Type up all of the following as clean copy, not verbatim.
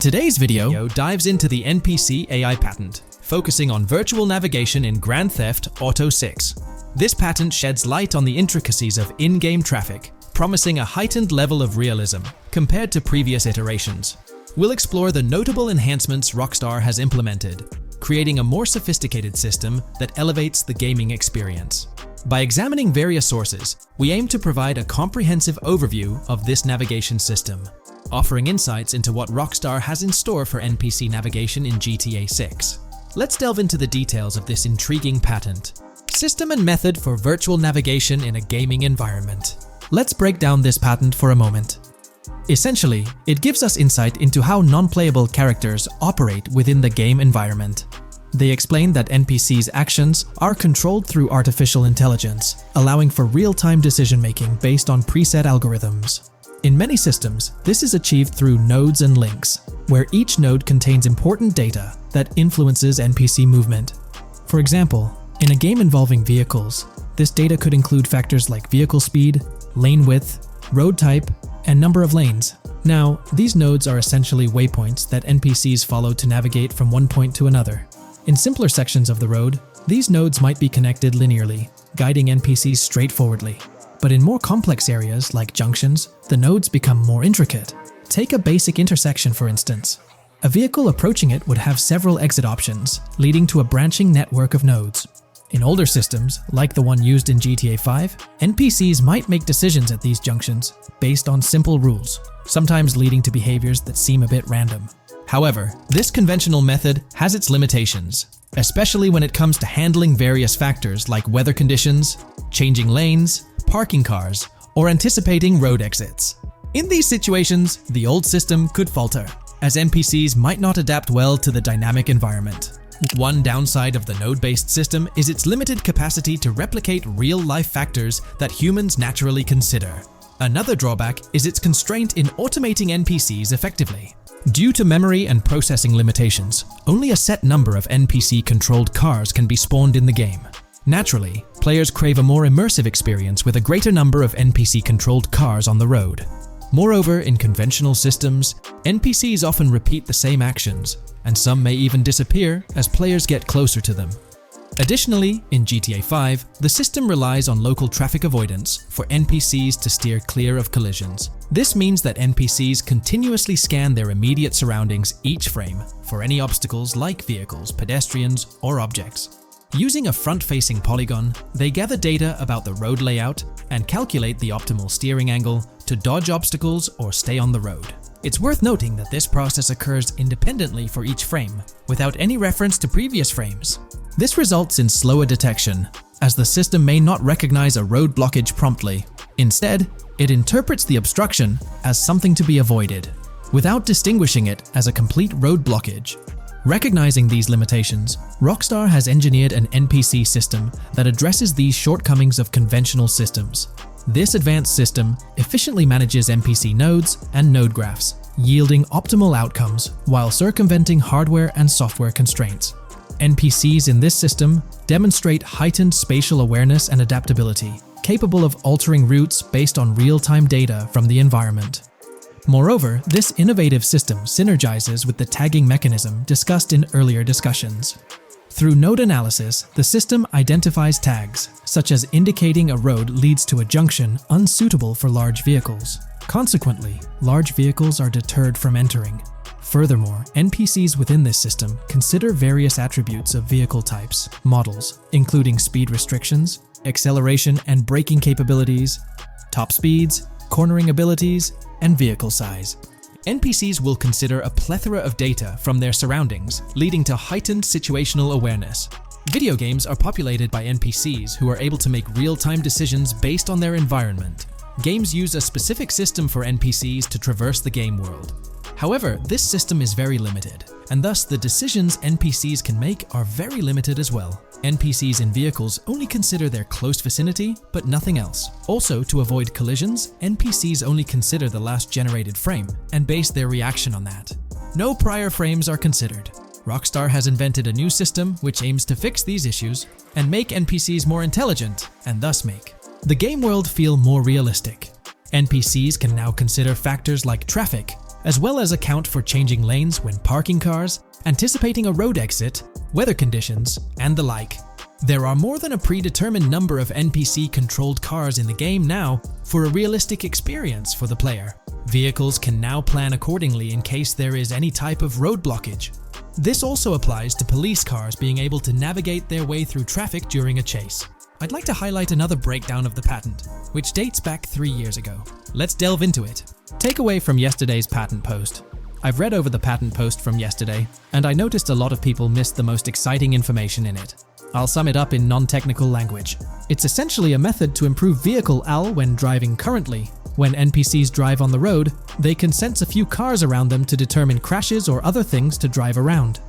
Today's video dives into the NPC AI patent, focusing on virtual navigation in Grand Theft Auto 6. This patent sheds light on the intricacies of in-game traffic, promising a heightened level of realism compared to previous iterations. We'll explore the notable enhancements Rockstar has implemented, creating a more sophisticated system that elevates the gaming experience. By examining various sources, we aim to provide a comprehensive overview of this navigation system, offering insights into what Rockstar has in store for NPC navigation in GTA 6. Let's delve into the details of this intriguing patent. System and method for virtual navigation in a gaming environment. Let's break down this patent for a moment. Essentially, it gives us insight into how non-playable characters operate within the game environment. They explain that NPCs' actions are controlled through artificial intelligence, allowing for real-time decision-making based on preset algorithms. In many systems, this is achieved through nodes and links, where each node contains important data that influences NPC movement. For example, in a game involving vehicles, this data could include factors like vehicle speed, lane width, road type, and number of lanes. Now, these nodes are essentially waypoints that NPCs follow to navigate from one point to another. In simpler sections of the road, these nodes might be connected linearly, guiding NPCs straightforwardly. But in more complex areas, like junctions, the nodes become more intricate. Take a basic intersection, for instance. A vehicle approaching it would have several exit options, leading to a branching network of nodes. In older systems, like the one used in GTA 5, NPCs might make decisions at these junctions based on simple rules, sometimes leading to behaviors that seem a bit random. However, this conventional method has its limitations, especially when it comes to handling various factors like weather conditions, changing lanes, parking cars, or anticipating road exits. In these situations, the old system could falter, as NPCs might not adapt well to the dynamic environment. One downside of the node-based system is its limited capacity to replicate real-life factors that humans naturally consider. Another drawback is its constraint in automating NPCs effectively. Due to memory and processing limitations, only a set number of NPC-controlled cars can be spawned in the game. Naturally, players crave a more immersive experience with a greater number of NPC-controlled cars on the road. Moreover, in conventional systems, NPCs often repeat the same actions, and some may even disappear as players get closer to them. Additionally, in GTA 5, the system relies on local traffic avoidance for NPCs to steer clear of collisions. This means that NPCs continuously scan their immediate surroundings each frame for any obstacles like vehicles, pedestrians, or objects. Using a front-facing polygon, they gather data about the road layout and calculate the optimal steering angle to dodge obstacles or stay on the road. It's worth noting that this process occurs independently for each frame, without any reference to previous frames. This results in slower detection, as the system may not recognize a road blockage promptly. Instead, it interprets the obstruction as something to be avoided, without distinguishing it as a complete road blockage. Recognizing these limitations, Rockstar has engineered an NPC system that addresses these shortcomings of conventional systems. This advanced system efficiently manages NPC nodes and node graphs, yielding optimal outcomes while circumventing hardware and software constraints. NPCs in this system demonstrate heightened spatial awareness and adaptability, capable of altering routes based on real-time data from the environment. Moreover, this innovative system synergizes with the tagging mechanism discussed in earlier discussions. Through node analysis, the system identifies tags, such as indicating a road leads to a junction unsuitable for large vehicles. Consequently, large vehicles are deterred from entering. Furthermore, NPCs within this system consider various attributes of vehicle types, models, including speed restrictions, acceleration and braking capabilities, top speeds, cornering abilities, and vehicle size. NPCs will consider a plethora of data from their surroundings, leading to heightened situational awareness. Video games are populated by NPCs who are able to make real-time decisions based on their environment. Games use a specific system for NPCs to traverse the game world. However, this system is very limited, and thus the decisions NPCs can make are very limited as well. NPCs in vehicles only consider their close vicinity, but nothing else. Also, to avoid collisions, NPCs only consider the last generated frame and base their reaction on that. No prior frames are considered. Rockstar has invented a new system which aims to fix these issues and make NPCs more intelligent, and thus make the game world feel more realistic. NPCs can now consider factors like traffic, as well as account for changing lanes when parking cars, anticipating a road exit, weather conditions, and the like. There are more than a predetermined number of NPC-controlled cars in the game now for a realistic experience for the player. Vehicles can now plan accordingly in case there is any type of road blockage. This also applies to police cars being able to navigate their way through traffic during a chase. I'd like to highlight another breakdown of the patent, which dates back 3 years ago. Let's delve into it. Takeaway from yesterday's patent post. I've read over the patent post from yesterday, and I noticed a lot of people missed the most exciting information in it. I'll sum it up in non-technical language. It's essentially a method to improve vehicle AL when driving currently. When NPCs drive on the road, they can sense a few cars around them to determine crashes or other things to drive around.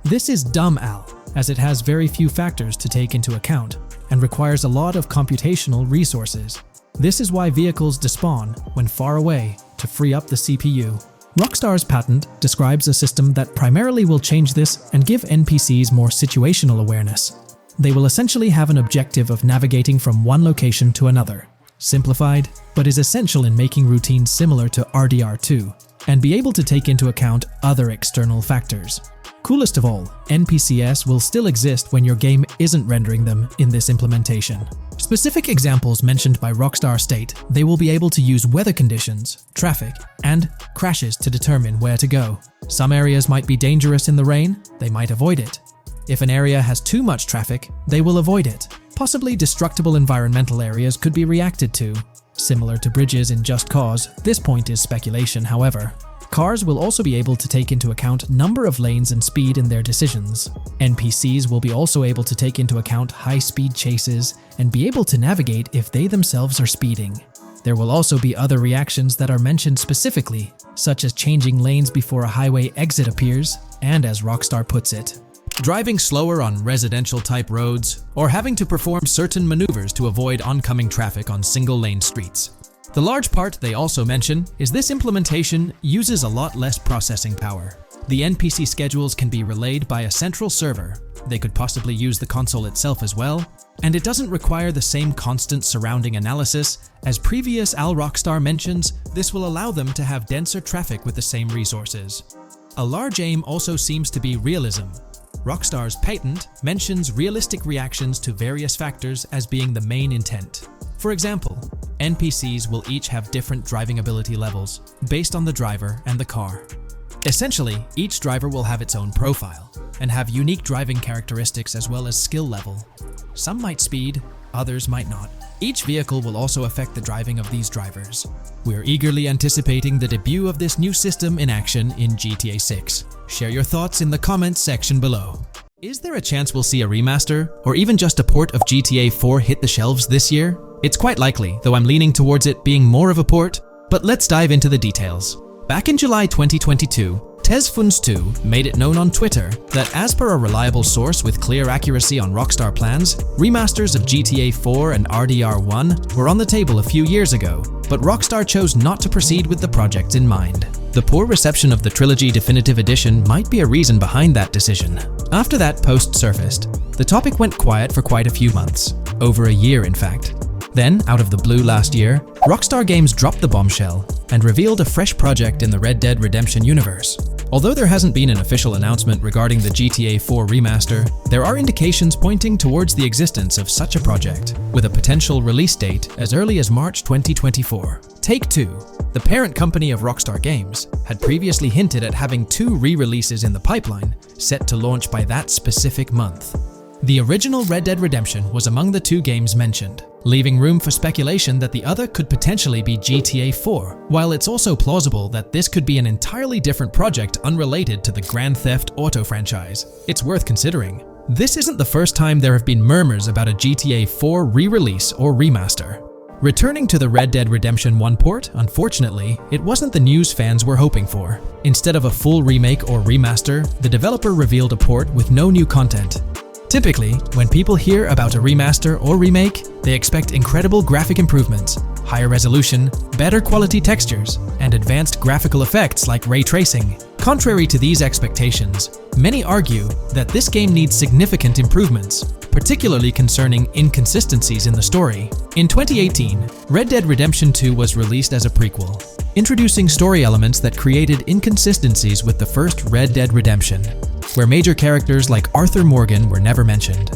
This is dumb AL, as it has very few factors to take into account, and requires a lot of computational resources. This is why vehicles despawn when far away to free up the CPU. Rockstar's patent describes a system that primarily will change this and give NPCs more situational awareness. They will essentially have an objective of navigating from one location to another. Simplified, but is essential in making routines similar to RDR2, and be able to take into account other external factors. Coolest of all, NPCs will still exist when your game isn't rendering them in this implementation. Specific examples mentioned by Rockstar state they will be able to use weather conditions, traffic, and crashes to determine where to go. Some areas might be dangerous in the rain, they might avoid it. If an area has too much traffic, they will avoid it. Possibly destructible environmental areas could be reacted to. Similar to bridges in Just Cause, this point is speculation, however. Cars will also be able to take into account number of lanes and speed in their decisions. NPCs will be also able to take into account high-speed chases and be able to navigate if they themselves are speeding. There will also be other reactions that are mentioned specifically, such as changing lanes before a highway exit appears, and as Rockstar puts it, driving slower on residential-type roads, or having to perform certain maneuvers to avoid oncoming traffic on single-lane streets. The large part they also mention is this implementation uses a lot less processing power. The NPC schedules can be relayed by a central server. They could possibly use the console itself as well, and it doesn't require the same constant surrounding analysis. As previous Rockstar mentions, this will allow them to have denser traffic with the same resources. A large aim also seems to be realism. Rockstar's patent mentions realistic reactions to various factors as being the main intent. For example, NPCs will each have different driving ability levels based on the driver and the car. Essentially, each driver will have its own profile and have unique driving characteristics as well as skill level. Some might speed, others might not. Each vehicle will also affect the driving of these drivers. We're eagerly anticipating the debut of this new system in action in GTA 6. Share your thoughts in the comments section below. Is there a chance we'll see a remaster, or even just a port of GTA 4 hit the shelves this year? It's quite likely, though I'm leaning towards it being more of a port, but let's dive into the details. Back in July 2022, Tesfuns2 made it known on Twitter that as per a reliable source with clear accuracy on Rockstar plans, remasters of GTA 4 and RDR1 were on the table a few years ago, but Rockstar chose not to proceed with the project in mind. The poor reception of the Trilogy Definitive Edition might be a reason behind that decision. After that post surfaced, the topic went quiet for quite a few months, over a year in fact. Then, out of the blue last year, Rockstar Games dropped the bombshell and revealed a fresh project in the Red Dead Redemption universe. Although there hasn't been an official announcement regarding the GTA 4 remaster, there are indications pointing towards the existence of such a project, with a potential release date as early as March 2024. Take-Two, the parent company of Rockstar Games, had previously hinted at having 2 re-releases in the pipeline, set to launch by that specific month. The original Red Dead Redemption was among the 2 games mentioned, leaving room for speculation that the other could potentially be GTA 4, while it's also plausible that this could be an entirely different project unrelated to the Grand Theft Auto franchise. It's worth considering. This isn't the first time there have been murmurs about a GTA 4 re-release or remaster. Returning to the Red Dead Redemption 1 port, unfortunately, it wasn't the news fans were hoping for. Instead of a full remake or remaster, the developer revealed a port with no new content. Typically, when people hear about a remaster or remake, they expect incredible graphic improvements, higher resolution, better quality textures, and advanced graphical effects like ray tracing. Contrary to these expectations, many argue that this game needs significant improvements. particularly concerning inconsistencies in the story. In 2018, Red Dead Redemption 2 was released as a prequel, introducing story elements that created inconsistencies with the first Red Dead Redemption, where major characters like Arthur Morgan were never mentioned.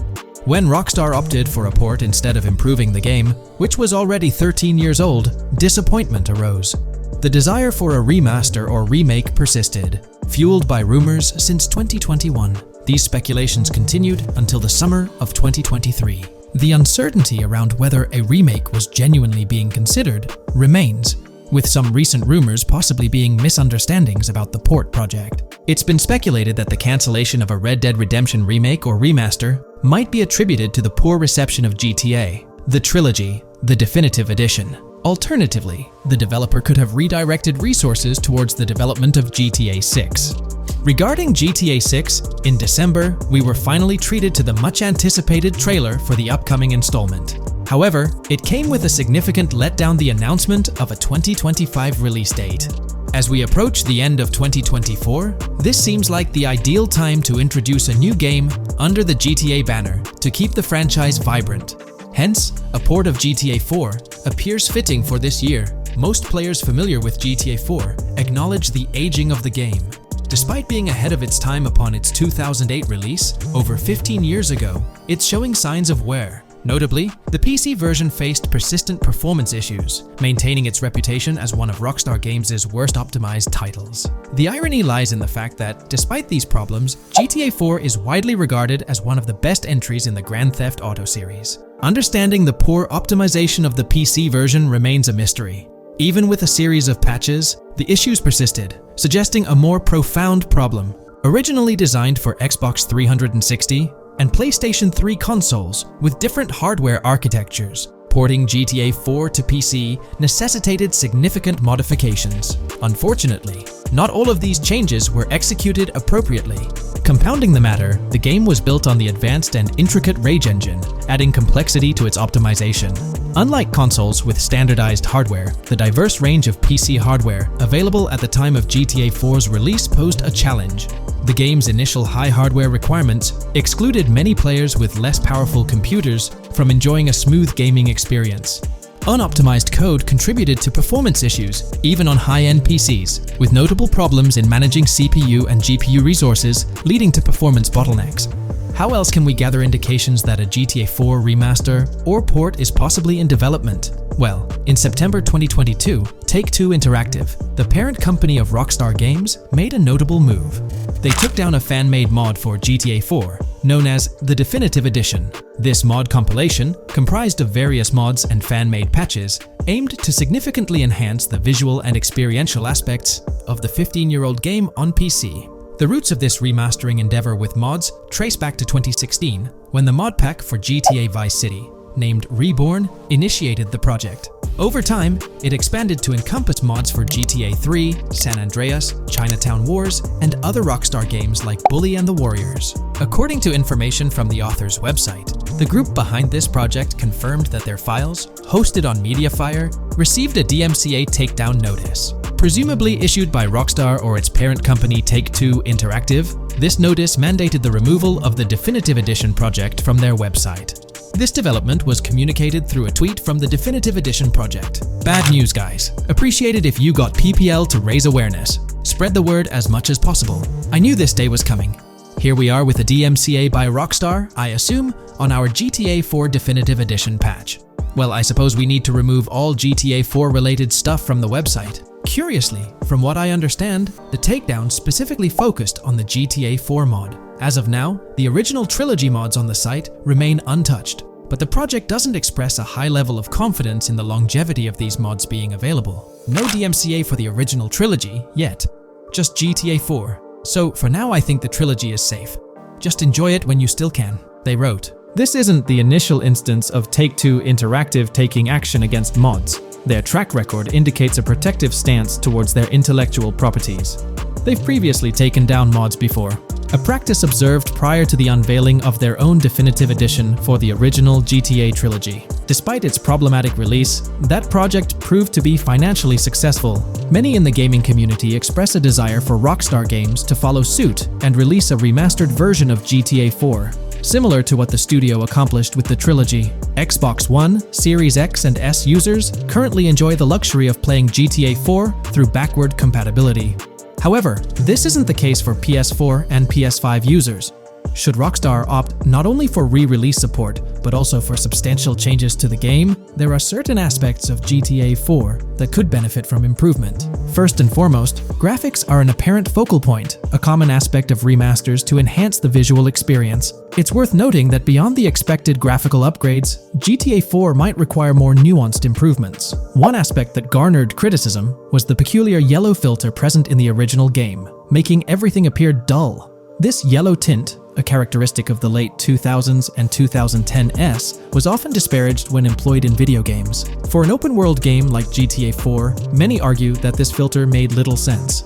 When Rockstar opted for a port instead of improving the game, which was already 13 years old, disappointment arose. The desire for a remaster or remake persisted, fueled by rumors since 2021. These speculations continued until the summer of 2023. The uncertainty around whether a remake was genuinely being considered remains, with some recent rumors possibly being misunderstandings about the port project. It's been speculated that the cancellation of a Red Dead Redemption remake or remaster might be attributed to the poor reception of GTA, the trilogy, the definitive edition. Alternatively, the developer could have redirected resources towards the development of GTA 6. Regarding GTA 6, in December, we were finally treated to the much-anticipated trailer for the upcoming installment. However, it came with a significant letdown: the announcement of a 2025 release date. As we approach the end of 2024, this seems like the ideal time to introduce a new game under the GTA banner to keep the franchise vibrant. Hence, a port of GTA 4 appears fitting for this year. Most players familiar with GTA 4 acknowledge the aging of the game. Despite being ahead of its time upon its 2008 release, over 15 years ago, it's showing signs of wear. Notably, the PC version faced persistent performance issues, maintaining its reputation as one of Rockstar Games' worst optimized titles. The irony lies in the fact that, despite these problems, GTA 4 is widely regarded as one of the best entries in the Grand Theft Auto series. Understanding the poor optimization of the PC version remains a mystery. Even with a series of patches, the issues persisted, suggesting a more profound problem. Originally designed for Xbox 360 and PlayStation 3 consoles with different hardware architectures, porting GTA 4 to PC necessitated significant modifications. Unfortunately, not all of these changes were executed appropriately. Compounding the matter, the game was built on the advanced and intricate Rage engine, adding complexity to its optimization. Unlike consoles with standardized hardware, the diverse range of PC hardware available at the time of GTA 4's release posed a challenge. The game's initial high hardware requirements excluded many players with less powerful computers from enjoying a smooth gaming experience. Unoptimized code contributed to performance issues, even on high-end PCs, with notable problems in managing CPU and GPU resources, leading to performance bottlenecks. How else can we gather indications that a GTA 4 remaster or port is possibly in development? Well, in September 2022, Take-Two Interactive, the parent company of Rockstar Games, made a notable move. They took down a fan-made mod for GTA 4, known as the Definitive Edition. This mod compilation, comprised of various mods and fan-made patches, aimed to significantly enhance the visual and experiential aspects of the 15-year-old game on PC. The roots of this remastering endeavor with mods trace back to 2016, when the mod pack for GTA Vice City, named Reborn, initiated the project. Over time, it expanded to encompass mods for GTA 3, San Andreas, Chinatown Wars, and other Rockstar games like Bully and the Warriors. According to information from the author's website, the group behind this project confirmed that their files, hosted on Mediafire, received a DMCA takedown notice. Presumably issued by Rockstar or its parent company Take-Two Interactive, this notice mandated the removal of the Definitive Edition project from their website. This development was communicated through a tweet from the Definitive Edition project. Bad news, guys. Appreciate it if you got PPL to raise awareness. Spread the word as much as possible. I knew this day was coming. Here we are with a DMCA by Rockstar, I assume, on our GTA 4 Definitive Edition patch. Well, I suppose we need to remove all GTA 4 related stuff from the website. Curiously, from what I understand, the takedown specifically focused on the GTA 4 mod. As of now, the original trilogy mods on the site remain untouched, but the project doesn't express a high level of confidence in the longevity of these mods being available. No DMCA for the original trilogy yet, just GTA 4. So for now I think the trilogy is safe. Just enjoy it when you still can, they wrote. This isn't the initial instance of Take-Two Interactive taking action against mods. Their track record indicates a protective stance towards their intellectual properties. They've previously taken down mods before, a practice observed prior to the unveiling of their own Definitive Edition for the original GTA trilogy. Despite its problematic release, that project proved to be financially successful. Many in the gaming community express a desire for Rockstar Games to follow suit and release a remastered version of GTA 4. similar to what the studio accomplished with the trilogy. Xbox One, Series X and S users currently enjoy the luxury of playing GTA 4 through backward compatibility. However, this isn't the case for PS4 and PS5 users. Should Rockstar opt not only for re-release support, but also for substantial changes to the game, there are certain aspects of GTA 4 that could benefit from improvement. First and foremost, graphics are an apparent focal point, a common aspect of remasters to enhance the visual experience. It's worth noting that beyond the expected graphical upgrades, GTA 4 might require more nuanced improvements. One aspect that garnered criticism was the peculiar yellow filter present in the original game, making everything appear dull. This yellow tint, a characteristic of the late 2000s and 2010s, was often disparaged when employed in video games. For an open-world game like GTA 4, many argue that this filter made little sense.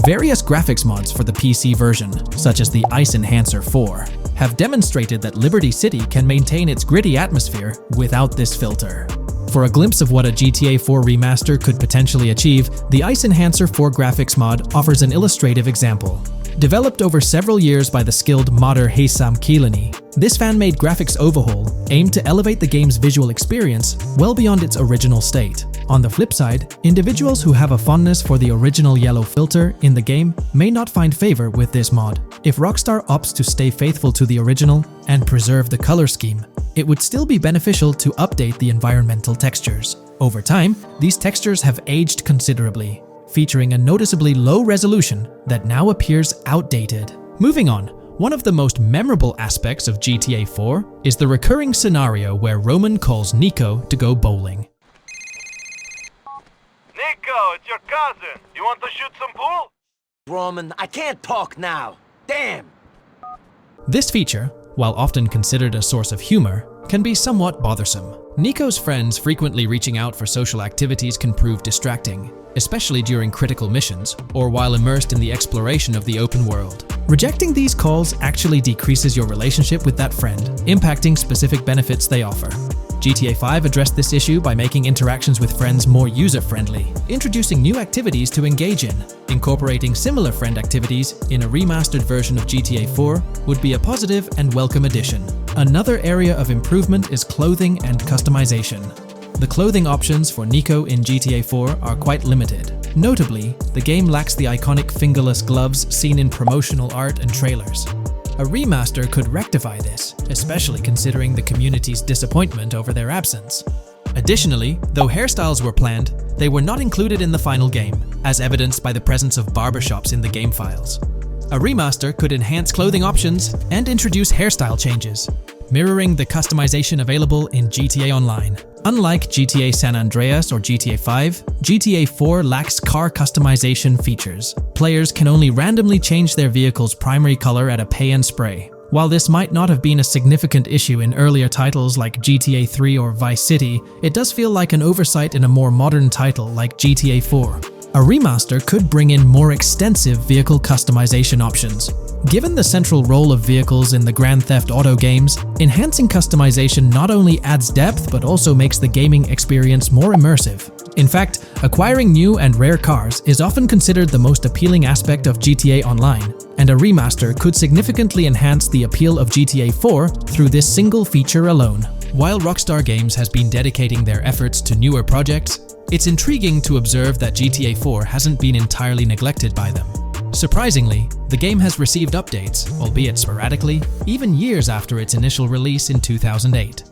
Various graphics mods for the PC version, such as the Ice Enhancer 4, have demonstrated that Liberty City can maintain its gritty atmosphere without this filter. For a glimpse of what a GTA 4 remaster could potentially achieve, the Ice Enhancer 4 graphics mod offers an illustrative example. Developed over several years by the skilled modder Haysam Kilani, this fan-made graphics overhaul aimed to elevate the game's visual experience well beyond its original state. On the flip side, individuals who have a fondness for the original yellow filter in the game may not find favor with this mod. If Rockstar opts to stay faithful to the original and preserve the color scheme, it would still be beneficial to update the environmental textures. Over time, these textures have aged considerably, featuring a noticeably low resolution that now appears outdated. Moving on, one of the most memorable aspects of GTA 4 is the recurring scenario where Roman calls Nico to go bowling. Nico, it's your cousin. You want to shoot some pool? Roman, I can't talk now. Damn! This feature, while often considered a source of humor, can be somewhat bothersome. Nico's friends frequently reaching out for social activities can prove distracting, especially during critical missions or while immersed in the exploration of the open world. Rejecting these calls actually decreases your relationship with that friend, impacting specific benefits they offer. GTA 5 addressed this issue by making interactions with friends more user-friendly, introducing new activities to engage in. Incorporating similar friend activities in a remastered version of GTA 4 would be a positive and welcome addition. Another area of improvement is clothing and customization. The clothing options for Nico in GTA 4 are quite limited. Notably, the game lacks the iconic fingerless gloves seen in promotional art and trailers. A remaster could rectify this, especially considering the community's disappointment over their absence. Additionally, though hairstyles were planned, they were not included in the final game, as evidenced by the presence of barbershops in the game files. A remaster could enhance clothing options and introduce hairstyle changes, mirroring the customization available in GTA Online. Unlike GTA San Andreas or GTA 5, GTA 4 lacks car customization features. Players can only randomly change their vehicle's primary color at a pay and spray. While this might not have been a significant issue in earlier titles like GTA 3 or Vice City, it does feel like an oversight in a more modern title like GTA 4. A remaster could bring in more extensive vehicle customization options. Given the central role of vehicles in the Grand Theft Auto games, enhancing customization not only adds depth but also makes the gaming experience more immersive. In fact, acquiring new and rare cars is often considered the most appealing aspect of GTA Online, and a remaster could significantly enhance the appeal of GTA 4 through this single feature alone. While Rockstar Games has been dedicating their efforts to newer projects, it's intriguing to observe that GTA 4 hasn't been entirely neglected by them. Surprisingly, the game has received updates, albeit sporadically, even years after its initial release in 2008.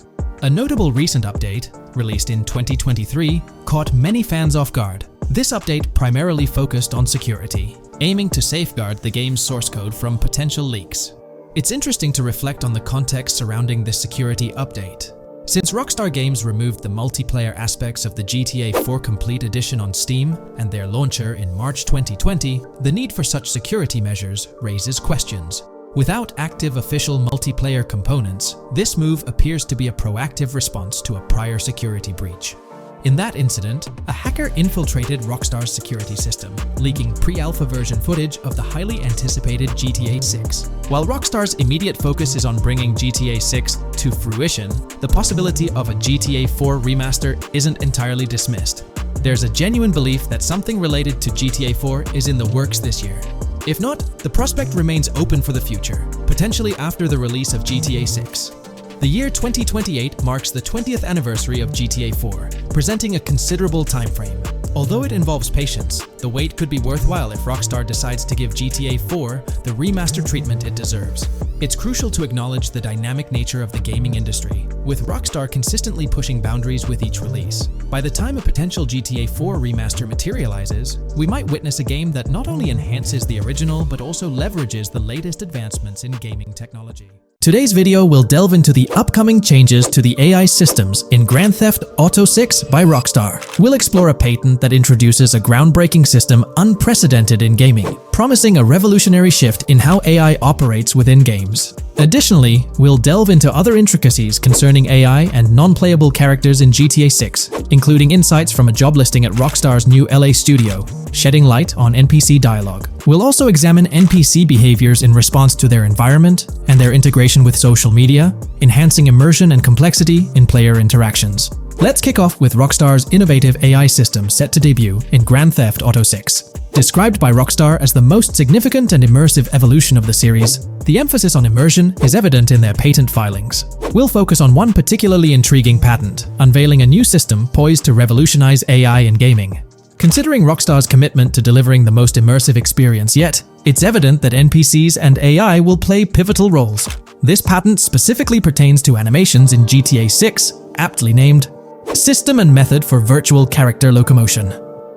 A notable recent update, released in 2023, caught many fans off guard. This update primarily focused on security, aiming to safeguard the game's source code from potential leaks. It's interesting to reflect on the context surrounding this security update. Since Rockstar Games removed the multiplayer aspects of the GTA 4 Complete Edition on Steam and their launcher in March 2020, the need for such security measures raises questions. Without active official multiplayer components, this move appears to be a proactive response to a prior security breach. In that incident, a hacker infiltrated Rockstar's security system, leaking pre-alpha version footage of the highly anticipated GTA 6. While Rockstar's immediate focus is on bringing GTA 6 to fruition, the possibility of a GTA 4 remaster isn't entirely dismissed. There's a genuine belief that something related to GTA 4 is in the works this year. If not, the prospect remains open for the future, potentially after the release of GTA 6. The year 2028 marks the 20th anniversary of GTA 4, presenting a considerable timeframe. Although it involves patience, the wait could be worthwhile if Rockstar decides to give GTA 4 the remaster treatment it deserves. It's crucial to acknowledge the dynamic nature of the gaming industry, with Rockstar consistently pushing boundaries with each release. By the time a potential GTA 4 remaster materializes, we might witness a game that not only enhances the original but also leverages the latest advancements in gaming technology. Today's video will delve into the upcoming changes to the AI systems in Grand Theft Auto 6 by Rockstar. We'll explore a patent that introduces a groundbreaking system unprecedented in gaming, promising a revolutionary shift in how AI operates within games. Additionally, we'll delve into other intricacies concerning AI and non-playable characters in GTA 6, including insights from a job listing at Rockstar's new LA studio, shedding light on NPC dialogue. We'll also examine NPC behaviors in response to their environment and their integration with social media, enhancing immersion and complexity in player interactions. Let's kick off with Rockstar's innovative AI system set to debut in Grand Theft Auto 6. Described by Rockstar as the most significant and immersive evolution of the series, the emphasis on immersion is evident in their patent filings. We'll focus on one particularly intriguing patent, unveiling a new system poised to revolutionize AI in gaming. Considering Rockstar's commitment to delivering the most immersive experience yet, it's evident that NPCs and AI will play pivotal roles. This patent specifically pertains to animations in GTA 6, aptly named System and Method for Virtual Character Locomotion.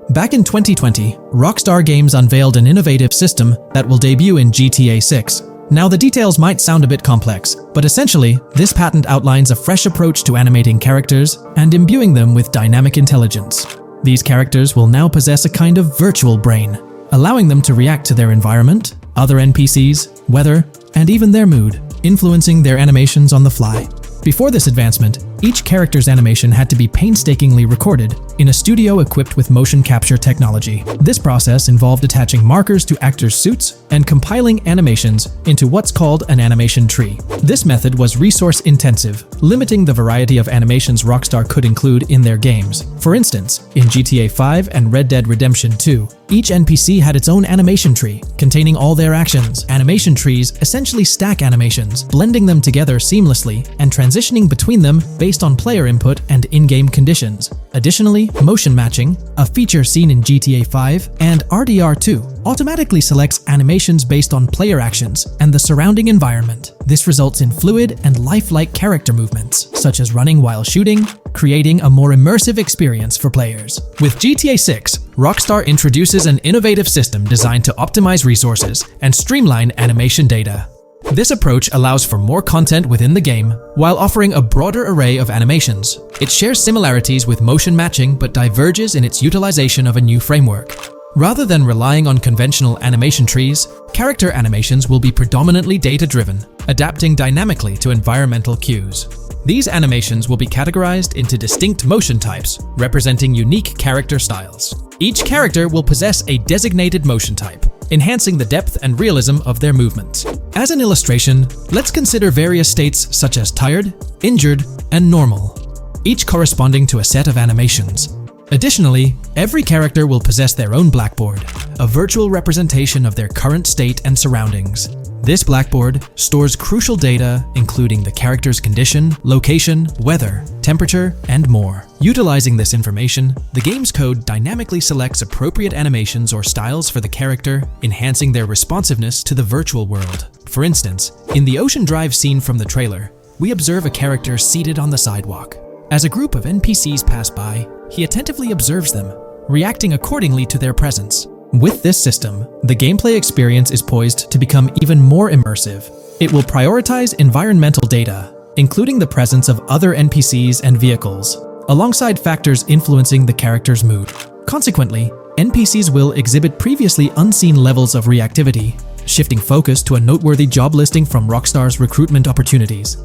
Back in 2020, Rockstar Games unveiled an innovative system that will debut in GTA 6. Now, the details might sound a bit complex, but essentially, this patent outlines a fresh approach to animating characters and imbuing them with dynamic intelligence. These characters will now possess a kind of virtual brain, allowing them to react to their environment, other NPCs, weather, and even their mood, influencing their animations on the fly. Before this advancement, each character's animation had to be painstakingly recorded in a studio equipped with motion capture technology. This process involved attaching markers to actors' suits and compiling animations into what's called an animation tree. This method was resource-intensive, limiting the variety of animations Rockstar could include in their games. For instance, in GTA 5 and Red Dead Redemption 2, each NPC had its own animation tree, containing all their actions. Animation trees essentially stack animations, blending them together seamlessly and transitioning between them based on player input and in-game conditions. Additionally, motion matching, a feature seen in GTA 5 and RDR2, automatically selects animations based on player actions and the surrounding environment. This results in fluid and lifelike character movements, such as running while shooting, creating a more immersive experience for players. With GTA 6, Rockstar introduces an innovative system designed to optimize resources and streamline animation data. This approach allows for more content within the game while offering a broader array of animations. It shares similarities with motion matching but diverges in its utilization of a new framework. Rather than relying on conventional animation trees, character animations will be predominantly data-driven, adapting dynamically to environmental cues. These animations will be categorized into distinct motion types, representing unique character styles. Each character will possess a designated motion type, enhancing the depth and realism of their movements. As an illustration, let's consider various states such as tired, injured, and normal, each corresponding to a set of animations. Additionally, every character will possess their own blackboard, a virtual representation of their current state and surroundings. This blackboard stores crucial data including the character's condition, location, weather, temperature, and more. Utilizing this information, the game's code dynamically selects appropriate animations or styles for the character, enhancing their responsiveness to the virtual world. For instance, in the Ocean Drive scene from the trailer, we observe a character seated on the sidewalk. As a group of NPCs pass by, he attentively observes them, reacting accordingly to their presence. With this system, the gameplay experience is poised to become even more immersive. It will prioritize environmental data, including the presence of other NPCs and vehicles, alongside factors influencing the character's mood. Consequently, NPCs will exhibit previously unseen levels of reactivity, shifting focus to a noteworthy job listing from Rockstar's recruitment opportunities.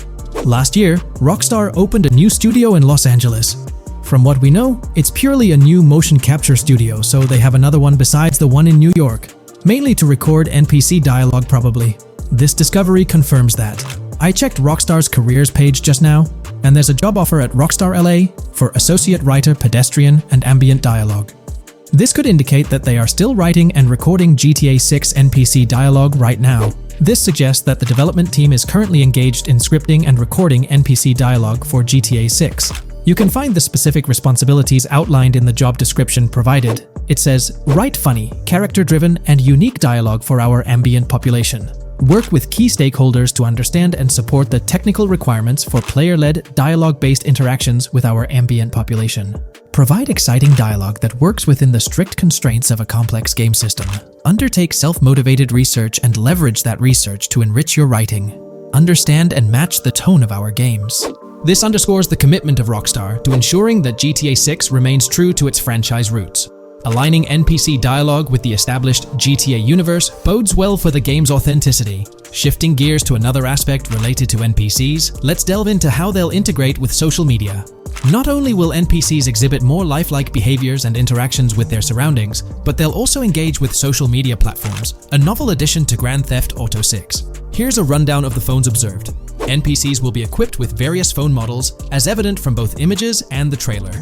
Last year, Rockstar opened a new studio in Los Angeles. From what we know, it's purely a new motion capture studio, so they have another one besides the one in New York, mainly to record NPC dialogue probably. This discovery confirms that. I checked Rockstar's careers page just now, and there's a job offer at Rockstar LA for Associate Writer Pedestrian and Ambient Dialogue. This could indicate that they are still writing and recording GTA 6 NPC dialogue right now. This suggests that the development team is currently engaged in scripting and recording NPC dialogue for GTA 6. You can find the specific responsibilities outlined in the job description provided. It says, write funny, character-driven, and unique dialogue for our ambient population. Work with key stakeholders to understand and support the technical requirements for player-led, dialogue-based interactions with our ambient population. Provide exciting dialogue that works within the strict constraints of a complex game system. Undertake self-motivated research and leverage that research to enrich your writing. Understand and match the tone of our games. This underscores the commitment of Rockstar to ensuring that GTA 6 remains true to its franchise roots. Aligning NPC dialogue with the established GTA universe bodes well for the game's authenticity. Shifting gears to another aspect related to NPCs, let's delve into how they'll integrate with social media. Not only will NPCs exhibit more lifelike behaviors and interactions with their surroundings, but they'll also engage with social media platforms, a novel addition to Grand Theft Auto 6. Here's a rundown of the phones observed. NPCs will be equipped with various phone models, as evident from both images and the trailer.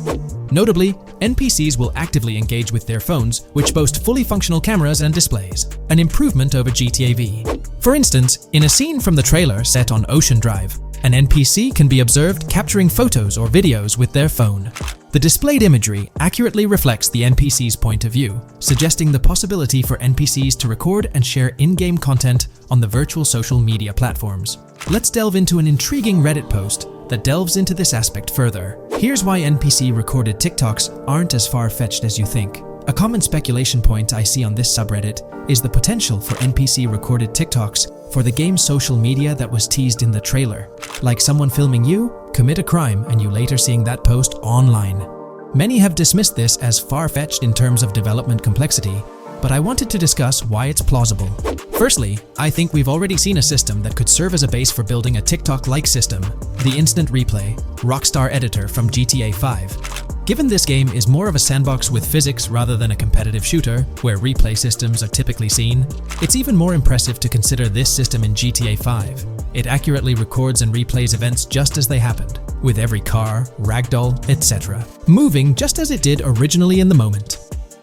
Notably, NPCs will actively engage with their phones, which boast fully functional cameras and displays, an improvement over GTA V. For instance, in a scene from the trailer set on Ocean Drive, an NPC can be observed capturing photos or videos with their phone. The displayed imagery accurately reflects the NPC's point of view, suggesting the possibility for NPCs to record and share in-game content on the virtual social media platforms. Let's delve into an intriguing Reddit post that delves into this aspect further. Here's why NPC-recorded TikToks aren't as far-fetched as you think. A common speculation point I see on this subreddit is the potential for NPC-recorded TikToks for the game's social media that was teased in the trailer. Like someone filming you, commit a crime, and you later seeing that post online. Many have dismissed this as far-fetched in terms of development complexity, but I wanted to discuss why it's plausible. Firstly, I think we've already seen a system that could serve as a base for building a TikTok-like system, the Instant Replay, Rockstar editor from GTA 5. Given this game is more of a sandbox with physics rather than a competitive shooter, where replay systems are typically seen, it's even more impressive to consider this system in GTA 5. It accurately records and replays events just as they happened, with every car, ragdoll, etc., moving just as it did originally in the moment.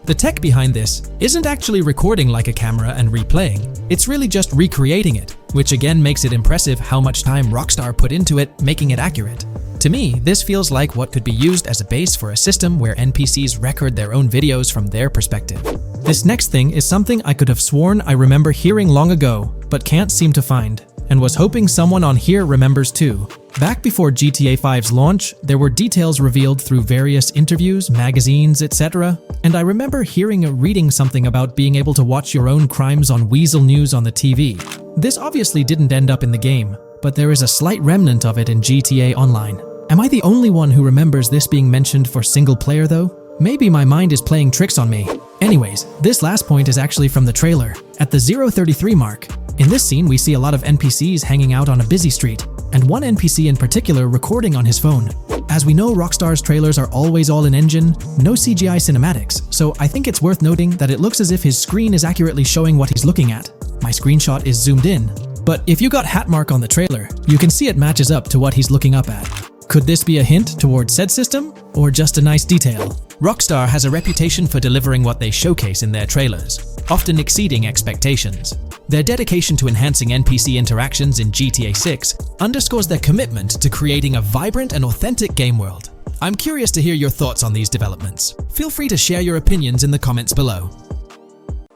The tech behind this isn't actually recording like a camera and replaying, it's really just recreating it, which again makes it impressive how much time Rockstar put into it, making it accurate. To me, this feels like what could be used as a base for a system where NPCs record their own videos from their perspective. This next thing is something I could have sworn I remember hearing long ago, but can't seem to find, and was hoping someone on here remembers too. Back before GTA 5's launch, there were details revealed through various interviews, magazines, etc., and I remember hearing or reading something about being able to watch your own crimes on Weasel News on the TV. This obviously didn't end up in the game, but there is a slight remnant of it in GTA Online. Am I the only one who remembers this being mentioned for single player though? Maybe my mind is playing tricks on me. Anyways, this last point is actually from the trailer. At the 0:33 mark, in this scene we see a lot of NPCs hanging out on a busy street, and one NPC in particular recording on his phone. As we know, Rockstar's trailers are always all in engine, no CGI cinematics, so I think it's worth noting that it looks as if his screen is accurately showing what he's looking at. My screenshot is zoomed in, but if you got Hatmark on the trailer, you can see it matches up to what he's looking up at. Could this be a hint towards said system, or just a nice detail? Rockstar has a reputation for delivering what they showcase in their trailers, often exceeding expectations. Their dedication to enhancing NPC interactions in GTA 6 underscores their commitment to creating a vibrant and authentic game world. I'm curious to hear your thoughts on these developments. Feel free to share your opinions in the comments below.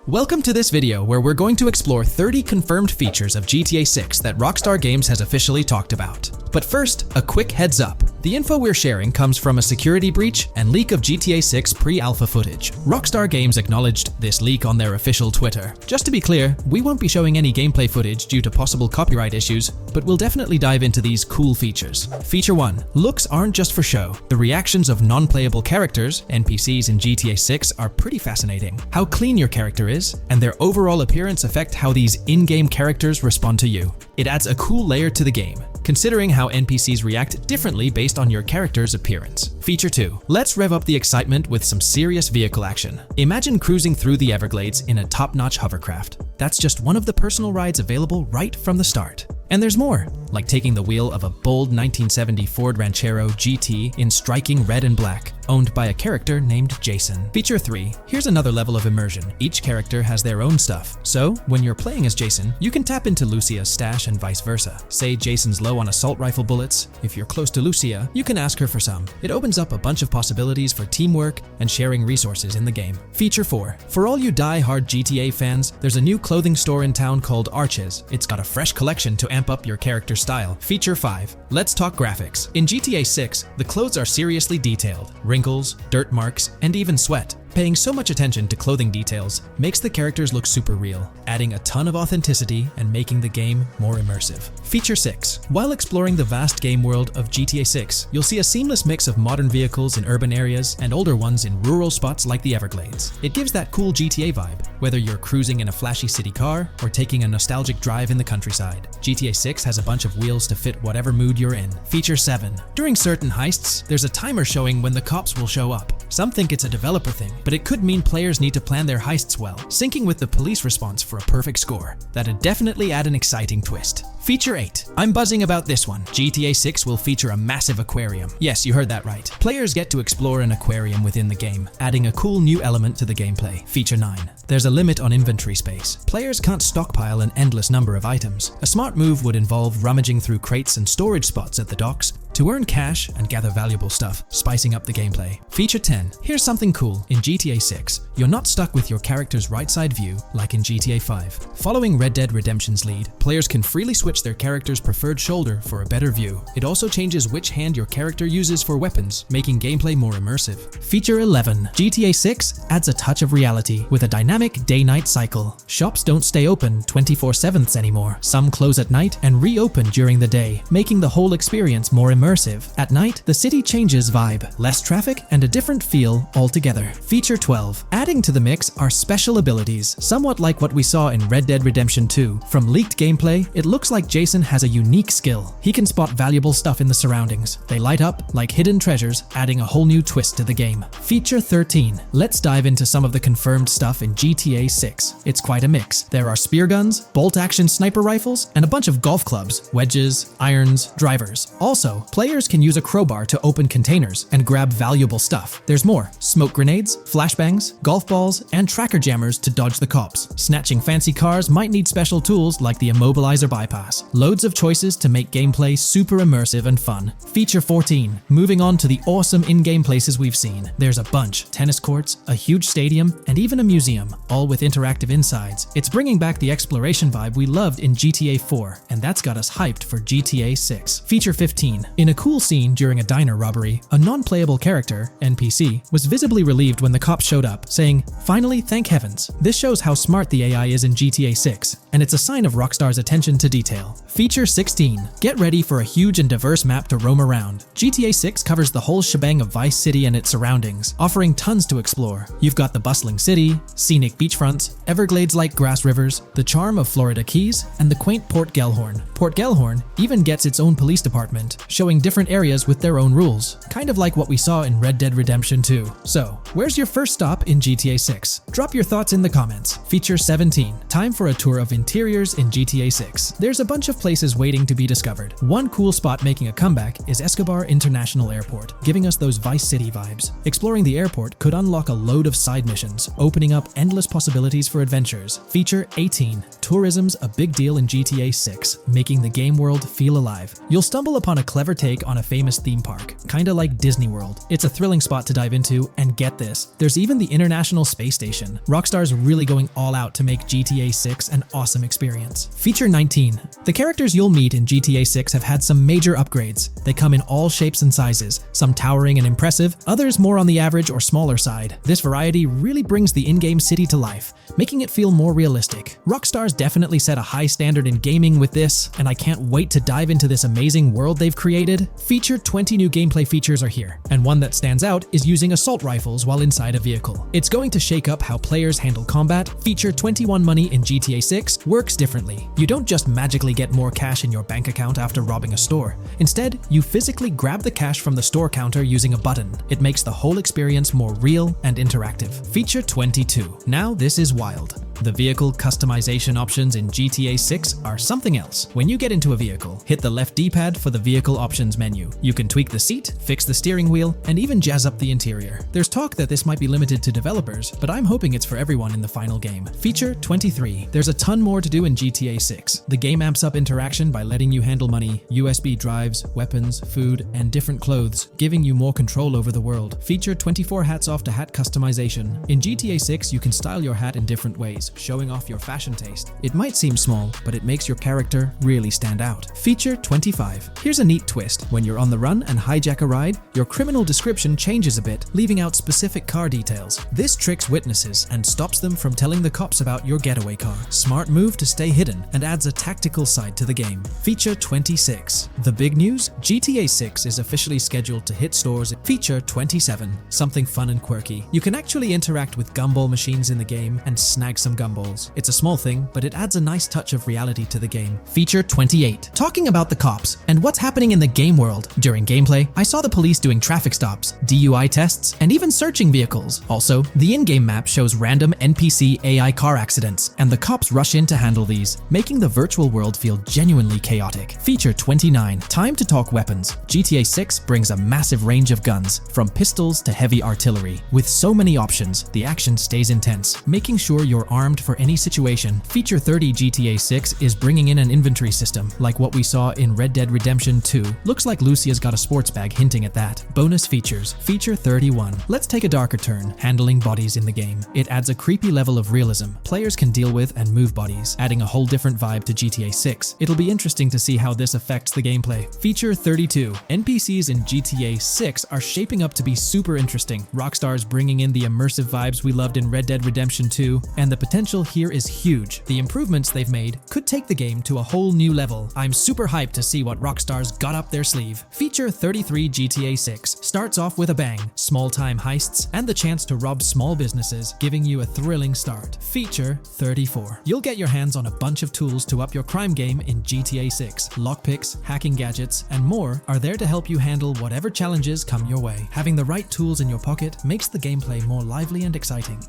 Welcome to this video where we're going to explore 30 confirmed features of GTA 6 that Rockstar Games has officially talked about. But first, a quick heads up. The info we're sharing comes from a security breach and leak of GTA 6 pre-alpha footage. Rockstar Games acknowledged this leak on their official Twitter. Just to be clear, we won't be showing any gameplay footage due to possible copyright issues, but we'll definitely dive into these cool features. Feature 1. Looks aren't just for show. The reactions of non-playable characters, NPCs in GTA 6, are pretty fascinating. How clean your character is, and their overall appearance affect how these in-game characters respond to you. It adds a cool layer to the game, considering how NPCs react differently based on your character's appearance. Feature 2. Let's rev up the excitement with some serious vehicle action. Imagine cruising through the Everglades in a top-notch hovercraft. That's just one of the personal rides available right from the start. And there's more, like taking the wheel of a bold 1970 Ford Ranchero GT in striking red and black, owned by a character named Jason. Feature 3. Here's another level of immersion. Each character has their own stuff. So, when you're playing as Jason, you can tap into Lucia's stash and vice versa. Say Jason's low on assault rifle bullets. If you're close to Lucia, you can ask her for some. It opens up a bunch of possibilities for teamwork and sharing resources in the game. Feature 4. For all you die-hard GTA fans, there's a new clothing store in town called Arches. It's got a fresh collection to amp up your character style. Feature 5. Let's talk graphics. In GTA 6, the clothes are seriously detailed. Wrinkles, dirt marks, and even sweat. Paying so much attention to clothing details makes the characters look super real, adding a ton of authenticity and making the game more immersive. Feature 6. While exploring the vast game world of GTA 6, you'll see a seamless mix of modern vehicles in urban areas and older ones in rural spots like the Everglades. It gives that cool GTA vibe, whether you're cruising in a flashy city car or taking a nostalgic drive in the countryside. GTA 6 has a bunch of wheels to fit whatever mood you're in. Feature 7. During certain heists, there's a timer showing when the cops will show up. Some think it's a developer thing, but it could mean players need to plan their heists well, syncing with the police response for a perfect score. That'd definitely add an exciting twist. Feature 8. I'm buzzing about this one. GTA 6 will feature a massive aquarium. Yes, you heard that right. Players get to explore an aquarium within the game, adding a cool new element to the gameplay. Feature 9. There's a limit on inventory space. Players can't stockpile an endless number of items. A smart move would involve rummaging through crates and storage spots at the docks to earn cash and gather valuable stuff, spicing up the gameplay. Feature 10. Here's something cool. In GTA 6, you're not stuck with your character's right side view like in GTA 5. Following Red Dead Redemption's lead, players can freely switch their character's preferred shoulder for a better view. It also changes which hand your character uses for weapons, making gameplay more immersive. Feature 11. GTA 6 adds a touch of reality with a dynamic day-night cycle. Shops don't stay open 24/7 anymore. Some close at night and reopen during the day, making the whole experience more immersive. At night, the city changes vibe, less traffic, and a different feel altogether. Feature 12. Adding to the mix are special abilities, somewhat like what we saw in Red Dead Redemption 2. From leaked gameplay, it looks like Jason has a unique skill. He can spot valuable stuff in the surroundings. They light up like hidden treasures, adding a whole new twist to the game. Feature 13. Let's dive into some of the confirmed stuff in GTA 6. It's quite a mix. There are spear guns, bolt-action sniper rifles, and a bunch of golf clubs, wedges, irons, drivers. Also, players can use a crowbar to open containers and grab valuable stuff. There's more: smoke grenades, flashbangs, golf balls, and tracker jammers to dodge the cops. Snatching fancy cars might need special tools like the immobilizer bypass. Loads of choices to make gameplay super immersive and fun. Feature 14. Moving on to the awesome in-game places we've seen. There's a bunch: tennis courts, a huge stadium, and even a museum, all with interactive insides. It's bringing back the exploration vibe we loved in GTA 4, and that's got us hyped for GTA 6. Feature 15. In a cool scene during a diner robbery, a non-playable character, NPC, was visibly relieved when the cops showed up, saying, "Finally, thank heavens." This shows how smart the AI is in GTA 6, and it's a sign of Rockstar's attention to detail. Feature 16. Get ready for a huge and diverse map to roam around. GTA 6 covers the whole shebang of Vice City and its surroundings, offering tons to explore. You've got the bustling city, scenic beachfronts, Everglades-like grass rivers, the charm of Florida Keys, and the quaint Port Gellhorn. Port Gellhorn even gets its own police department, showing different areas with their own rules, kind of like what we saw in Red Dead Redemption 2. So, where's your first stop in GTA 6? Drop your thoughts in the comments. Feature 17. Time for a tour of interiors in GTA 6. There's a bunch of places waiting to be discovered. One cool spot making a comeback is Escobar International Airport, giving us those Vice City vibes. Exploring the airport could unlock a load of side missions, opening up endless possibilities for adventures. Feature 18. Tourism's a big deal in GTA 6, making the game world feel alive. You'll stumble upon a clever take on a famous theme park, kinda like Disney World. It's a thrilling spot to dive into, and get this, there's even the International Space Station. Rockstar's really going all out to make GTA 6 an awesome experience. Feature 19. The characters you'll meet in GTA 6 have had some major upgrades. They come in all shapes and sizes, some towering and impressive, others more on the average or smaller side. This variety really brings the in-game city to life, making it feel more realistic. Rockstar's definitely set a high standard in gaming with this, and I can't wait to dive into this amazing world they've created. Feature 20 new gameplay features are here, and one that stands out is using assault rifles while inside a vehicle. It's going to shake up how players handle combat. Feature 21 money in GTA 6 works differently. You don't just magically get more cash in your bank account after robbing a store. Instead, you physically grab the cash from the store counter using a button. It makes the whole experience more real and interactive. Feature 22. Now this is wild. The vehicle customization options in GTA 6 are something else. When you get into a vehicle, hit the left D-pad for the vehicle options menu. You can tweak the seat, fix the steering wheel, and even jazz up the interior. There's talk that this might be limited to developers, but I'm hoping it's for everyone in the final game. Feature 23. There's a ton more to do in GTA 6. The game amps up interaction by letting you handle money, USB drives, weapons, food, and different clothes, giving you more control over the world. Feature 24. Hats off to hat customization. In GTA 6, you can style your hat in different ways, showing off your fashion taste. It might seem small, but it makes your character really stand out. Feature 25. Here's a neat twist. When you're on the run and hijack a ride, your criminal description changes a bit, leaving out specific car details. This tricks witnesses and stops them from telling the cops about your getaway car. Smart move to stay hidden and adds a tactical side to the game. Feature 26. The big news? GTA 6 is officially scheduled to hit stores. Feature 27. Something fun and quirky. You can actually interact with gumball machines in the game and snag some gumballs. It's a small thing, but it adds a nice touch of reality to the game. Feature 28. Talking about the cops and what's happening in the game world. During gameplay, I saw the police doing traffic stops, DUI tests, and even searching vehicles. Also, the in-game map shows random NPC AI car accidents, and the cops rush in to handle these, making the virtual world feel genuinely chaotic. Feature 29. Time to talk weapons. GTA 6 brings a massive range of guns, from pistols to heavy artillery. With so many options, the action stays intense, making sure you're armed for any situation. Feature 30. GTA 6 is bringing in an inventory system, like what we saw in Red Dead Redemption 2. Looks like Lucia's got a sports bag hinting at that. Bonus features. Feature 31. Let's take a darker turn, handling bodies in the game. It adds a creepy level of realism players can deal with and move bodies, adding a whole different vibe to GTA 6. It'll be interesting to see how this affects the gameplay. Feature 32. NPCs in GTA 6 are shaping up to be super interesting. Rockstar's bringing in the immersive vibes we loved in Red Dead Redemption 2, and the potential here is huge. The improvements they've made could take the game to a whole new level. I'm super hyped to see what Rockstar's got up their sleeve. Feature 33. GTA 6 starts off with a bang, small-time heists, and the chance to rob small businesses, giving you a thrilling start. Feature 34. You'll get your hands on a bunch of tools to up your crime game in GTA 6. Lockpicks, hacking gadgets, and more are there to help you handle whatever challenges come your way. Having the right tools in your pocket makes the gameplay more lively and exciting.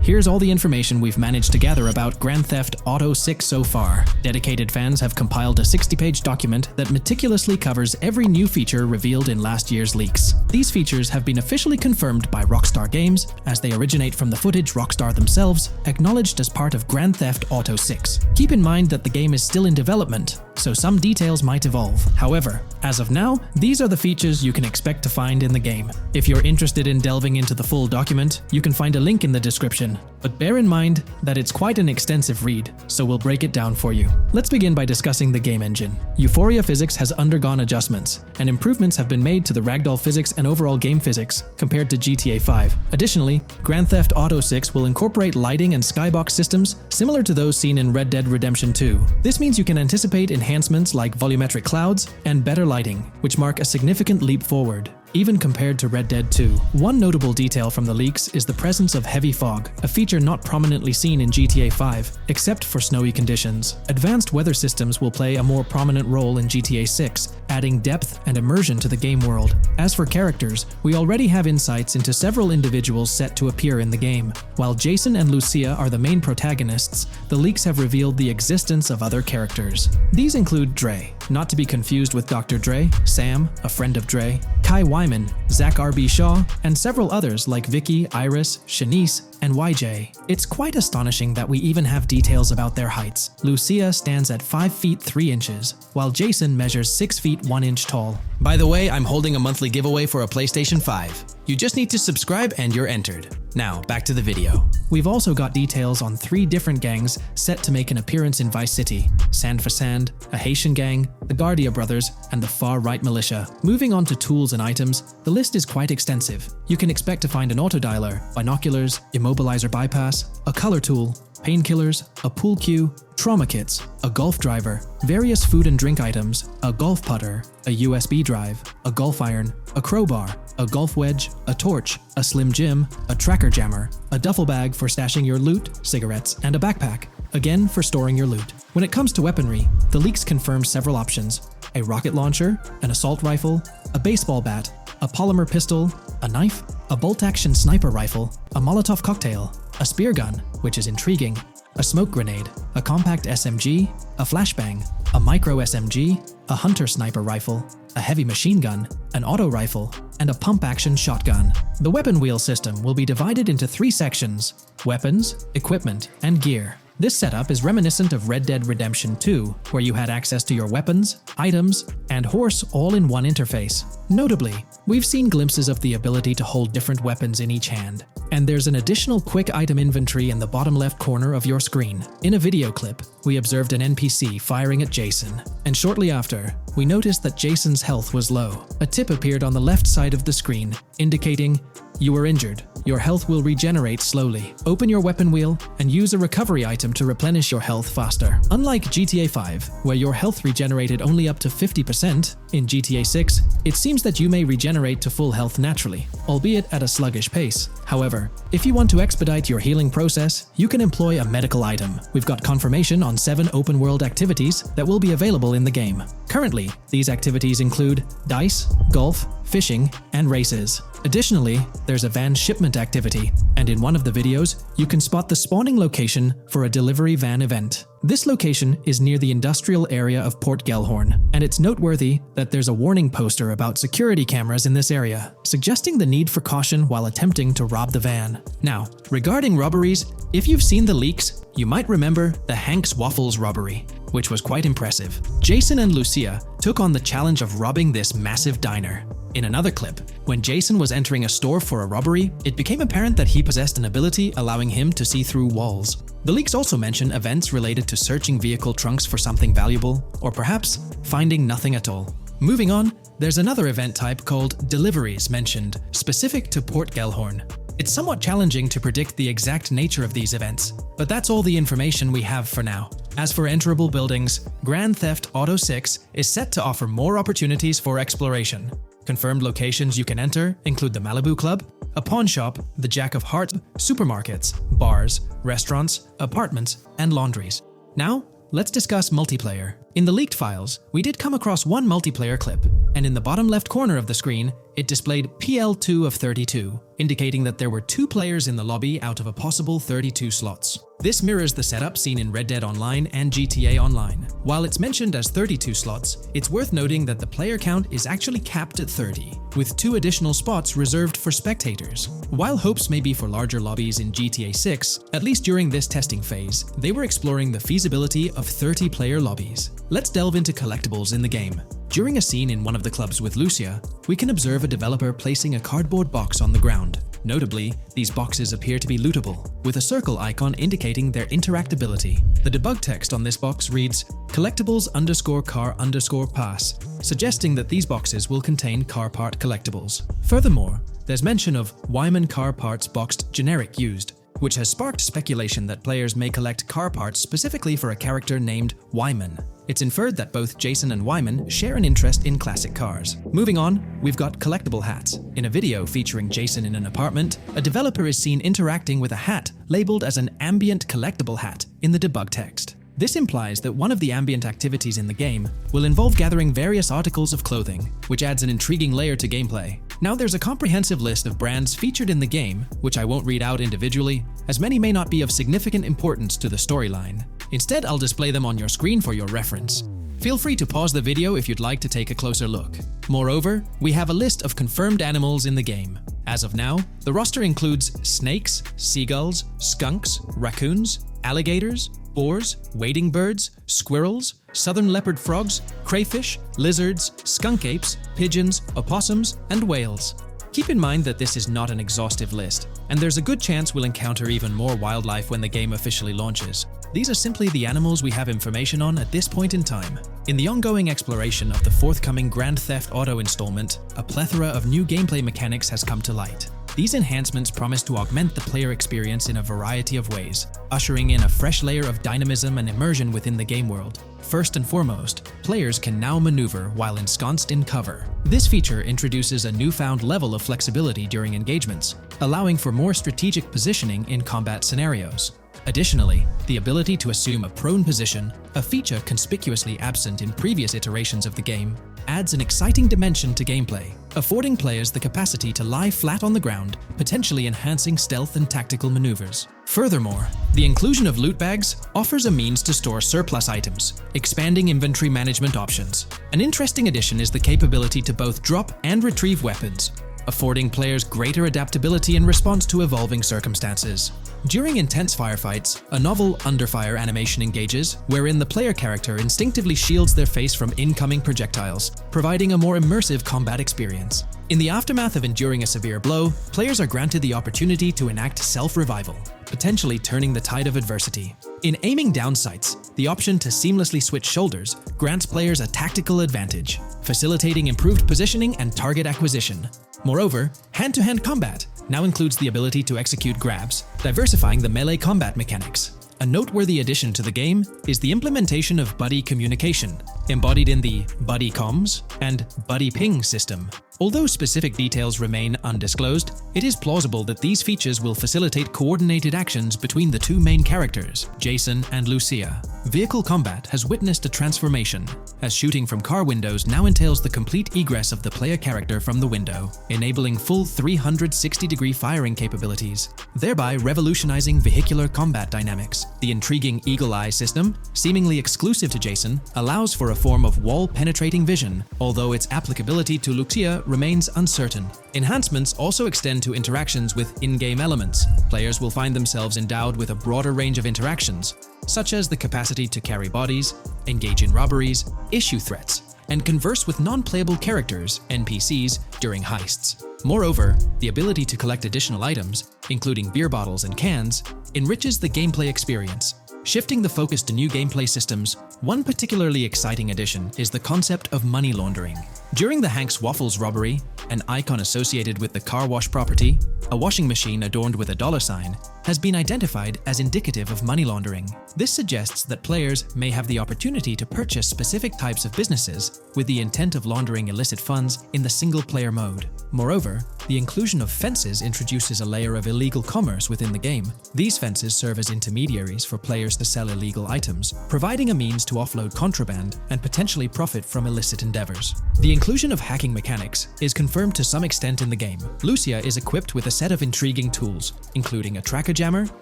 Here's all the information we've managed to gather about Grand Theft Auto 6 so far. Dedicated fans have compiled a 60-page document that meticulously covers every new feature revealed in last year's leaks. These features have been officially confirmed by Rockstar Games, as they originate from the footage Rockstar themselves, acknowledged as part of Grand Theft Auto 6. Keep in mind that the game is still in development, so some details might evolve. However, as of now, these are the features you can expect to find in the game. If you're interested in delving into the full document, you can find a link in the description. But bear in mind that it's quite an extensive read, so we'll break it down for you. Let's begin by discussing the game engine. Euphoria physics has undergone adjustments, and improvements have been made to the ragdoll physics and overall game physics compared to GTA 5. Additionally, Grand Theft Auto 6 will incorporate lighting and skybox systems similar to those seen in Red Dead Redemption 2. This means you can anticipate enhancements like volumetric clouds and better lighting, which mark a significant leap forward, even compared to Red Dead 2. One notable detail from the leaks is the presence of heavy fog, a feature not prominently seen in GTA 5, except for snowy conditions. Advanced weather systems will play a more prominent role in GTA 6, adding depth and immersion to the game world. As for characters, we already have insights into several individuals set to appear in the game. While Jason and Lucia are the main protagonists, the leaks have revealed the existence of other characters. These include Dre, not to be confused with Dr. Dre, Sam, a friend of Dre, Kai Wyman, Zach R.B. Shaw, and several others like Vicky, Iris, Shanice, and YJ. It's quite astonishing that we even have details about their heights. Lucia stands at 5 feet 3 inches, while Jason measures 6 feet 1 inch tall. By the way, I'm holding a monthly giveaway for a PlayStation 5. You just need to subscribe and you're entered. Now, back to the video. We've also got details on 3 different gangs set to make an appearance in Vice City: Sand for Sand, a Haitian gang, the Guardia Brothers, and the Far-Right Militia. Moving on to tools and items, the list is quite extensive. You can expect to find an autodialer, binoculars, immobilizer bypass, a color tool, painkillers, a pool cue, trauma kits, a golf driver, various food and drink items, a golf putter, a USB drive, a golf iron, a crowbar, a golf wedge, a torch, a Slim Jim, a tracker jammer, a duffel bag for stashing your loot, cigarettes, and a backpack, again for storing your loot. When it comes to weaponry, the leaks confirm several options: a rocket launcher, an assault rifle, a baseball bat, a polymer pistol, a knife, a bolt-action sniper rifle, a Molotov cocktail, a spear gun, which is intriguing, a smoke grenade, a compact SMG, a flashbang, a micro SMG, a hunter sniper rifle, a heavy machine gun, an auto rifle, and a pump-action shotgun. The weapon wheel system will be divided into 3 sections: weapons, equipment, and gear. This setup is reminiscent of Red Dead Redemption 2, where you had access to your weapons, items, and horse all in one interface. Notably, we've seen glimpses of the ability to hold different weapons in each hand, and there's an additional quick item inventory in the bottom left corner of your screen. In a video clip, we observed an NPC firing at Jason, and shortly after, we noticed that Jason's health was low. A tip appeared on the left side of the screen, indicating, "You were injured. Your health will regenerate slowly. Open your weapon wheel and use a recovery item to replenish your health faster." Unlike GTA 5, where your health regenerated only up to 50%, in GTA 6, it seems that you may regenerate to full health naturally, albeit at a sluggish pace. However, if you want to expedite your healing process, you can employ a medical item. We've got confirmation on 7 open-world activities that will be available in the game. Currently, these activities include dice, golf, fishing, and races. Additionally, there's a van shipment activity, and in one of the videos, you can spot the spawning location for a delivery van event. This location is near the industrial area of Port Gellhorn, and it's noteworthy that there's a warning poster about security cameras in this area, suggesting the need for caution while attempting to rob the van. Now, regarding robberies, if you've seen the leaks, you might remember the Hank's Waffles robbery, which was quite impressive. Jason and Lucia took on the challenge of robbing this massive diner. In another clip, when Jason was entering a store for a robbery, it became apparent that he possessed an ability allowing him to see through walls. The leaks also mention events related to searching vehicle trunks for something valuable, or perhaps finding nothing at all. Moving on, there's another event type called deliveries mentioned, specific to Port Gellhorn. It's somewhat challenging to predict the exact nature of these events, but that's all the information we have for now. As for enterable buildings, Grand Theft Auto 6 is set to offer more opportunities for exploration. Confirmed locations you can enter include the Malibu Club, a pawn shop, the Jack of Hearts, supermarkets, bars, restaurants, apartments, and laundries. Now, let's discuss multiplayer. In the leaked files, we did come across one multiplayer clip, and in the bottom left corner of the screen, it displayed PL2 of 32, indicating that there were 2 players in the lobby out of a possible 32 slots. This mirrors the setup seen in Red Dead Online and GTA Online. While it's mentioned as 32 slots, it's worth noting that the player count is actually capped at 30, with 2 additional spots reserved for spectators. While hopes may be for larger lobbies in GTA 6, at least during this testing phase, they were exploring the feasibility of 30-player lobbies. Let's delve into collectibles in the game. During a scene in one of the clubs with Lucia, we can observe a developer placing a cardboard box on the ground. Notably, these boxes appear to be lootable, with a circle icon indicating their interactability. The debug text on this box reads, "Collectibles_car_pass," suggesting that these boxes will contain car part collectibles. Furthermore, there's mention of Wyman car parts boxed generic used, which has sparked speculation that players may collect car parts specifically for a character named Wyman. It's inferred that both Jason and Wyman share an interest in classic cars. Moving on, we've got collectible hats. In a video featuring Jason in an apartment, a developer is seen interacting with a hat labeled as an ambient collectible hat in the debug text. This implies that one of the ambient activities in the game will involve gathering various articles of clothing, which adds an intriguing layer to gameplay. Now there's a comprehensive list of brands featured in the game, which I won't read out individually, as many may not be of significant importance to the storyline. Instead, I'll display them on your screen for your reference. Feel free to pause the video if you'd like to take a closer look. Moreover, we have a list of confirmed animals in the game. As of now, the roster includes snakes, seagulls, skunks, raccoons, alligators, boars, wading birds, squirrels, southern leopard frogs, crayfish, lizards, skunk apes, pigeons, opossums, and whales. Keep in mind that this is not an exhaustive list, and there's a good chance we'll encounter even more wildlife when the game officially launches. These are simply the animals we have information on at this point in time. In the ongoing exploration of the forthcoming Grand Theft Auto installment, a plethora of new gameplay mechanics has come to light. These enhancements promise to augment the player experience in a variety of ways, ushering in a fresh layer of dynamism and immersion within the game world. First and foremost, players can now maneuver while ensconced in cover. This feature introduces a newfound level of flexibility during engagements, allowing for more strategic positioning in combat scenarios. Additionally, the ability to assume a prone position, a feature conspicuously absent in previous iterations of the game, adds an exciting dimension to gameplay. affording players the capacity to lie flat on the ground, potentially enhancing stealth and tactical maneuvers. Furthermore, the inclusion of loot bags offers a means to store surplus items, expanding inventory management options. An interesting addition is the capability to both drop and retrieve weapons, affording players greater adaptability in response to evolving circumstances. During intense firefights, a novel under-fire animation engages, wherein the player character instinctively shields their face from incoming projectiles, providing a more immersive combat experience. In the aftermath of enduring a severe blow, players are granted the opportunity to enact self-revival, potentially turning the tide of adversity. In aiming down sights, the option to seamlessly switch shoulders grants players a tactical advantage, facilitating improved positioning and target acquisition. Moreover, hand-to-hand combat now includes the ability to execute grabs, diversifying the melee combat mechanics. A noteworthy addition to the game is the implementation of buddy communication, embodied in the buddy comms and buddy ping system. Although specific details remain undisclosed, it is plausible that these features will facilitate coordinated actions between the two main characters, Jason and Lucia. Vehicle combat has witnessed a transformation, as shooting from car windows now entails the complete egress of the player character from the window, enabling full 360-degree firing capabilities, thereby revolutionizing vehicular combat dynamics. The intriguing Eagle Eye system, seemingly exclusive to Jason, allows for a form of wall-penetrating vision, although its applicability to Lucia remains uncertain. Enhancements also extend to interactions with in-game elements. Players will find themselves endowed with a broader range of interactions, such as the capacity to carry bodies, engage in robberies, issue threats, and converse with non-playable characters, NPCs, during heists. Moreover, the ability to collect additional items, including beer bottles and cans, enriches the gameplay experience. Shifting the focus to new gameplay systems, one particularly exciting addition is the concept of money laundering. During the Hank's Waffles robbery, an icon associated with the car wash property, a washing machine adorned with a $sign, has been identified as indicative of money laundering. This suggests that players may have the opportunity to purchase specific types of businesses with the intent of laundering illicit funds in the single-player mode. Moreover, the inclusion of fences introduces a layer of illegal commerce within the game. These fences serve as intermediaries for players to sell illegal items, providing a means to offload contraband and potentially profit from illicit endeavors. The inclusion of hacking mechanics is confirmed to some extent in the game. Lucia is equipped with a set of intriguing tools, including a tracker jammer,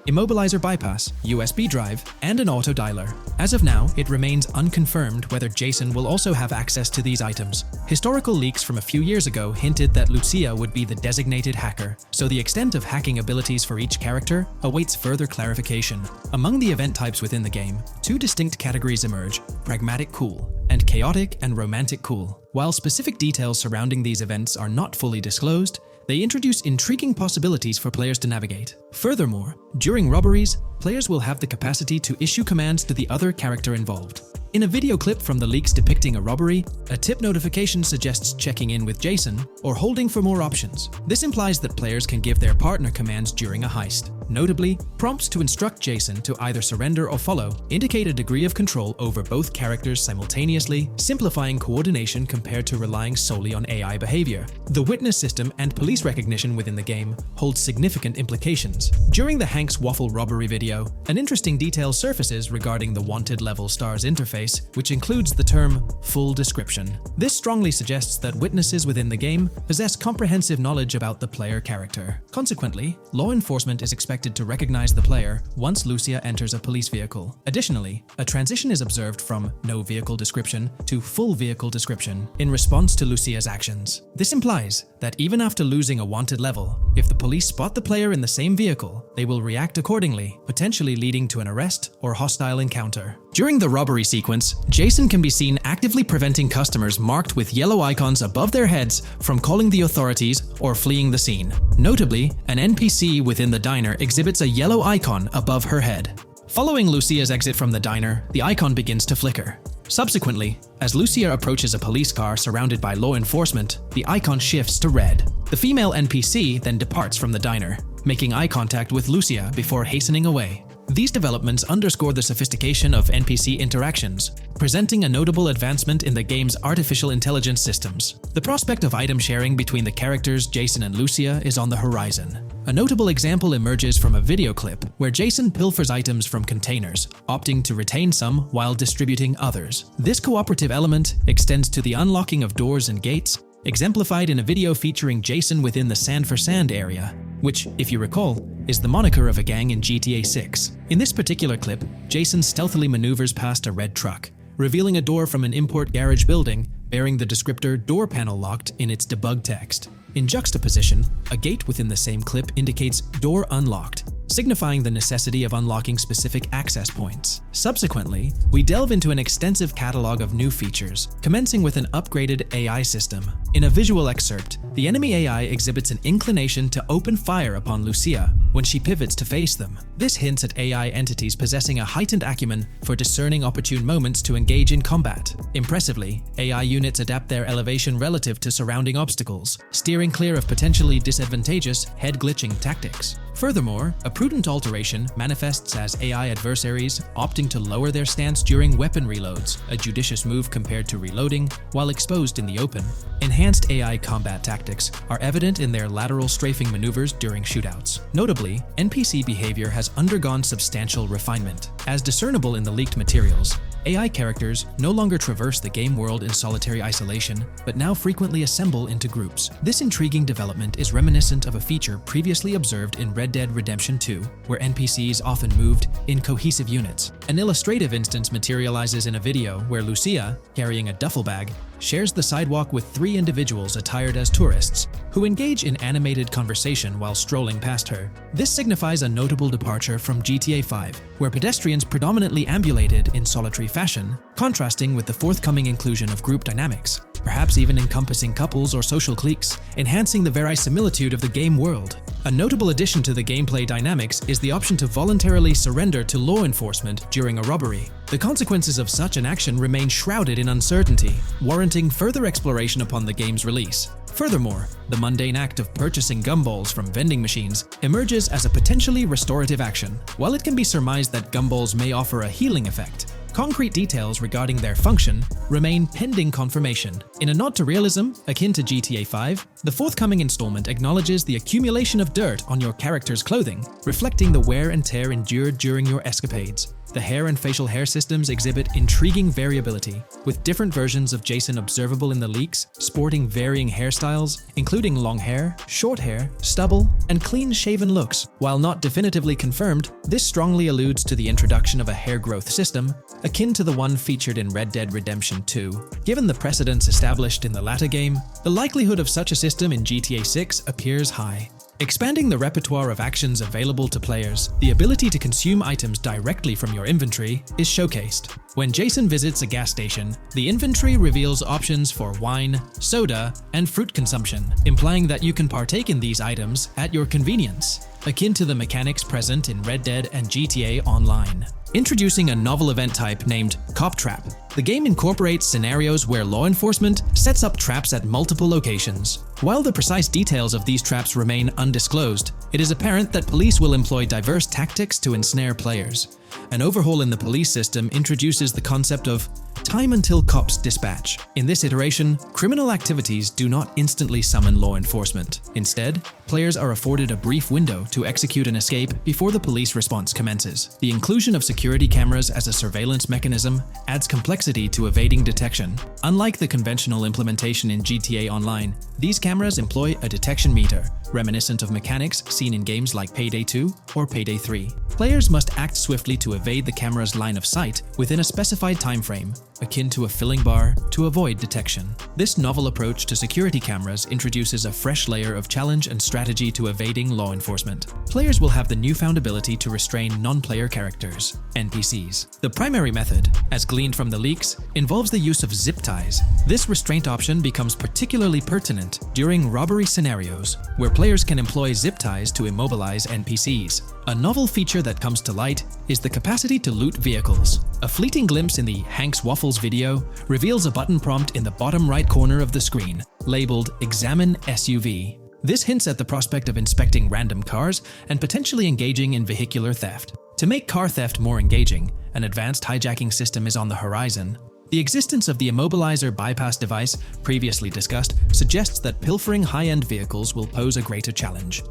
immobilizer bypass, USB drive, and an auto dialer. As of now, it remains unconfirmed whether Jason will also have access to these items. Historical leaks from a few years ago hinted that Lucia would be the designated hacker, so the extent of hacking abilities for each character awaits further clarification. Among the event types within the game, two distinct categories emerge: pragmatic cool and chaotic and romantic cool. While specific details surrounding these events are not fully disclosed, they introduce intriguing possibilities for players to navigate. Furthermore, during robberies, players will have the capacity to issue commands to the other character involved. In a video clip from the leaks depicting a robbery, a tip notification suggests checking in with Jason or holding for more options. This implies that players can give their partner commands during a heist. Notably, prompts to instruct Jason to either surrender or follow indicate a degree of control over both characters simultaneously, simplifying coordination compared to relying solely on AI behavior. The witness system and police recognition within the game hold significant implications. During the Hank's Waffle robbery video, an interesting detail surfaces regarding the wanted level stars interface, which includes the term full description. This strongly suggests that witnesses within the game possess comprehensive knowledge about the player character. Consequently, law enforcement is expected to recognize the player once Lucia enters a police vehicle. Additionally, a transition is observed from no vehicle description to full vehicle description in response to Lucia's actions. This implies that even after losing a wanted level, if the police spot the player in the same vehicle, they will react accordingly, potentially leading to an arrest or hostile encounter. During the robbery sequence, Jason can be seen actively preventing customers marked with yellow icons above their heads from calling the authorities or fleeing the scene. Notably, an NPC within the diner exhibits a yellow icon above her head. Following Lucia's exit from the diner, the icon begins to flicker. Subsequently, as Lucia approaches a police car surrounded by law enforcement, the icon shifts to red. The female NPC then departs from the diner, making eye contact with Lucia before hastening away. These developments underscore the sophistication of NPC interactions, presenting a notable advancement in the game's artificial intelligence systems. The prospect of item sharing between the characters Jason and Lucia is on the horizon. A notable example emerges from a video clip where Jason pilfers items from containers, opting to retain some while distributing others. This cooperative element extends to the unlocking of doors and gates, exemplified in a video featuring Jason within the Sand for Sand area, which, if you recall, is the moniker of a gang in GTA 6. In this particular clip, Jason stealthily maneuvers past a red truck, revealing a door from an import garage building bearing the descriptor "door panel locked" in its debug text. In juxtaposition, a gate within the same clip indicates "door unlocked," signifying the necessity of unlocking specific access points. Subsequently, we delve into an extensive catalog of new features, commencing with an upgraded AI system. In a visual excerpt, the enemy AI exhibits an inclination to open fire upon Lucia when she pivots to face them. This hints at AI entities possessing a heightened acumen for discerning opportune moments to engage in combat. Impressively, AI units adapt their elevation relative to surrounding obstacles, steering clear of potentially disadvantageous head-glitching tactics. Furthermore, a prudent alteration manifests as AI adversaries opting to lower their stance during weapon reloads, a judicious move compared to reloading while exposed in the open. Enhanced AI combat tactics are evident in their lateral strafing maneuvers during shootouts. Notably, NPC behavior has undergone substantial refinement. As discernible in the leaked materials, AI characters no longer traverse the game world in solitary isolation, but now frequently assemble into groups. This intriguing development is reminiscent of a feature previously observed in Red Dead Redemption 2, where NPCs often moved in cohesive units. An illustrative instance materializes in a video where Lucia, carrying a duffel bag, shares the sidewalk with 3 individuals attired as tourists, who engage in animated conversation while strolling past her. This signifies a notable departure from GTA 5, where pedestrians predominantly ambulated in solitary fashion, contrasting with the forthcoming inclusion of group dynamics, perhaps even encompassing couples or social cliques, enhancing the verisimilitude of the game world. A notable addition to the gameplay dynamics is the option to voluntarily surrender to law enforcement during a robbery. The consequences of such an action remain shrouded in uncertainty, warranting further exploration upon the game's release. Furthermore, the mundane act of purchasing gumballs from vending machines emerges as a potentially restorative action. While it can be surmised that gumballs may offer a healing effect, concrete details regarding their function remain pending confirmation. In a nod to realism, akin to GTA 5, the forthcoming installment acknowledges the accumulation of dirt on your character's clothing, reflecting the wear and tear endured during your escapades. The hair and facial hair systems exhibit intriguing variability, with different versions of Jason observable in the leaks, sporting varying hairstyles, including long hair, short hair, stubble, and clean-shaven looks. While not definitively confirmed, this strongly alludes to the introduction of a hair growth system, akin to the one featured in Red Dead Redemption 2. Given the precedents established in the latter game, the likelihood of such a system in GTA 6 appears high. Expanding the repertoire of actions available to players, the ability to consume items directly from your inventory is showcased. When Jason visits a gas station, the inventory reveals options for wine, soda, and fruit consumption, implying that you can partake in these items at your convenience, akin to the mechanics present in Red Dead and GTA Online. Introducing a novel event type named Cop Trap, the game incorporates scenarios where law enforcement sets up traps at multiple locations. While the precise details of these traps remain undisclosed, it is apparent that police will employ diverse tactics to ensnare players. An overhaul in the police system introduces the concept of time until cops dispatch. In this iteration, criminal activities do not instantly summon law enforcement. Instead, players are afforded a brief window to execute an escape before the police response commences. The inclusion of security cameras as a surveillance mechanism adds complexity to evading detection. Unlike the conventional implementation in GTA Online, these cameras employ a detection meter, reminiscent of mechanics seen in games like Payday 2 or Payday 3. Players must act swiftly to evade the camera's line of sight within a specified time frame, akin to a filling bar, to avoid detection. This novel approach to security cameras introduces a fresh layer of challenge and strategy to evading law enforcement. Players will have the newfound ability to restrain non-player characters, NPCs. The primary method, as gleaned from the leaks, involves the use of zip ties. This restraint option becomes particularly pertinent during robbery scenarios, where players can employ zip ties to immobilize NPCs. A novel feature that comes to light is the capacity to loot vehicles. A fleeting glimpse in the Hank's Waffles video reveals a button prompt in the bottom right corner of the screen, labeled Examine SUV. This hints at the prospect of inspecting random cars and potentially engaging in vehicular theft. To make car theft more engaging, an advanced hijacking system is on the horizon. The existence of the immobilizer bypass device previously discussed suggests that pilfering high-end vehicles will pose a greater challenge.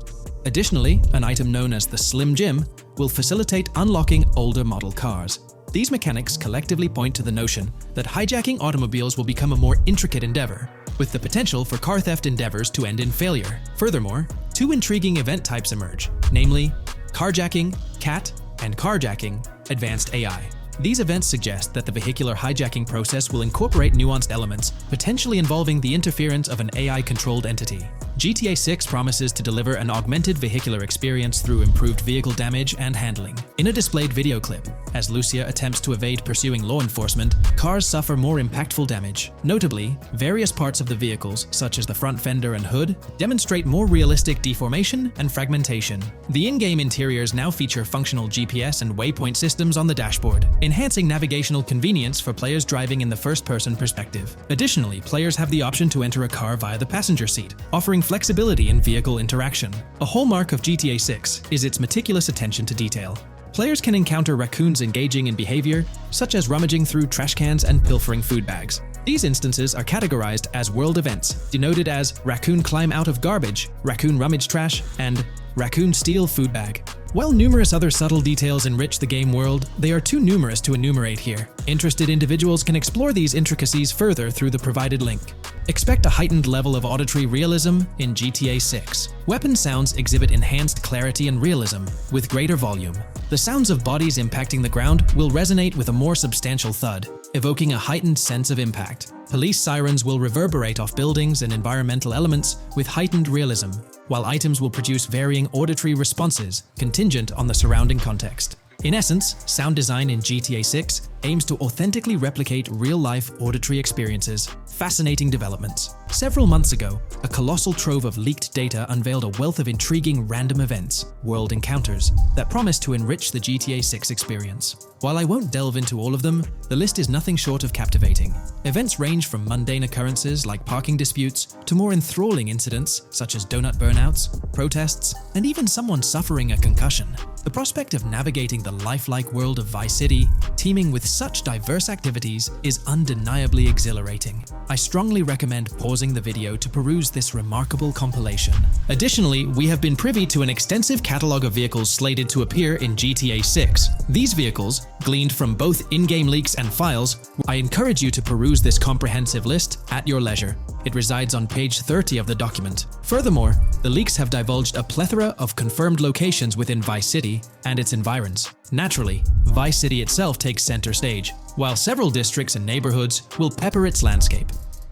Additionally, an item known as the Slim Jim will facilitate unlocking older model cars. These mechanics collectively point to the notion that hijacking automobiles will become a more intricate endeavor, with the potential for car theft endeavors to end in failure. Furthermore, two intriguing event types emerge, namely carjacking, CAT, and carjacking, advanced AI. These events suggest that the vehicular hijacking process will incorporate nuanced elements, potentially involving the interference of an AI-controlled entity. GTA 6 promises to deliver an augmented vehicular experience through improved vehicle damage and handling. In a displayed video clip, as Lucia attempts to evade pursuing law enforcement, cars suffer more impactful damage. Notably, various parts of the vehicles, such as the front fender and hood, demonstrate more realistic deformation and fragmentation. The in-game interiors now feature functional GPS and waypoint systems on the dashboard, enhancing navigational convenience for players driving in the first-person perspective. Additionally, players have the option to enter a car via the passenger seat, offering flexibility in vehicle interaction. A hallmark of GTA 6 is its meticulous attention to detail. Players can encounter raccoons engaging in behavior, such as rummaging through trash cans and pilfering food bags. These instances are categorized as world events, denoted as raccoon climb out of garbage, raccoon rummage trash, and raccoon steal food bag. While numerous other subtle details enrich the game world, they are too numerous to enumerate here. Interested individuals can explore these intricacies further through the provided link. Expect a heightened level of auditory realism in GTA 6. Weapon sounds exhibit enhanced clarity and realism, with greater volume. The sounds of bodies impacting the ground will resonate with a more substantial thud, evoking a heightened sense of impact. Police sirens will reverberate off buildings and environmental elements with heightened realism, while items will produce varying auditory responses contingent on the surrounding context. In essence, sound design in GTA 6 aims to authentically replicate real-life auditory experiences. Fascinating developments. Several months ago, a colossal trove of leaked data unveiled a wealth of intriguing random events, world encounters, that promise to enrich the GTA 6 experience. While I won't delve into all of them, the list is nothing short of captivating. Events range from mundane occurrences like parking disputes to more enthralling incidents such as donut burnouts, protests, and even someone suffering a concussion. The prospect of navigating the lifelike world of Vice City, teeming with such diverse activities, is undeniably exhilarating. I strongly recommend pausing the video to peruse this remarkable compilation. Additionally, we have been privy to an extensive catalog of vehicles slated to appear in GTA 6. These vehicles, gleaned from both in-game leaks and files, I encourage you to peruse this comprehensive list at your leisure. It resides on page 30 of the document. Furthermore, the leaks have divulged a plethora of confirmed locations within Vice City and its environs. Naturally, Vice City itself takes center stage, while several districts and neighborhoods will pepper its landscape.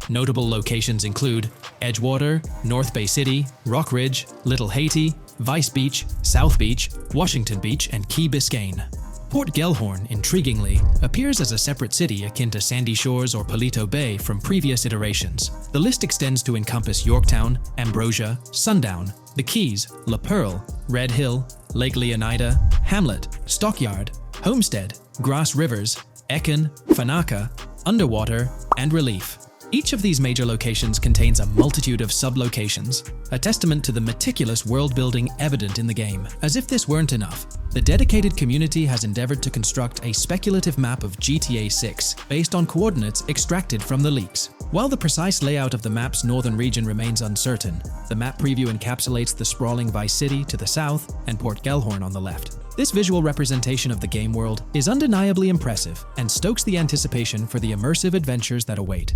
Notable locations include Edgewater, North Bay City, Rock Ridge, Little Haiti, Vice Beach, South Beach, Washington Beach, and Key Biscayne. Port Gellhorn, intriguingly, appears as a separate city akin to Sandy Shores or Palito Bay from previous iterations. The list extends to encompass Yorktown, Ambrosia, Sundown, the Keys, La Pearl, Red Hill, Lake Leonida, Hamlet, Stockyard, Homestead, Grass Rivers, Ekin, Fanaka, Underwater, and Relief. Each of these major locations contains a multitude of sub-locations, a testament to the meticulous world-building evident in the game. As if this weren't enough, the dedicated community has endeavored to construct a speculative map of GTA 6 based on coordinates extracted from the leaks. While the precise layout of the map's northern region remains uncertain, the map preview encapsulates the sprawling Vice City to the south and Port Gellhorn on the left. This visual representation of the game world is undeniably impressive and stokes the anticipation for the immersive adventures that await.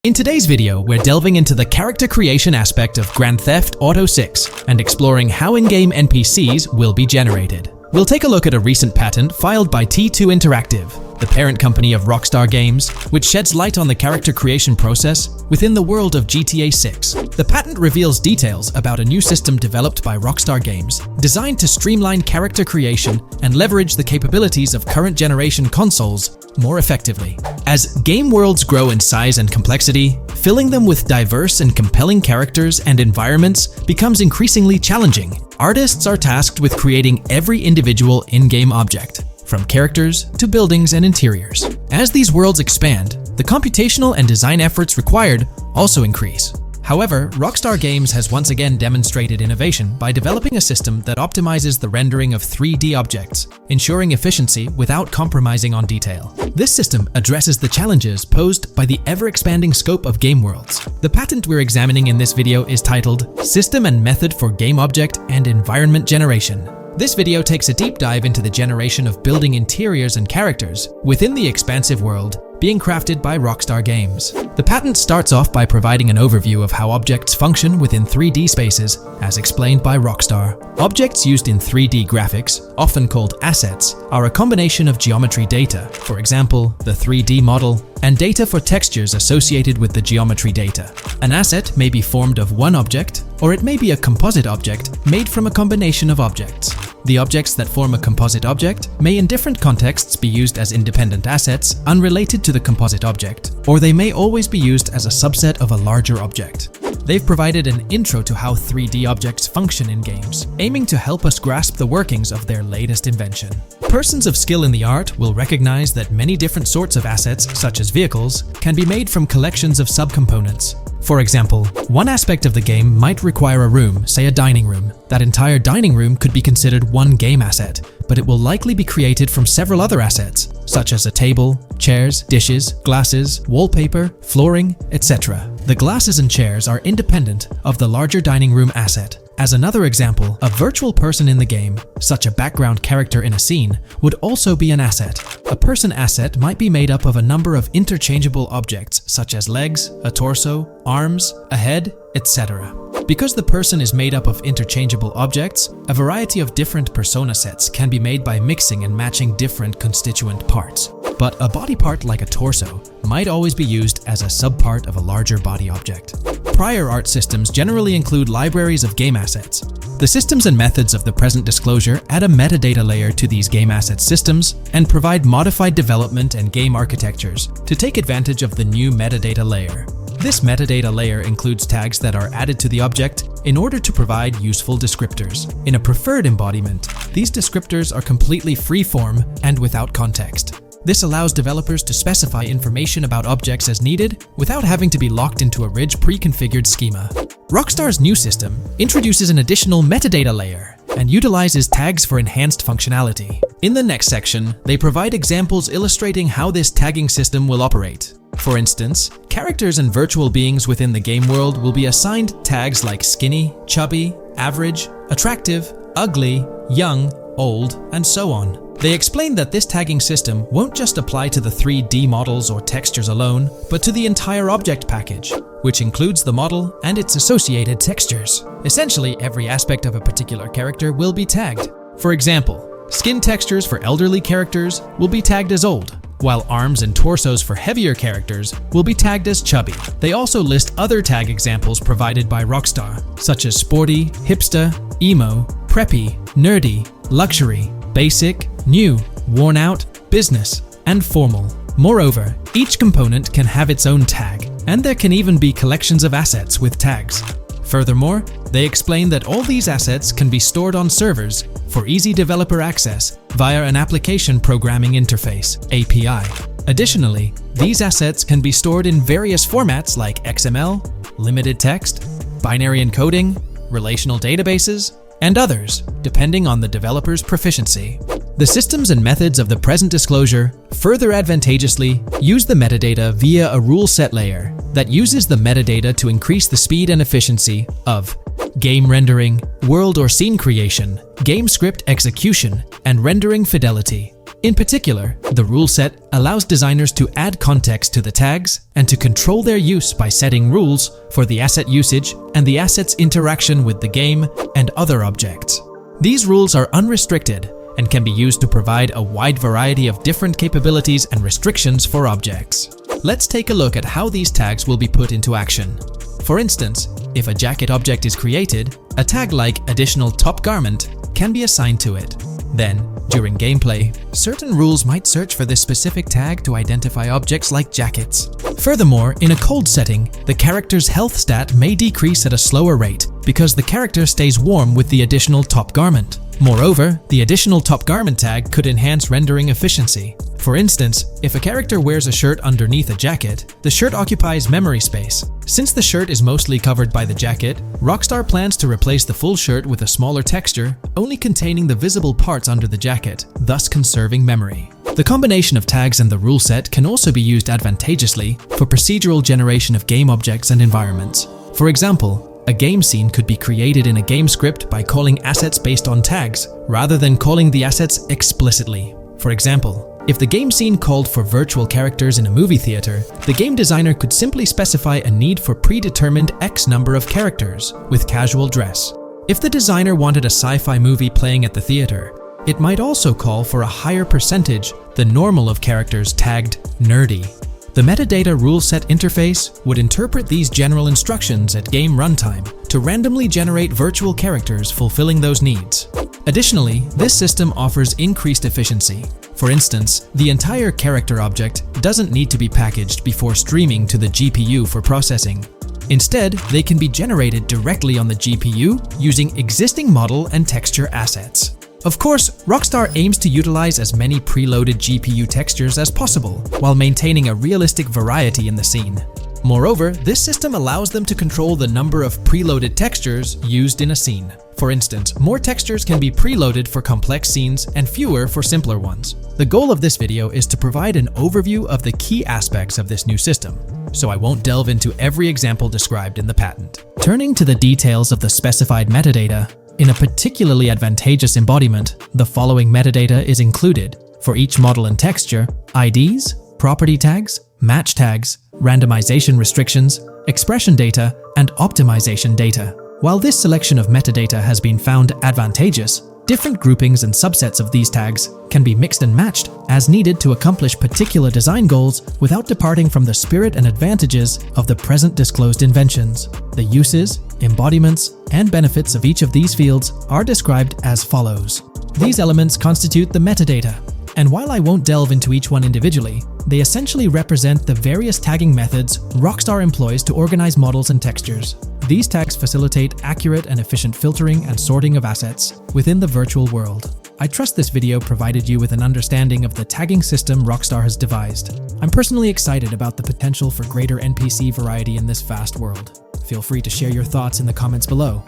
In today's video, we're delving into the character creation aspect of Grand Theft Auto 6 and exploring how in-game NPCs will be generated. We'll take a look at a recent patent filed by T2 Interactive, the parent company of Rockstar Games, which sheds light on the character creation process within the world of GTA 6. The patent reveals details about a new system developed by Rockstar Games, designed to streamline character creation and leverage the capabilities of current generation consoles more effectively. As game worlds grow in size and complexity, filling them with diverse and compelling characters and environments becomes increasingly challenging. Artists are tasked with creating every individual in-game object, from characters to buildings and interiors. As these worlds expand, the computational and design efforts required also increase. However, Rockstar Games has once again demonstrated innovation by developing a system that optimizes the rendering of 3D objects, ensuring efficiency without compromising on detail. This system addresses the challenges posed by the ever-expanding scope of game worlds. The patent we're examining in this video is titled System and Method for Game Object and Environment Generation. This video takes a deep dive into the generation of building interiors and characters within the expansive world being crafted by Rockstar Games. The patent starts off by providing an overview of how objects function within 3D spaces, as explained by Rockstar. Objects used in 3D graphics, often called assets, are a combination of geometry data, for example, the 3D model, and data for textures associated with the geometry data. An asset may be formed of one object, or it may be a composite object made from a combination of objects. The objects that form a composite object may in different contexts be used as independent assets unrelated to the composite object, or they may always be used as a subset of a larger object. They've provided an intro to how 3D objects function in games, aiming to help us grasp the workings of their latest invention. Persons of skill in the art will recognize that many different sorts of assets, such as vehicles, can be made from collections of subcomponents. For example, one aspect of the game might require a room, say a dining room. That entire dining room could be considered one game asset, but it will likely be created from several other assets, such as a table, chairs, dishes, glasses, wallpaper, flooring, etc. The glasses and chairs are independent of the larger dining room asset. As another example, a virtual person in the game, such a background character in a scene, would also be an asset. A person asset might be made up of a number of interchangeable objects, such as legs, a torso, arms, a head, etc. Because the person is made up of interchangeable objects, a variety of different persona sets can be made by mixing and matching different constituent parts. But a body part like a torso might always be used as a subpart of a larger body object. Prior art systems generally include libraries of game assets. The systems and methods of the present disclosure add a metadata layer to these game asset systems and provide modified development and game architectures to take advantage of the new metadata layer. This metadata layer includes tags that are added to the object in order to provide useful descriptors. In a preferred embodiment, these descriptors are completely free-form and without context. This allows developers to specify information about objects as needed without having to be locked into a rich pre-configured schema. Rockstar's new system introduces an additional metadata layer and utilizes tags for enhanced functionality. In the next section, they provide examples illustrating how this tagging system will operate. For instance, characters and virtual beings within the game world will be assigned tags like skinny, chubby, average, attractive, ugly, young, old, and so on. They explain that this tagging system won't just apply to the 3D models or textures alone, but to the entire object package, which includes the model and its associated textures. Essentially, every aspect of a particular character will be tagged. For example, skin textures for elderly characters will be tagged as old, while arms and torsos for heavier characters will be tagged as chubby. They also list other tag examples provided by Rockstar, such as sporty, hipster, emo, preppy, nerdy, luxury, basic, new, worn out, business, and formal. Moreover, each component can have its own tag, and there can even be collections of assets with tags. Furthermore, they explain that all these assets can be stored on servers for easy developer access via an application programming interface (API). Additionally, these assets can be stored in various formats like XML, limited text, binary encoding, relational databases, and others, depending on the developer's proficiency. The systems and methods of the present disclosure further advantageously use the metadata via a rule set layer that uses the metadata to increase the speed and efficiency of game rendering, world or scene creation, game script execution, and rendering fidelity. In particular, the rule set allows designers to add context to the tags and to control their use by setting rules for the asset usage and the asset's interaction with the game and other objects. These rules are unrestricted and can be used to provide a wide variety of different capabilities and restrictions for objects. Let's take a look at how these tags will be put into action. For instance, if a jacket object is created, a tag like additional top garment can be assigned to it. Then, during gameplay, certain rules might search for this specific tag to identify objects like jackets. Furthermore, in a cold setting, the character's health stat may decrease at a slower rate because the character stays warm with the additional top garment. Moreover, the additional top garment tag could enhance rendering efficiency. For instance, if a character wears a shirt underneath a jacket, the shirt occupies memory space. Since the shirt is mostly covered by the jacket, Rockstar plans to replace the full shirt with a smaller texture, only containing the visible parts under the jacket, thus conserving memory. The combination of tags and the rule set can also be used advantageously for procedural generation of game objects and environments. For example, a game scene could be created in a game script by calling assets based on tags, rather than calling the assets explicitly. For example, If the game scene called for virtual characters in a movie theater, the game designer could simply specify a need for predetermined X number of characters with casual dress. If the designer wanted a sci-fi movie playing at the theater, it might also call for a higher percentage than normal of characters tagged nerdy. The metadata ruleset interface would interpret these general instructions at game runtime to randomly generate virtual characters fulfilling those needs. Additionally, this system offers increased efficiency. For instance, the entire character object doesn't need to be packaged before streaming to the GPU for processing. Instead, they can be generated directly on the GPU using existing model and texture assets. Of course, Rockstar aims to utilize as many preloaded GPU textures as possible, while maintaining a realistic variety in the scene. Moreover, this system allows them to control the number of preloaded textures used in a scene. For instance, more textures can be preloaded for complex scenes and fewer for simpler ones. The goal of this video is to provide an overview of the key aspects of this new system, so I won't delve into every example described in the patent. Turning to the details of the specified metadata, in a particularly advantageous embodiment, the following metadata is included for each model and texture: IDs, property tags, match tags, randomization restrictions, expression data, and optimization data. While this selection of metadata has been found advantageous, different groupings and subsets of these tags can be mixed and matched as needed to accomplish particular design goals without departing from the spirit and advantages of the present disclosed inventions. The uses, embodiments, and benefits of each of these fields are described as follows. These elements constitute the metadata, and while I won't delve into each one individually, they essentially represent the various tagging methods Rockstar employs to organize models and textures. These tags facilitate accurate and efficient filtering and sorting of assets within the virtual world. I trust this video provided you with an understanding of the tagging system Rockstar has devised. I'm personally excited about the potential for greater NPC variety in this vast world. Feel free to share your thoughts in the comments below.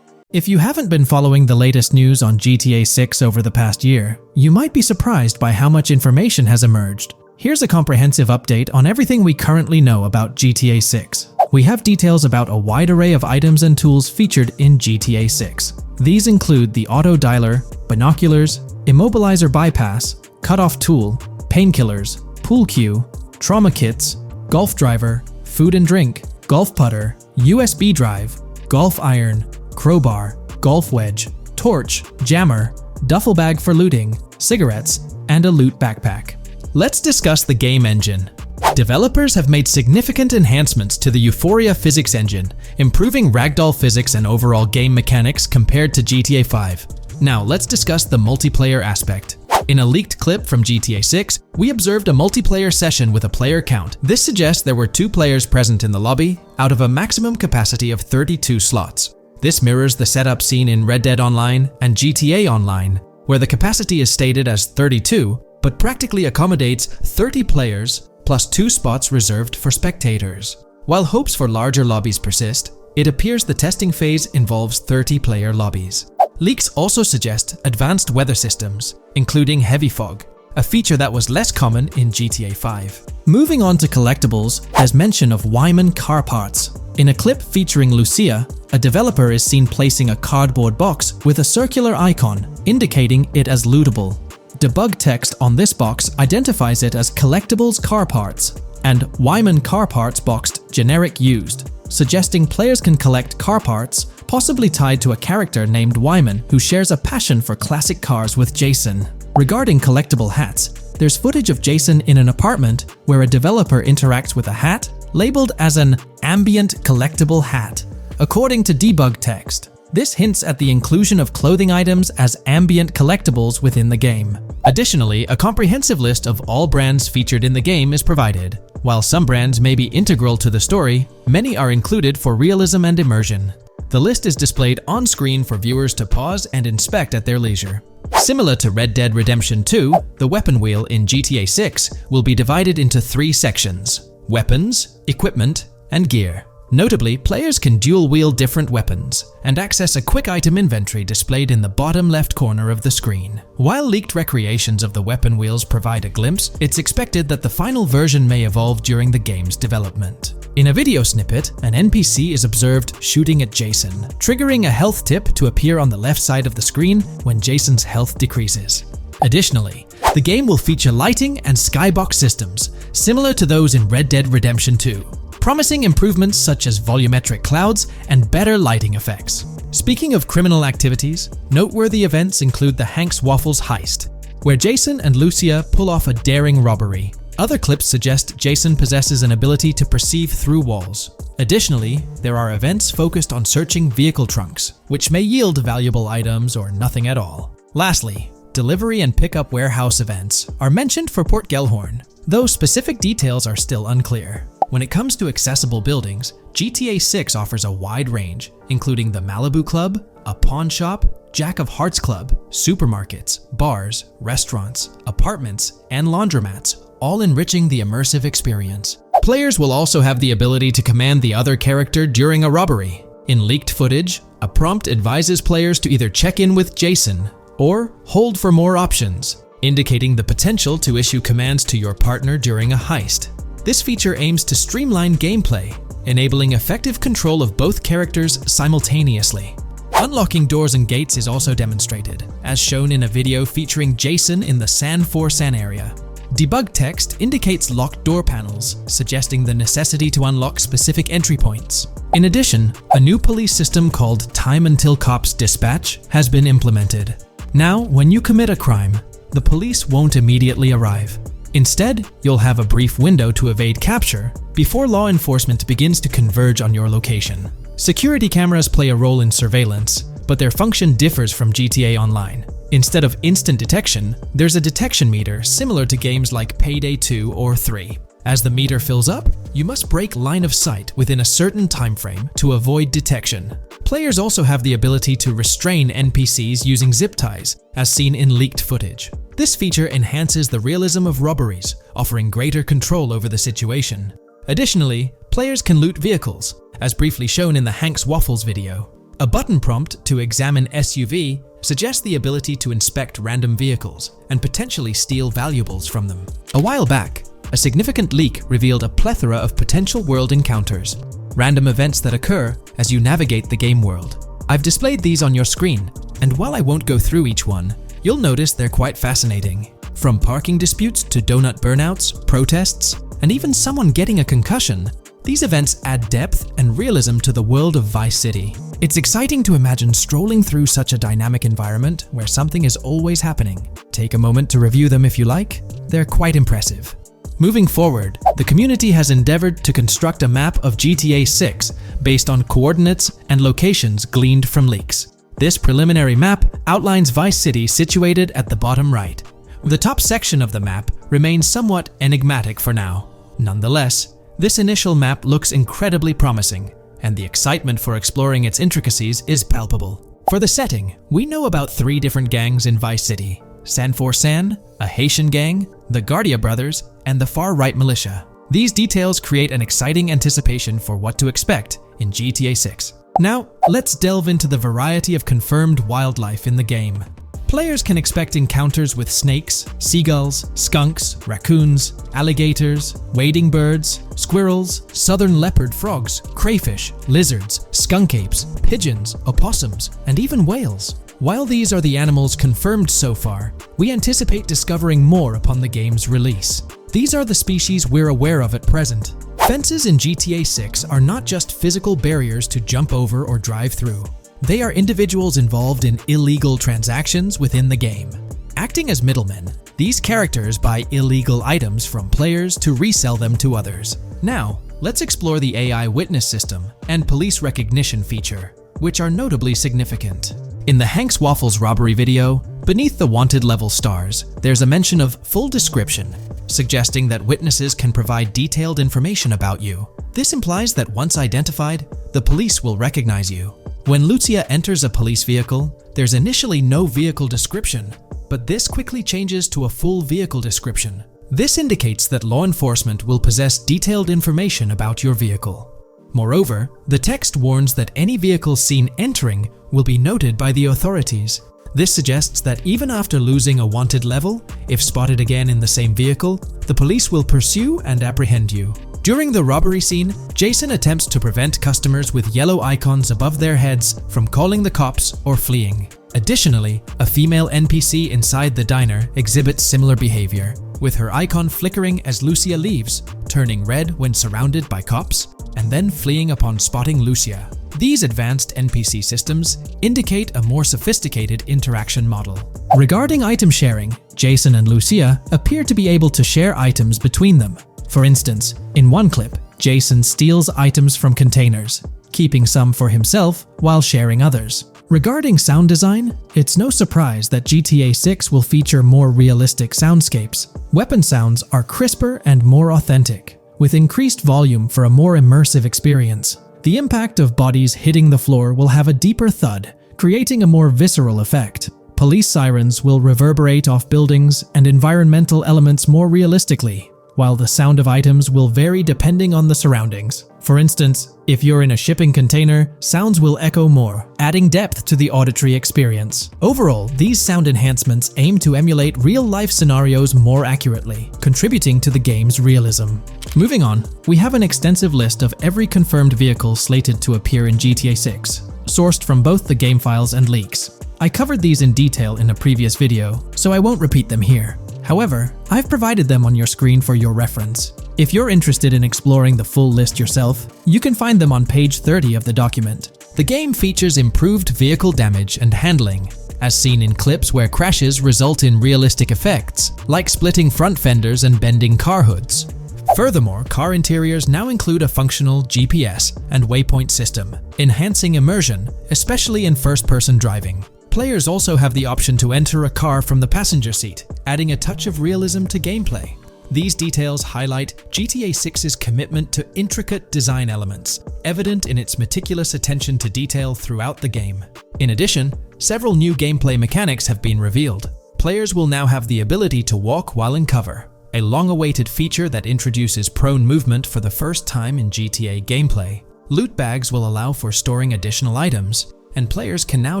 If you haven't been following the latest news on GTA 6 over the past year, you might be surprised by how much information has emerged. Here's a comprehensive update on everything we currently know about GTA 6. We have details about a wide array of items and tools featured in GTA 6. These include the auto dialer, binoculars, immobilizer bypass, cutoff tool, painkillers, pool cue, trauma kits, golf driver, food and drink, golf putter, USB drive, golf iron, crowbar, golf wedge, torch, jammer, duffel bag for looting, cigarettes, and a loot backpack. Let's discuss the game engine. Developers have made significant enhancements to the Euphoria physics engine, improving ragdoll physics and overall game mechanics compared to GTA 5. Now let's discuss the multiplayer aspect. In a leaked clip from GTA 6, we observed a multiplayer session with a player count. This suggests there were 2 players present in the lobby, out of a maximum capacity of 32 slots. This mirrors the setup seen in Red Dead Online and GTA Online, where the capacity is stated as 32, but practically accommodates 30 players plus 2 spots reserved for spectators. While hopes for larger lobbies persist, it appears the testing phase involves 30-player lobbies. Leaks also suggest advanced weather systems, including heavy fog, a feature that was less common in GTA 5. Moving on to collectibles, there's mention of Wyman car parts. In a clip featuring Lucia, a developer is seen placing a cardboard box with a circular icon, indicating it as lootable. Debug text on this box identifies it as Collectibles car parts and Wyman car parts boxed generic used, suggesting players can collect car parts, possibly tied to a character named Wyman who shares a passion for classic cars with Jason. Regarding collectible hats, there's footage of Jason in an apartment where a developer interacts with a hat labeled as an ambient collectible hat. According to debug text, this hints at the inclusion of clothing items as ambient collectibles within the game. Additionally, a comprehensive list of all brands featured in the game is provided. While some brands may be integral to the story, many are included for realism and immersion. The list is displayed on screen for viewers to pause and inspect at their leisure. Similar to Red Dead Redemption 2, the weapon wheel in GTA 6 will be divided into 3 sections: weapons, equipment, and gear. Notably, players can dual-wield different weapons and access a quick item inventory displayed in the bottom left corner of the screen. While leaked recreations of the weapon wheels provide a glimpse, it's expected that the final version may evolve during the game's development. In a video snippet, an NPC is observed shooting at Jason, triggering a health tip to appear on the left side of the screen when Jason's health decreases. Additionally, The game will feature lighting and skybox systems, similar to those in Red Dead Redemption 2, promising improvements such as volumetric clouds and better lighting effects. Speaking of criminal activities, noteworthy events include the Hank's Waffles heist, where Jason and Lucia pull off a daring robbery. Other clips suggest Jason possesses an ability to perceive through walls. Additionally, there are events focused on searching vehicle trunks, which may yield valuable items or nothing at all. Lastly, delivery and pickup warehouse events are mentioned for Port Gellhorn, though specific details are still unclear. When it comes to accessible buildings, GTA 6 offers a wide range, including the Malibu Club, a pawn shop, Jack of Hearts Club, supermarkets, bars, restaurants, apartments, and laundromats, all enriching the immersive experience. Players will also have the ability to command the other character during a robbery. In leaked footage, a prompt advises players to either check in with Jason or hold for more options, indicating the potential to issue commands to your partner during a heist. This feature aims to streamline gameplay, enabling effective control of both characters simultaneously. Unlocking doors and gates is also demonstrated, as shown in a video featuring Jason in the San For San area. Debug text indicates locked door panels, suggesting the necessity to unlock specific entry points. In addition, a new police system called Time Until Cops Dispatch has been implemented. Now, when you commit a crime, the police won't immediately arrive. Instead, you'll have a brief window to evade capture before law enforcement begins to converge on your location. Security cameras play a role in surveillance, but their function differs from GTA Online. Instead of instant detection, there's a detection meter similar to games like Payday 2 or 3. As the meter fills up, you must break line of sight within a certain time frame to avoid detection. Players also have the ability to restrain NPCs using zip ties, as seen in leaked footage. This feature enhances the realism of robberies, offering greater control over the situation. Additionally, players can loot vehicles, as briefly shown in the Hank's Waffles video. A button prompt to examine SUV suggests the ability to inspect random vehicles and potentially steal valuables from them. A while back, a significant leak revealed a plethora of potential world encounters, random events that occur as you navigate the game world. I've displayed these on your screen, and while I won't go through each one, you'll notice they're quite fascinating. From parking disputes to donut burnouts, protests, and even someone getting a concussion, these events add depth and realism to the world of Vice City. It's exciting to imagine strolling through such a dynamic environment where something is always happening. Take a moment to review them if you like. They're quite impressive. Moving forward, the community has endeavored to construct a map of GTA 6 based on coordinates and locations gleaned from leaks. This preliminary map outlines Vice City situated at the bottom right. The top section of the map remains somewhat enigmatic for now. Nonetheless, this initial map looks incredibly promising, and the excitement for exploring its intricacies is palpable. For the setting, we know about 3 different gangs in Vice City: San For San, a Haitian gang, the Guardia Brothers, and the far-right militia. These details create an exciting anticipation for what to expect in GTA 6. Now, let's delve into the variety of confirmed wildlife in the game. Players can expect encounters with snakes, seagulls, skunks, raccoons, alligators, wading birds, squirrels, southern leopard frogs, crayfish, lizards, skunk apes, pigeons, opossums, and even whales. While these are the animals confirmed so far, we anticipate discovering more upon the game's release. These are the species we're aware of at present. Fences in GTA 6 are not just physical barriers to jump over or drive through. They are individuals involved in illegal transactions within the game. Acting as middlemen, these characters buy illegal items from players to resell them to others. Now, let's explore the AI witness system and police recognition feature, which are notably significant. In the Hank's Waffles robbery video, beneath the wanted level stars, there's a mention of full description, suggesting that witnesses can provide detailed information about you. This implies that once identified, the police will recognize you. When Lucia enters a police vehicle, there's initially no vehicle description, but this quickly changes to a full vehicle description. This indicates that law enforcement will possess detailed information about your vehicle. Moreover, the text warns that any vehicle seen entering will be noted by the authorities. This suggests that even after losing a wanted level, if spotted again in the same vehicle, the police will pursue and apprehend you. During the robbery scene, Jason attempts to prevent customers with yellow icons above their heads from calling the cops or fleeing. Additionally, a female NPC inside the diner exhibits similar behavior, with her icon flickering as Lucia leaves, turning red when surrounded by cops, and then fleeing upon spotting Lucia. These advanced NPC systems indicate a more sophisticated interaction model. Regarding item sharing, Jason and Lucia appear to be able to share items between them. For instance, in one clip, Jason steals items from containers, keeping some for himself while sharing others. Regarding sound design, it's no surprise that GTA 6 will feature more realistic soundscapes. Weapon sounds are crisper and more authentic, with increased volume for a more immersive experience. The impact of bodies hitting the floor will have a deeper thud, creating a more visceral effect. Police sirens will reverberate off buildings and environmental elements more realistically, while the sound of items will vary depending on the surroundings. For instance, if you're in a shipping container, sounds will echo more, adding depth to the auditory experience. Overall, these sound enhancements aim to emulate real-life scenarios more accurately, contributing to the game's realism. Moving on, we have an extensive list of every confirmed vehicle slated to appear in GTA 6, sourced from both the game files and leaks. I covered these in detail in a previous video, so I won't repeat them here. However, I've provided them on your screen for your reference. If you're interested in exploring the full list yourself, you can find them on page 30 of the document. The game features improved vehicle damage and handling, as seen in clips where crashes result in realistic effects, like splitting front fenders and bending car hoods. Furthermore, car interiors now include a functional GPS and waypoint system, enhancing immersion, especially in first-person driving. Players also have the option to enter a car from the passenger seat, adding a touch of realism to gameplay. These details highlight GTA 6's commitment to intricate design elements, evident in its meticulous attention to detail throughout the game. In addition, several new gameplay mechanics have been revealed. Players will now have the ability to walk while in cover, a long-awaited feature that introduces prone movement for the first time in GTA gameplay. Loot bags will allow for storing additional items, and players can now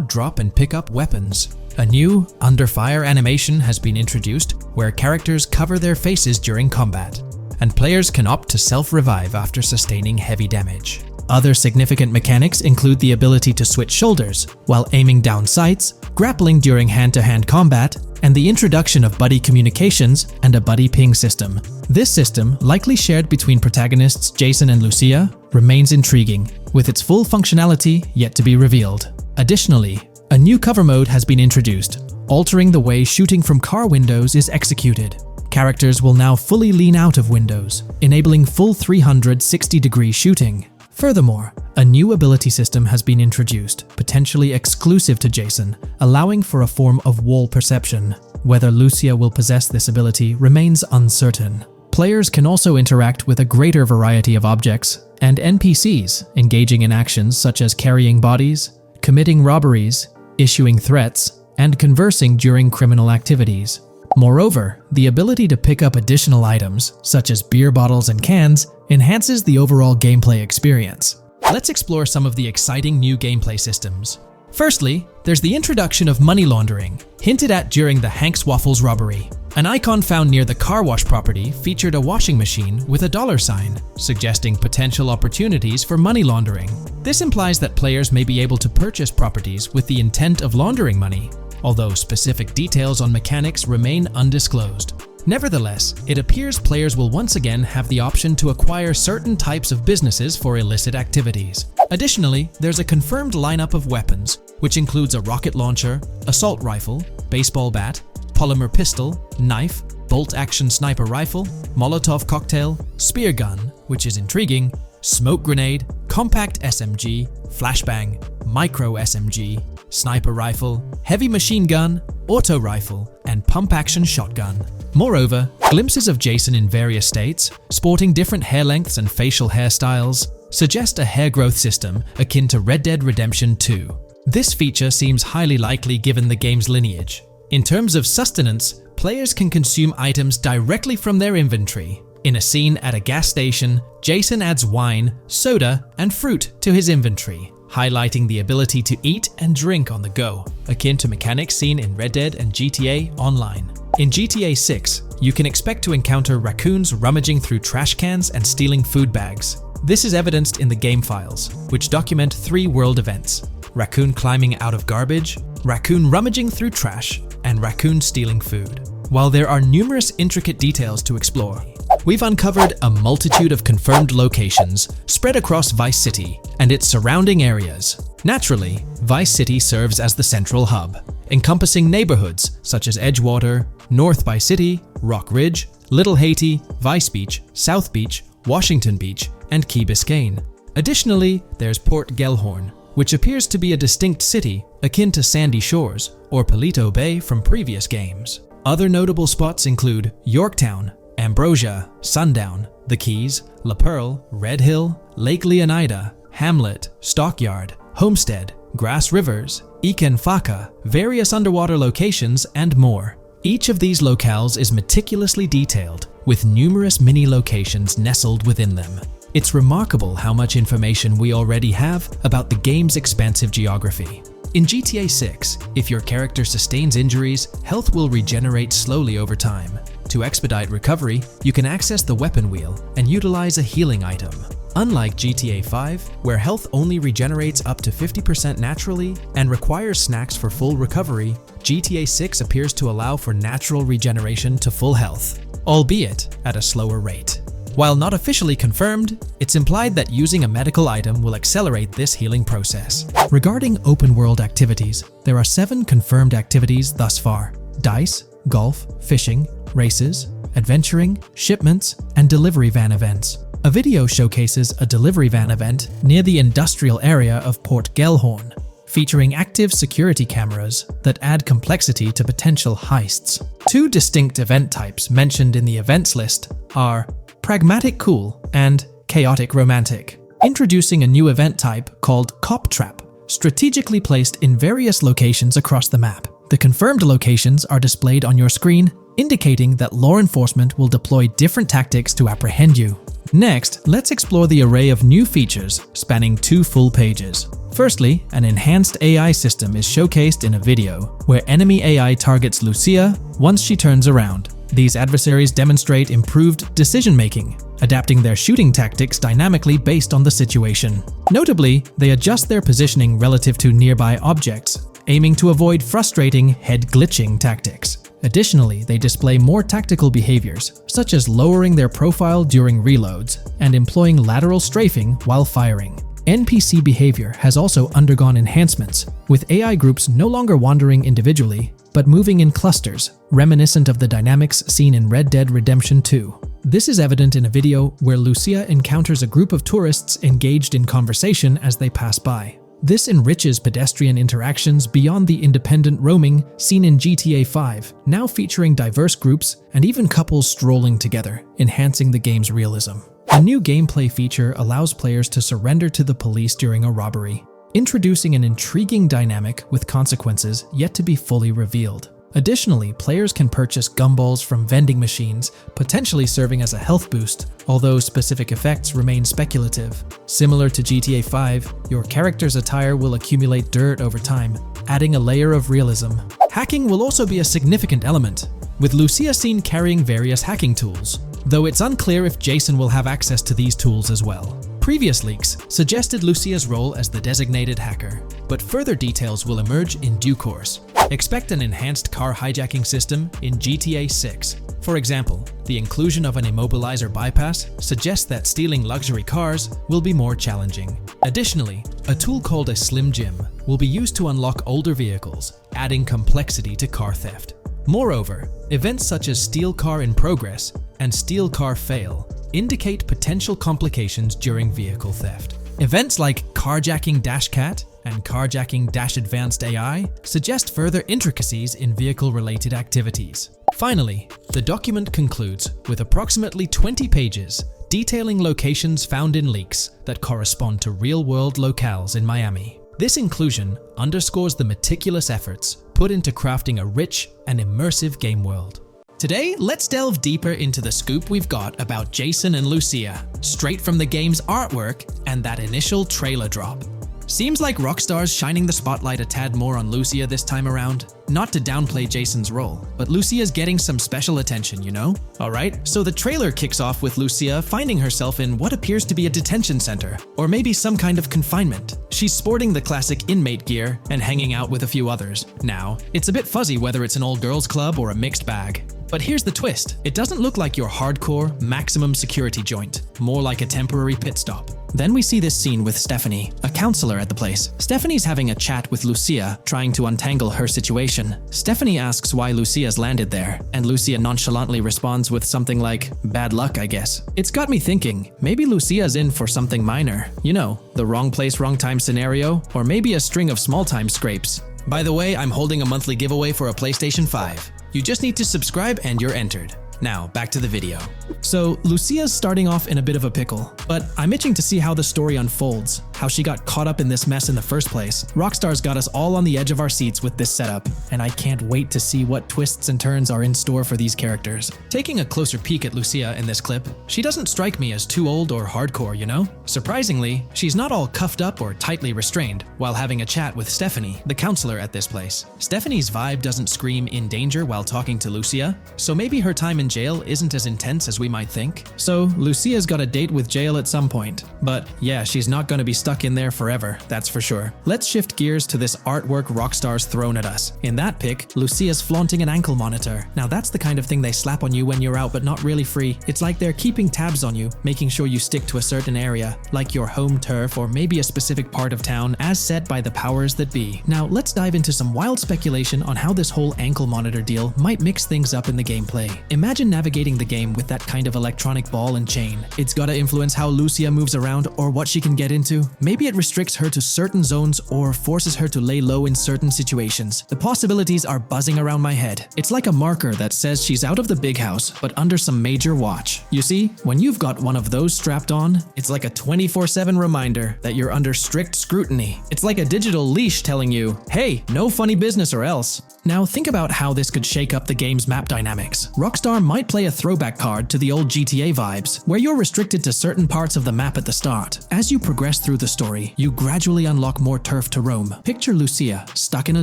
drop and pick up weapons. A new under fire animation has been introduced where characters cover their faces during combat, and players can opt to self-revive after sustaining heavy damage. Other significant mechanics include the ability to switch shoulders while aiming down sights, grappling during hand-to-hand combat, and the introduction of buddy communications and a buddy ping system. This system, likely shared between protagonists Jason and Lucia, remains intriguing, with its full functionality yet to be revealed. Additionally, a new cover mode has been introduced, altering the way shooting from car windows is executed. Characters will now fully lean out of windows, enabling full 360-degree shooting. Furthermore, a new ability system has been introduced, potentially exclusive to Jason, allowing for a form of wall perception. Whether Lucia will possess this ability remains uncertain. Players can also interact with a greater variety of objects and NPCs, engaging in actions such as carrying bodies, committing robberies, issuing threats, and conversing during criminal activities. Moreover, the ability to pick up additional items, such as beer bottles and cans, enhances the overall gameplay experience. Let's explore some of the exciting new gameplay systems. Firstly, there's the introduction of money laundering, hinted at during the Hank's Waffles robbery. An icon found near the car wash property featured a washing machine with a $sign, suggesting potential opportunities for money laundering. This implies that players may be able to purchase properties with the intent of laundering money, although specific details on mechanics remain undisclosed. Nevertheless, it appears players will once again have the option to acquire certain types of businesses for illicit activities. Additionally, there's a confirmed lineup of weapons, which includes a rocket launcher, assault rifle, baseball bat, polymer pistol, knife, bolt-action sniper rifle, Molotov cocktail, spear gun, which is intriguing, smoke grenade, compact SMG, flashbang, micro SMG, sniper rifle, heavy machine gun, auto rifle, and pump-action shotgun. Moreover, glimpses of Jason in various states, sporting different hair lengths and facial hairstyles, suggest a hair growth system akin to Red Dead Redemption 2. This feature seems highly likely given the game's lineage. In terms of sustenance, players can consume items directly from their inventory. In a scene at a gas station, Jason adds wine, soda, and fruit to his inventory, highlighting the ability to eat and drink on the go, akin to mechanics seen in Red Dead and GTA Online. In GTA 6, you can expect to encounter raccoons rummaging through trash cans and stealing food bags. This is evidenced in the game files, which document 3 world events. raccoon climbing out of garbage, raccoon rummaging through trash, and raccoon stealing food. While there are numerous intricate details to explore, we've uncovered a multitude of confirmed locations spread across Vice City and its surrounding areas. Naturally, Vice City serves as the central hub, encompassing neighborhoods such as Edgewater, North Vice City, Rock Ridge, Little Haiti, Vice Beach, South Beach, Washington Beach, and Key Biscayne. Additionally, there's Port Gellhorn, which appears to be a distinct city akin to Sandy Shores or Palito Bay from previous games. Other notable spots include Yorktown, Ambrosia, Sundown, The Keys, La Pearl, Red Hill, Lake Leonida, Hamlet, Stockyard, Homestead, Grass Rivers, Ikenfaka, various underwater locations, and more. Each of these locales is meticulously detailed, with numerous mini locations nestled within them. It's remarkable how much information we already have about the game's expansive geography. In GTA 6, if your character sustains injuries, health will regenerate slowly over time. To expedite recovery, you can access the weapon wheel and utilize a healing item. Unlike GTA 5, where health only regenerates up to 50% naturally and requires snacks for full recovery, GTA 6 appears to allow for natural regeneration to full health, albeit at a slower rate. While not officially confirmed, it's implied that using a medical item will accelerate this healing process. Regarding open-world activities, there are 7 confirmed activities thus far: dice, golf, fishing, races, adventuring, shipments, and delivery van events. A video showcases a delivery van event near the industrial area of Port Gellhorn, featuring active security cameras that add complexity to potential heists. 2 distinct event types mentioned in the events list are Pragmatic Cool and Chaotic Romantic, introducing a new event type called Cop Trap, strategically placed in various locations across the map. The confirmed locations are displayed on your screen, indicating that law enforcement will deploy different tactics to apprehend you. Next, let's explore the array of new features spanning 2 full pages. Firstly, an enhanced AI system is showcased in a video, where enemy AI targets Lucia once she turns around. These adversaries demonstrate improved decision-making, adapting their shooting tactics dynamically based on the situation. Notably, they adjust their positioning relative to nearby objects, aiming to avoid frustrating head-glitching tactics. Additionally, they display more tactical behaviors, such as lowering their profile during reloads and employing lateral strafing while firing. NPC behavior has also undergone enhancements, with AI groups no longer wandering individually, but moving in clusters, reminiscent of the dynamics seen in Red Dead Redemption 2. This is evident in a video where Lucia encounters a group of tourists engaged in conversation as they pass by. This enriches pedestrian interactions beyond the independent roaming seen in GTA 5, now featuring diverse groups and even couples strolling together, enhancing the game's realism. A new gameplay feature allows players to surrender to the police during a robbery, introducing an intriguing dynamic with consequences yet to be fully revealed. Additionally, players can purchase gumballs from vending machines, potentially serving as a health boost, although specific effects remain speculative. Similar to GTA 5, your character's attire will accumulate dirt over time, adding a layer of realism. Hacking will also be a significant element, with Lucia seen carrying various hacking tools, though it's unclear if Jason will have access to these tools as well. Previous leaks suggested Lucia's role as the designated hacker, but further details will emerge in due course. Expect an enhanced car hijacking system in GTA 6. For example, the inclusion of an immobilizer bypass suggests that stealing luxury cars will be more challenging. Additionally, a tool called a Slim Jim will be used to unlock older vehicles, adding complexity to car theft. Moreover, events such as Steal Car in Progress and Steal Car Fail indicate potential complications during vehicle theft. Events like Carjacking Dash Cat and Carjacking Dash Advanced AI suggest further intricacies in vehicle-related activities. Finally, the document concludes with approximately 20 pages detailing locations found in leaks that correspond to real-world locales in Miami. This inclusion underscores the meticulous efforts put into crafting a rich and immersive game world. Today, let's delve deeper into the scoop we've got about Jason and Lucia, straight from the game's artwork and that initial trailer drop. Seems like Rockstar's shining the spotlight a tad more on Lucia this time around. Not to downplay Jason's role, but Lucia's getting some special attention, you know? Alright, so the trailer kicks off with Lucia finding herself in what appears to be a detention center, or maybe some kind of confinement. She's sporting the classic inmate gear and hanging out with a few others. Now, it's a bit fuzzy whether it's an all-girls club or a mixed bag. But here's the twist. It doesn't look like your hardcore, maximum security joint, more like a temporary pit stop. Then we see this scene with Stephanie, a counselor at the place. Stephanie's having a chat with Lucia, trying to untangle her situation. Stephanie asks why Lucia's landed there, and Lucia nonchalantly responds with something like, "Bad luck, I guess." It's got me thinking, maybe Lucia's in for something minor. You know, the wrong place, wrong time scenario, or maybe a string of small-time scrapes. By the way, I'm holding a monthly giveaway for a PlayStation 5. You just need to subscribe and you're entered. Now, back to the video. So, Lucia's starting off in a bit of a pickle, but I'm itching to see how the story unfolds, how she got caught up in this mess in the first place. Rockstar's got us all on the edge of our seats with this setup, and I can't wait to see what twists and turns are in store for these characters. Taking a closer peek at Lucia in this clip, she doesn't strike me as too old or hardcore, you know? Surprisingly, she's not all cuffed up or tightly restrained while having a chat with Stephanie, the counselor at this place. Stephanie's vibe doesn't scream in danger while talking to Lucia, so maybe her time in jail isn't as intense as we might think. So, Lucia's got a date with jail at some point. But yeah, she's not going to be stuck in there forever, that's for sure. Let's shift gears to this artwork Rockstar's thrown at us. In that pic, Lucia's flaunting an ankle monitor. Now that's the kind of thing they slap on you when you're out but not really free. It's like they're keeping tabs on you, making sure you stick to a certain area, like your home turf or maybe a specific part of town as set by the powers that be. Now let's dive into some wild speculation on how this whole ankle monitor deal might mix things up in the gameplay. Imagine navigating the game with that kind of electronic ball and chain. It's gotta influence how Lucia moves around or what she can get into. Maybe it restricts her to certain zones or forces her to lay low in certain situations. The possibilities are buzzing around my head. It's like a marker that says she's out of the big house, but under some major watch. You see, when you've got one of those strapped on, it's like a 24/7 reminder that you're under strict scrutiny. It's like a digital leash telling you, hey, no funny business or else. Now think about how this could shake up the game's map dynamics. Rockstar might play a throwback card to the old GTA vibes, where you're restricted to certain parts of the map at the start. As you progress through the story, you gradually unlock more turf to roam. Picture Lucia, stuck in a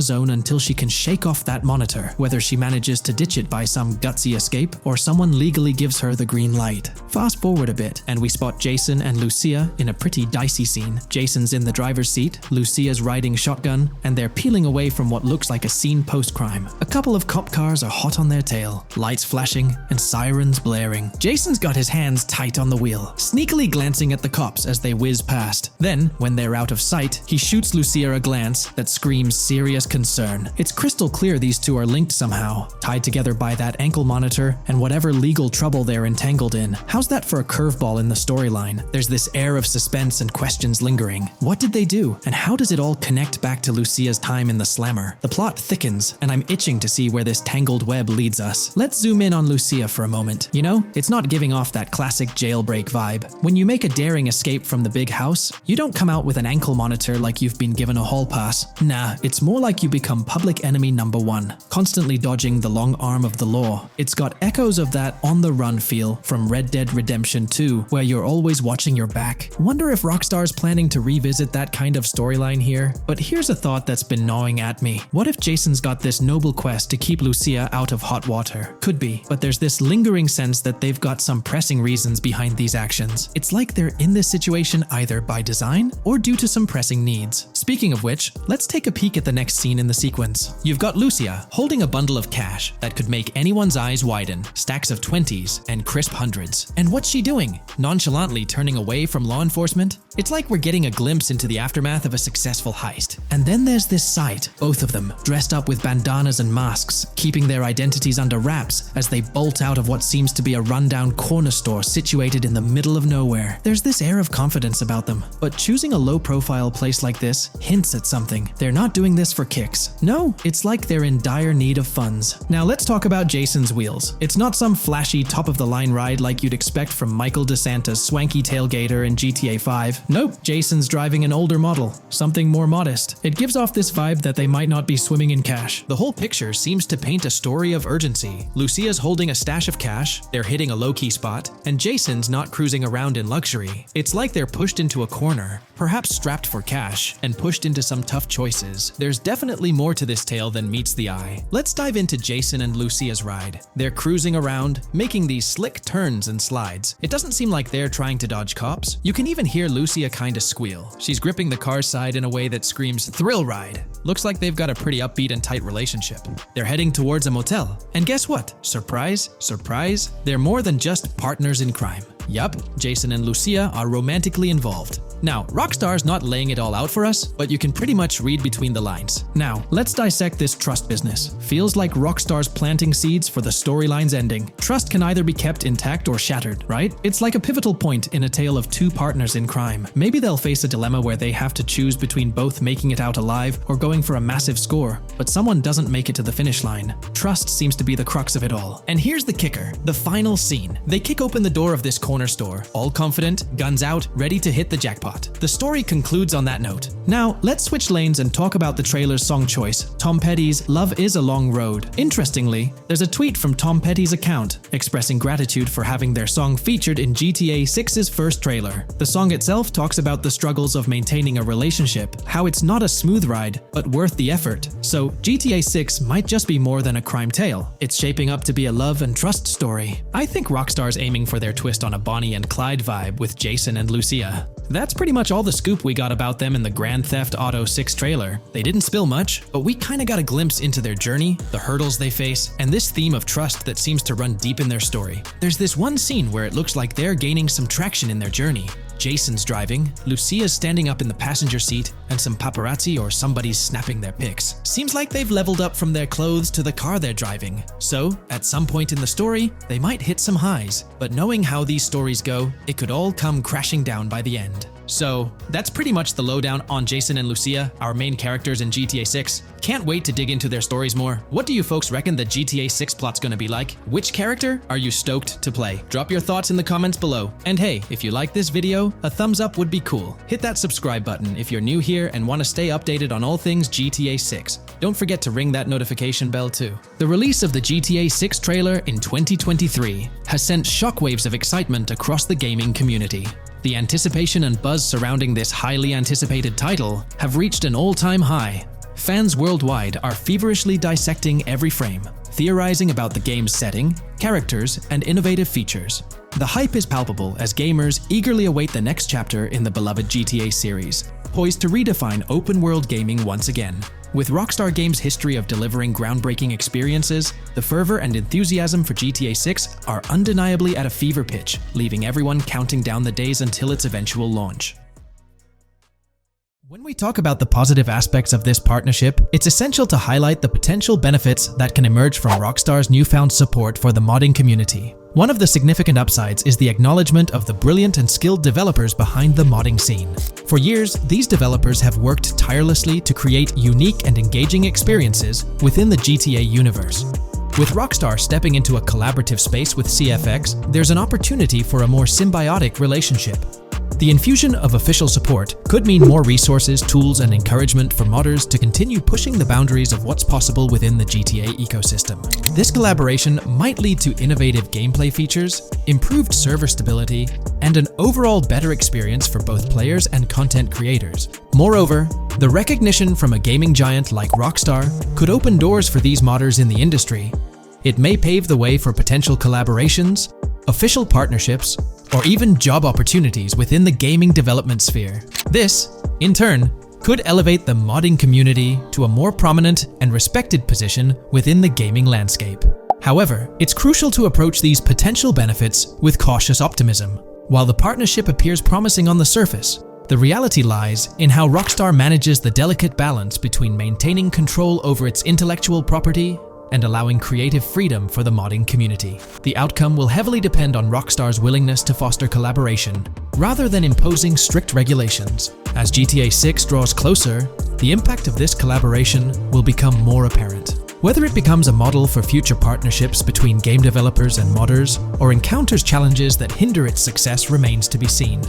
zone until she can shake off that monitor, whether she manages to ditch it by some gutsy escape, or someone legally gives her the green light. Fast forward a bit, and we spot Jason and Lucia in a pretty dicey scene. Jason's in the driver's seat, Lucia's riding shotgun, and they're peeling away from what looks like a scene post-crime. A couple of cop cars are hot on their tail, lights flashing, and sirens blaring. Jason's got his hands tight on the wheel, sneakily glancing at the cops as they whiz past. Then, when they're out of sight, he shoots Lucia a glance that screams serious concern. It's crystal clear these two are linked somehow, tied together by that ankle monitor and whatever legal trouble they're entangled in. How's that for a curveball in the storyline? There's this air of suspense and questions lingering. What did they do? And how does it all connect back to Lucia's time in the slammer? The plot thickens, and I'm itching to see where this tangled web leads us. Let's zoom in on Lucia for a moment. You know, it's not giving off that classic jailbreak vibe. When you make a daring escape from the big house, you don't come out with an ankle monitor like you've been given a hall pass. Nah, it's more like you become public enemy number one, constantly dodging the long arm of the law. It's got echoes of that on-the-run feel from Red Dead Redemption 2, where you're always watching your back. Wonder if Rockstar's planning to revisit that kind of storyline here? But here's a thought that's been gnawing at me. What if Jason's got this noble quest to keep Lucia out of hot water? Could be, but there's this lingering sense that they've got some pressing reasons behind these actions. It's like they're in this situation either by design or due to some pressing needs. Speaking of which, let's take a peek at the next scene in the sequence. You've got Lucia holding a bundle of cash that could make anyone's eyes widen, stacks of 20s and crisp hundreds. And what's she doing? Nonchalantly turning away from law enforcement? It's like we're getting a glimpse into the aftermath of a successful heist. And then there's this sight, both of them, dressed up with bandanas and masks, keeping their identities under wraps as they bolt out of what seems to be a rundown corner store situated in the middle of nowhere. There's this air of confidence about them, but choosing a low-profile place like this hints at something. They're not doing this for kicks. No, it's like they're in dire need of funds. Now let's talk about Jason's wheels. It's not some flashy top-of-the-line ride like you'd expect from Michael DeSanta's swanky tailgater in GTA 5. Nope, Jason's driving an older model, something more modest. It gives off this vibe that they might not be swimming in cash. The whole picture seems to paint a story of urgency. Lucia's holding a stash of cash, they're hitting a low-key spot, and Jason's not cruising around in luxury. It's like they're pushed into a corner, perhaps strapped for cash, and pushed into some tough choices. There's definitely more to this tale than meets the eye. Let's dive into Jason and Lucia's ride. They're cruising around, making these slick turns and slides. It doesn't seem like they're trying to dodge cops. You can even hear Lucia kinda squeal. She's gripping the car's side in a way that screams thrill ride. Looks like they've got a pretty upbeat and tight relationship. They're heading towards a motel. And guess what? Surprise, surprise, they're more than just partners in crime. Yup, Jason and Lucia are romantically involved. Now, Rockstar's not laying it all out for us, but you can pretty much read between the lines. Now, let's dissect this trust business. Feels like Rockstar's planting seeds for the storyline's ending. Trust can either be kept intact or shattered, right? It's like a pivotal point in a tale of two partners in crime. Maybe they'll face a dilemma where they have to choose between both making it out alive or going for a massive score, but someone doesn't make it to the finish line. Trust seems to be the crux of it all. And here's the kicker, the final scene. They kick open the door of this corner store, all confident, guns out, ready to hit the jackpot. The story concludes on that note. Now, let's switch lanes and talk about the trailer's song choice, Tom Petty's Love Is a Long Road. Interestingly, there's a tweet from Tom Petty's account expressing gratitude for having their song featured in GTA 6's first trailer. The song itself talks about the struggles of maintaining a relationship, how it's not a smooth ride, but worth the effort. So, GTA 6 might just be more than a crime tale. It's shaping up to be a love and trust story. I think Rockstar's aiming for their twist on a Bonnie and Clyde vibe with Jason and Lucia. That's pretty much all the scoop we got about them in the Grand Theft Auto 6 trailer. They didn't spill much, but we kinda got a glimpse into their journey, the hurdles they face, and this theme of trust that seems to run deep in their story. There's this one scene where it looks like they're gaining some traction in their journey. Jason's driving, Lucia's standing up in the passenger seat, and some paparazzi or somebody's snapping their pics. Seems like they've leveled up from their clothes to the car they're driving. So, at some point in the story, they might hit some highs. But knowing how these stories go, it could all come crashing down by the end. So, that's pretty much the lowdown on Jason and Lucia, our main characters in GTA 6. Can't wait to dig into their stories more. What do you folks reckon the GTA 6 plot's gonna be like? Which character are you stoked to play? Drop your thoughts in the comments below. And hey, if you like this video, a thumbs up would be cool. Hit that subscribe button if you're new here and want to stay updated on all things GTA 6. Don't forget to ring that notification bell too. The release of the GTA 6 trailer in 2023 has sent shockwaves of excitement across the gaming community. The anticipation and buzz surrounding this highly anticipated title have reached an all-time high. Fans worldwide are feverishly dissecting every frame, theorizing about the game's setting, characters, and innovative features. The hype is palpable as gamers eagerly await the next chapter in the beloved GTA series, poised to redefine open-world gaming once again. With Rockstar Games' history of delivering groundbreaking experiences, the fervor and enthusiasm for GTA 6 are undeniably at a fever pitch, leaving everyone counting down the days until its eventual launch. When we talk about the positive aspects of this partnership, it's essential to highlight the potential benefits that can emerge from Rockstar's newfound support for the modding community. One of the significant upsides is the acknowledgement of the brilliant and skilled developers behind the modding scene. For years, these developers have worked tirelessly to create unique and engaging experiences within the GTA universe. With Rockstar stepping into a collaborative space with CFX, there's an opportunity for a more symbiotic relationship. The infusion of official support could mean more resources, tools, and encouragement for modders to continue pushing the boundaries of what's possible within the GTA ecosystem. This collaboration might lead to innovative gameplay features, improved server stability, and an overall better experience for both players and content creators. Moreover, the recognition from a gaming giant like Rockstar could open doors for these modders in the industry. It may pave the way for potential collaborations, official partnerships, or even job opportunities within the gaming development sphere. This, in turn, could elevate the modding community to a more prominent and respected position within the gaming landscape. However, it's crucial to approach these potential benefits with cautious optimism. While the partnership appears promising on the surface, the reality lies in how Rockstar manages the delicate balance between maintaining control over its intellectual property and allowing creative freedom for the modding community. The outcome will heavily depend on Rockstar's willingness to foster collaboration, rather than imposing strict regulations. As GTA 6 draws closer, the impact of this collaboration will become more apparent. Whether it becomes a model for future partnerships between game developers and modders, or encounters challenges that hinder its success remains to be seen.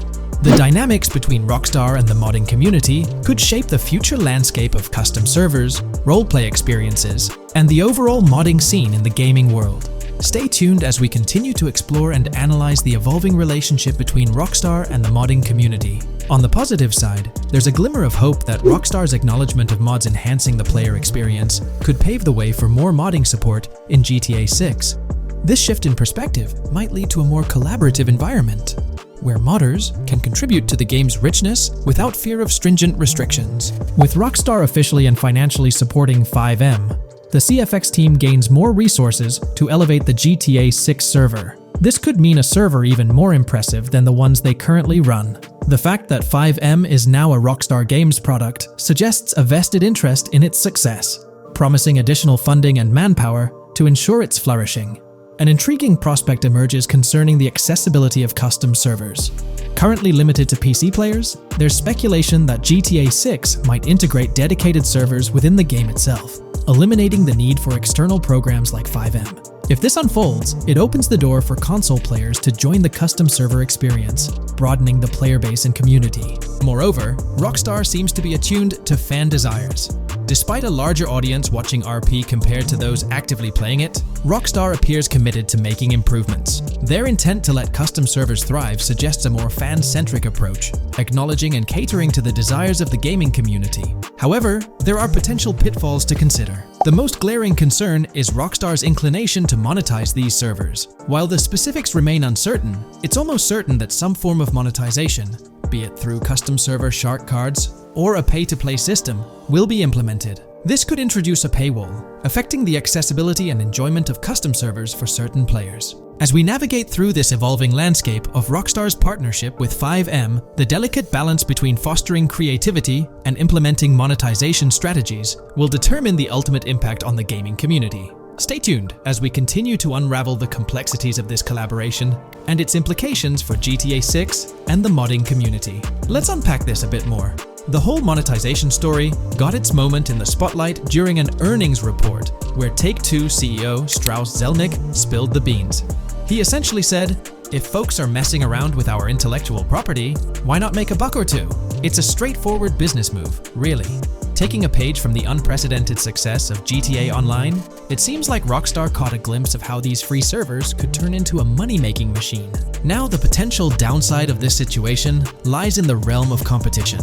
The dynamics between Rockstar and the modding community could shape the future landscape of custom servers, roleplay experiences, and the overall modding scene in the gaming world. Stay tuned as we continue to explore and analyze the evolving relationship between Rockstar and the modding community. On the positive side, there's a glimmer of hope that Rockstar's acknowledgement of mods enhancing the player experience could pave the way for more modding support in GTA 6. This shift in perspective might lead to a more collaborative environment, where modders can contribute to the game's richness without fear of stringent restrictions. With Rockstar officially and financially supporting FiveM, the CFX team gains more resources to elevate the GTA 6 server. This could mean a server even more impressive than the ones they currently run. The fact that FiveM is now a Rockstar Games product suggests a vested interest in its success, promising additional funding and manpower to ensure its flourishing. An intriguing prospect emerges concerning the accessibility of custom servers. Currently limited to PC players, there's speculation that GTA 6 might integrate dedicated servers within the game itself, eliminating the need for external programs like FiveM. If this unfolds, it opens the door for console players to join the custom server experience, broadening the player base and community. Moreover, Rockstar seems to be attuned to fan desires. Despite a larger audience watching RP compared to those actively playing it, Rockstar appears committed to making improvements. Their intent to let custom servers thrive suggests a more fan-centric approach, acknowledging and catering to the desires of the gaming community. However, there are potential pitfalls to consider. The most glaring concern is Rockstar's inclination to monetize these servers. While the specifics remain uncertain, it's almost certain that some form of monetization, be it through custom server shark cards or a pay-to-play system, will be implemented. This could introduce a paywall, affecting the accessibility and enjoyment of custom servers for certain players. As we navigate through this evolving landscape of Rockstar's partnership with FiveM, the delicate balance between fostering creativity and implementing monetization strategies will determine the ultimate impact on the gaming community. Stay tuned as we continue to unravel the complexities of this collaboration and its implications for GTA 6 and the modding community. Let's unpack this a bit more. The whole monetization story got its moment in the spotlight during an earnings report where Take-Two CEO Strauss Zelnick spilled the beans. He essentially said, "If folks are messing around with our intellectual property, why not make a buck or two?" It's a straightforward business move, really. Taking a page from the unprecedented success of GTA Online, it seems like Rockstar caught a glimpse of how these free servers could turn into a money-making machine. Now the potential downside of this situation lies in the realm of competition.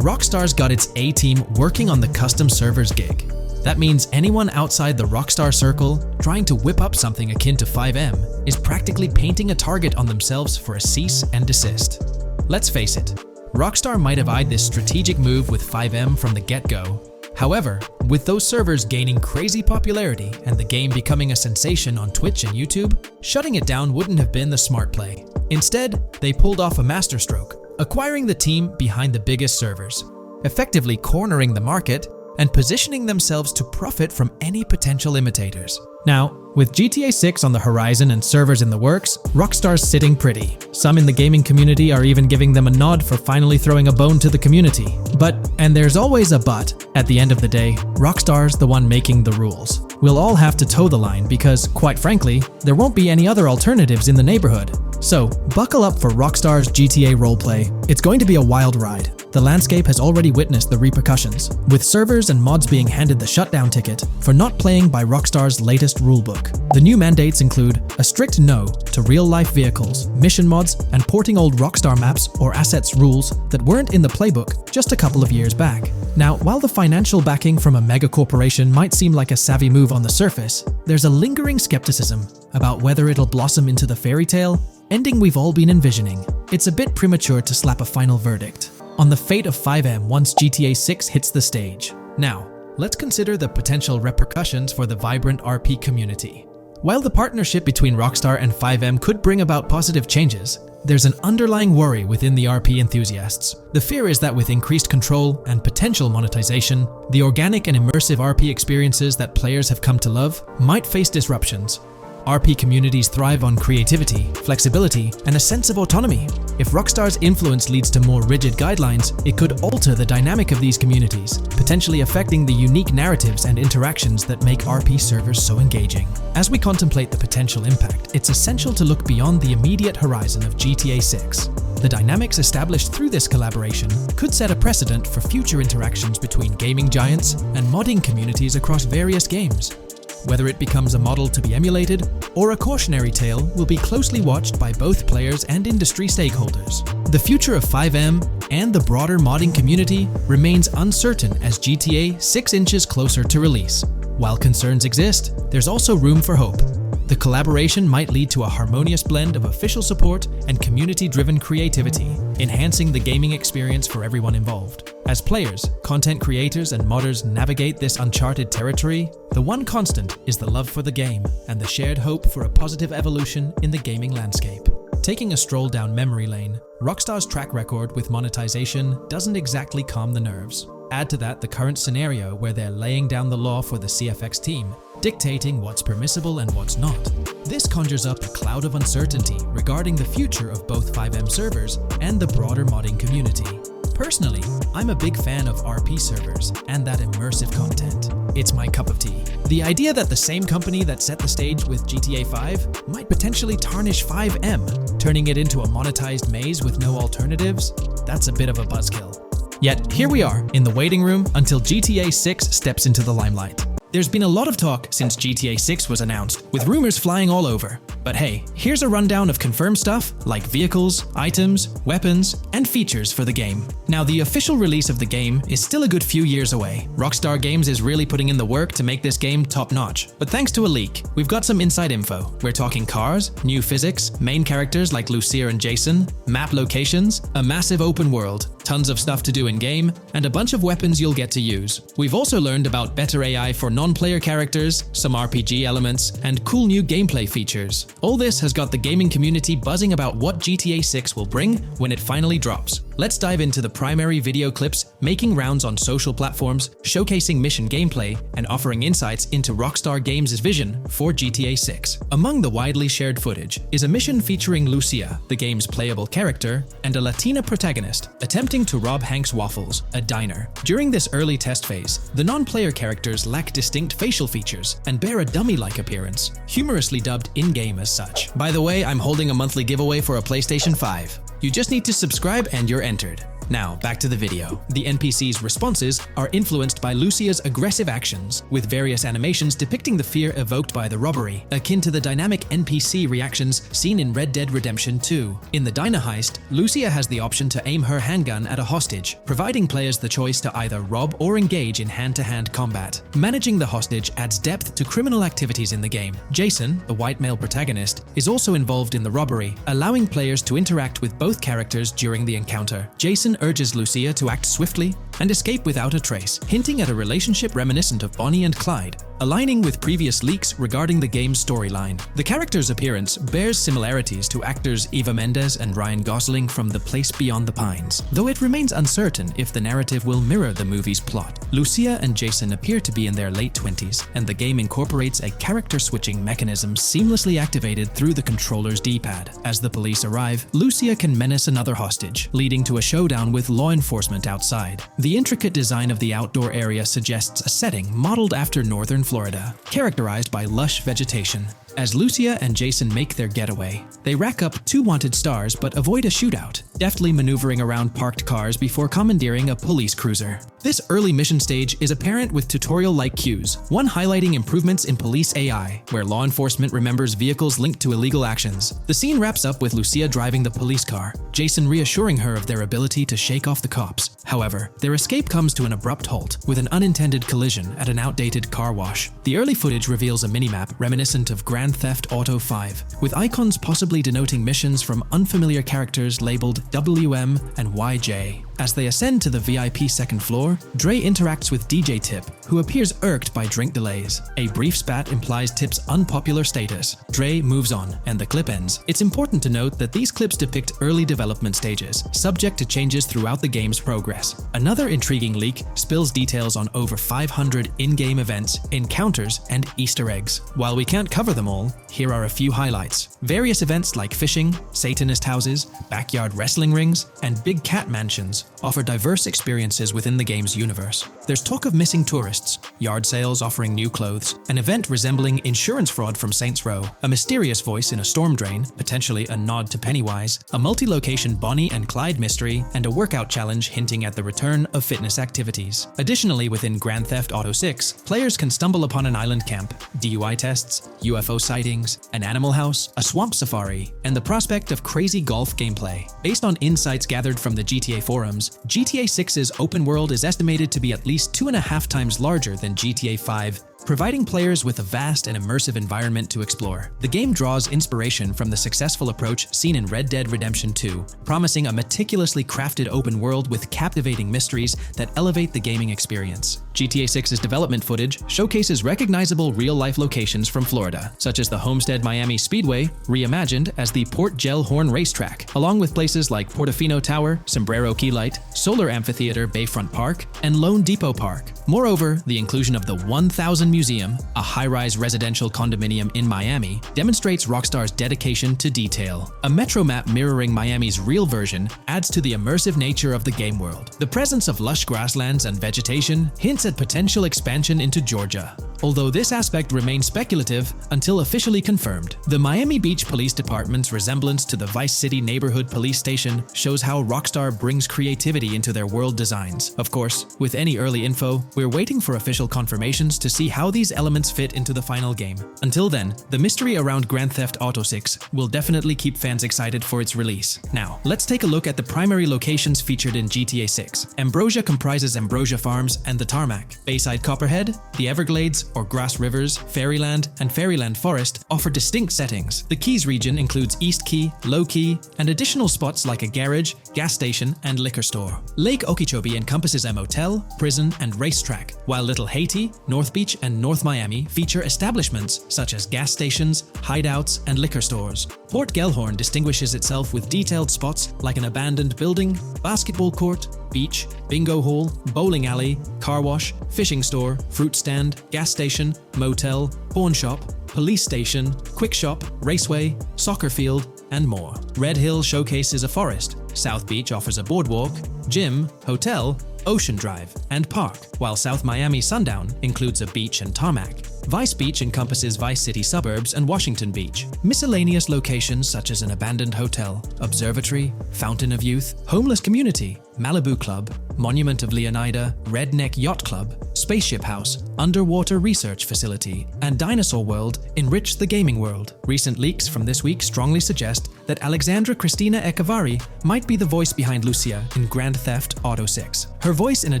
Rockstar's got its A-team working on the custom servers gig. That means anyone outside the Rockstar circle trying to whip up something akin to FiveM is practically painting a target on themselves for a cease and desist. Let's face it, Rockstar might have eyed this strategic move with FiveM from the get-go. However, with those servers gaining crazy popularity and the game becoming a sensation on Twitch and YouTube, shutting it down wouldn't have been the smart play. Instead, they pulled off a masterstroke, acquiring the team behind the biggest servers, effectively cornering the market and positioning themselves to profit from any potential imitators. Now, with GTA 6 on the horizon and servers in the works, Rockstar's sitting pretty. Some in the gaming community are even giving them a nod for finally throwing a bone to the community. But, and there's always a but, at the end of the day, Rockstar's the one making the rules. We'll all have to toe the line because, quite frankly, there won't be any other alternatives in the neighborhood. So, buckle up for Rockstar's GTA roleplay. It's going to be a wild ride. The landscape has already witnessed the repercussions, with servers and mods being handed the shutdown ticket for not playing by Rockstar's latest rulebook. The new mandates include a strict no to real-life vehicles, mission mods, and porting old Rockstar maps or assets rules that weren't in the playbook just a couple of years back. Now, while the financial backing from a mega corporation might seem like a savvy move on the surface, there's a lingering skepticism about whether it'll blossom into the fairy tale ending we've all been envisioning. It's a bit premature to slap a final verdict on the fate of FiveM once GTA 6 hits the stage. Now, let's consider the potential repercussions for the vibrant RP community. While the partnership between Rockstar and FiveM could bring about positive changes, there's an underlying worry within the RP enthusiasts. The fear is that with increased control and potential monetization, the organic and immersive RP experiences that players have come to love might face disruptions. RP communities thrive on creativity, flexibility, and a sense of autonomy. If Rockstar's influence leads to more rigid guidelines, it could alter the dynamic of these communities, potentially affecting the unique narratives and interactions that make RP servers so engaging. As we contemplate the potential impact, it's essential to look beyond the immediate horizon of GTA 6. The dynamics established through this collaboration could set a precedent for future interactions between gaming giants and modding communities across various games. Whether it becomes a model to be emulated or a cautionary tale will be closely watched by both players and industry stakeholders. The future of FiveM and the broader modding community remains uncertain as GTA 6 inches closer to release. While concerns exist, there's also room for hope. The collaboration might lead to a harmonious blend of official support and community-driven creativity, enhancing the gaming experience for everyone involved. As players, content creators, and modders navigate this uncharted territory, the one constant is the love for the game and the shared hope for a positive evolution in the gaming landscape. Taking a stroll down memory lane, Rockstar's track record with monetization doesn't exactly calm the nerves. Add to that the current scenario where they're laying down the law for the CFX team, dictating what's permissible and what's not. This conjures up a cloud of uncertainty regarding the future of both FiveM servers and the broader modding community. Personally, I'm a big fan of RP servers and that immersive content. It's my cup of tea. The idea that the same company that set the stage with GTA 5 might potentially tarnish FiveM, turning it into a monetized maze with no alternatives, that's a bit of a buzzkill. Yet, here we are, in the waiting room until GTA 6 steps into the limelight. There's been a lot of talk since GTA 6 was announced, with rumors flying all over. But hey, here's a rundown of confirmed stuff like vehicles, items, weapons, and features for the game. Now, the official release of the game is still a good few years away. Rockstar Games is really putting in the work to make this game top-notch. But thanks to a leak, we've got some inside info. We're talking cars, new physics, main characters like Lucia and Jason, map locations, a massive open world, tons of stuff to do in-game, and a bunch of weapons you'll get to use. We've also learned about better AI for non-player characters, some RPG elements, and cool new gameplay features. All this has got the gaming community buzzing about what GTA 6 will bring when it finally drops. Let's dive into the primary video clips making rounds on social platforms, showcasing mission gameplay, and offering insights into Rockstar Games' vision for GTA 6. Among the widely shared footage is a mission featuring Lucia, the game's playable character, and a Latina protagonist attempting to rob Hank's Waffles, a diner. During this early test phase, the non-player characters lack distinct facial features and bear a dummy-like appearance, humorously dubbed in-game as such. By the way, I'm holding a monthly giveaway for a PlayStation 5. You just need to subscribe and you're entered. Now, back to the video. The NPC's responses are influenced by Lucia's aggressive actions, with various animations depicting the fear evoked by the robbery, akin to the dynamic NPC reactions seen in Red Dead Redemption 2. In the diner heist, Lucia has the option to aim her handgun at a hostage, providing players the choice to either rob or engage in hand-to-hand combat. Managing the hostage adds depth to criminal activities in the game. Jason, the white male protagonist, is also involved in the robbery, allowing players to interact with both characters during the encounter. Jason urges Lucia to act swiftly and escape without a trace, hinting at a relationship reminiscent of Bonnie and Clyde, aligning with previous leaks regarding the game's storyline. The character's appearance bears similarities to actors Eva Mendes and Ryan Gosling from The Place Beyond the Pines, though it remains uncertain if the narrative will mirror the movie's plot. Lucia and Jason appear to be in their late 20s, and the game incorporates a character-switching mechanism seamlessly activated through the controller's D-pad. As the police arrive, Lucia can menace another hostage, leading to a showdown with law enforcement outside. The intricate design of the outdoor area suggests a setting modeled after northern Florida, characterized by lush vegetation. As Lucia and Jason make their getaway, they rack up 2 wanted stars but avoid a shootout, deftly maneuvering around parked cars before commandeering a police cruiser. This early mission stage is apparent with tutorial-like cues, one highlighting improvements in police AI, where law enforcement remembers vehicles linked to illegal actions. The scene wraps up with Lucia driving the police car, Jason reassuring her of their ability to shake off the cops. However, their escape comes to an abrupt halt, with an unintended collision at an outdated car wash. The early footage reveals a minimap reminiscent of Grand Theft Auto 5, with icons possibly denoting missions from unfamiliar characters labeled WM and YJ. As they ascend to the VIP second floor, Dre interacts with DJ Tip, who appears irked by drink delays. A brief spat implies Tip's unpopular status. Dre moves on, and the clip ends. It's important to note that these clips depict early development stages, subject to changes throughout the game's progress. Another intriguing leak spills details on over 500 in-game events, encounters, and Easter eggs. While we can't cover them all, here are a few highlights. Various events like fishing, Satanist houses, backyard wrestling rings, and big cat mansions offer diverse experiences within the game's universe. There's talk of missing tourists, yard sales offering new clothes, an event resembling insurance fraud from Saints Row, a mysterious voice in a storm drain, potentially a nod to Pennywise, a multi-location Bonnie and Clyde mystery, and a workout challenge hinting at the return of fitness activities. Additionally, within Grand Theft Auto 6, players can stumble upon an island camp, DUI tests, UFO sightings, an animal house, a swamp safari, and the prospect of crazy golf gameplay. Based on insights gathered from the GTA forums, GTA 6's open world is estimated to be at least 2.5 times larger than GTA 5, providing players with a vast and immersive environment to explore. The game draws inspiration from the successful approach seen in Red Dead Redemption 2, promising a meticulously crafted open world with captivating mysteries that elevate the gaming experience. GTA 6's development footage showcases recognizable real-life locations from Florida, such as the Homestead Miami Speedway, reimagined as the Port Gellhorn Racetrack, along with places like Portofino Tower, Sombrero Key Light, Solar Amphitheater Bayfront Park, and Lone Depot Park. Moreover, the inclusion of the 1000 Museum, a high-rise residential condominium in Miami, demonstrates Rockstar's dedication to detail. A metro map mirroring Miami's real version adds to the immersive nature of the game world. The presence of lush grasslands and vegetation hints at potential expansion into Georgia, although this aspect remains speculative until officially confirmed. The Miami Beach Police Department's resemblance to the Vice City Neighborhood Police Station shows how Rockstar brings creativity into their world designs. Of course, with any early info, we're waiting for official confirmations to see how these elements fit into the final game. Until then, the mystery around Grand Theft Auto 6 will definitely keep fans excited for its release. Now, let's take a look at the primary locations featured in GTA 6. Ambrosia comprises Ambrosia Farms and the Tarmac. Bayside Copperhead, the Everglades or Grass Rivers, Fairyland, and Fairyland Forest offer distinct settings. The Keys region includes East Key, Low Key, and additional spots like a garage, gas station, and liquor store. Lake Okeechobee encompasses a motel, prison, and racetrack, while Little Haiti, North Beach, and North Miami feature establishments such as gas stations, hideouts, and liquor stores. Port Gellhorn distinguishes itself with detailed spots like an abandoned building, basketball court, beach, bingo hall, bowling alley, car wash, fishing store, fruit stand, gas station, motel, pawn shop, police station, quick shop, raceway, soccer field, and more. Red Hill showcases a forest. South Beach offers a boardwalk, gym, hotel, Ocean Drive, and park, while South Miami Sundown includes a beach and tarmac. Vice Beach encompasses Vice City suburbs and Washington Beach. Miscellaneous locations such as an abandoned hotel, observatory, Fountain of Youth, homeless community, Malibu Club, Monument of Leonida, Redneck Yacht Club, Spaceship House, Underwater Research Facility, and Dinosaur World enrich the gaming world. Recent leaks from this week strongly suggest that Alexandra Christina Echevarri might be the voice behind Lucia in Grand Theft Auto 6. Her voice in a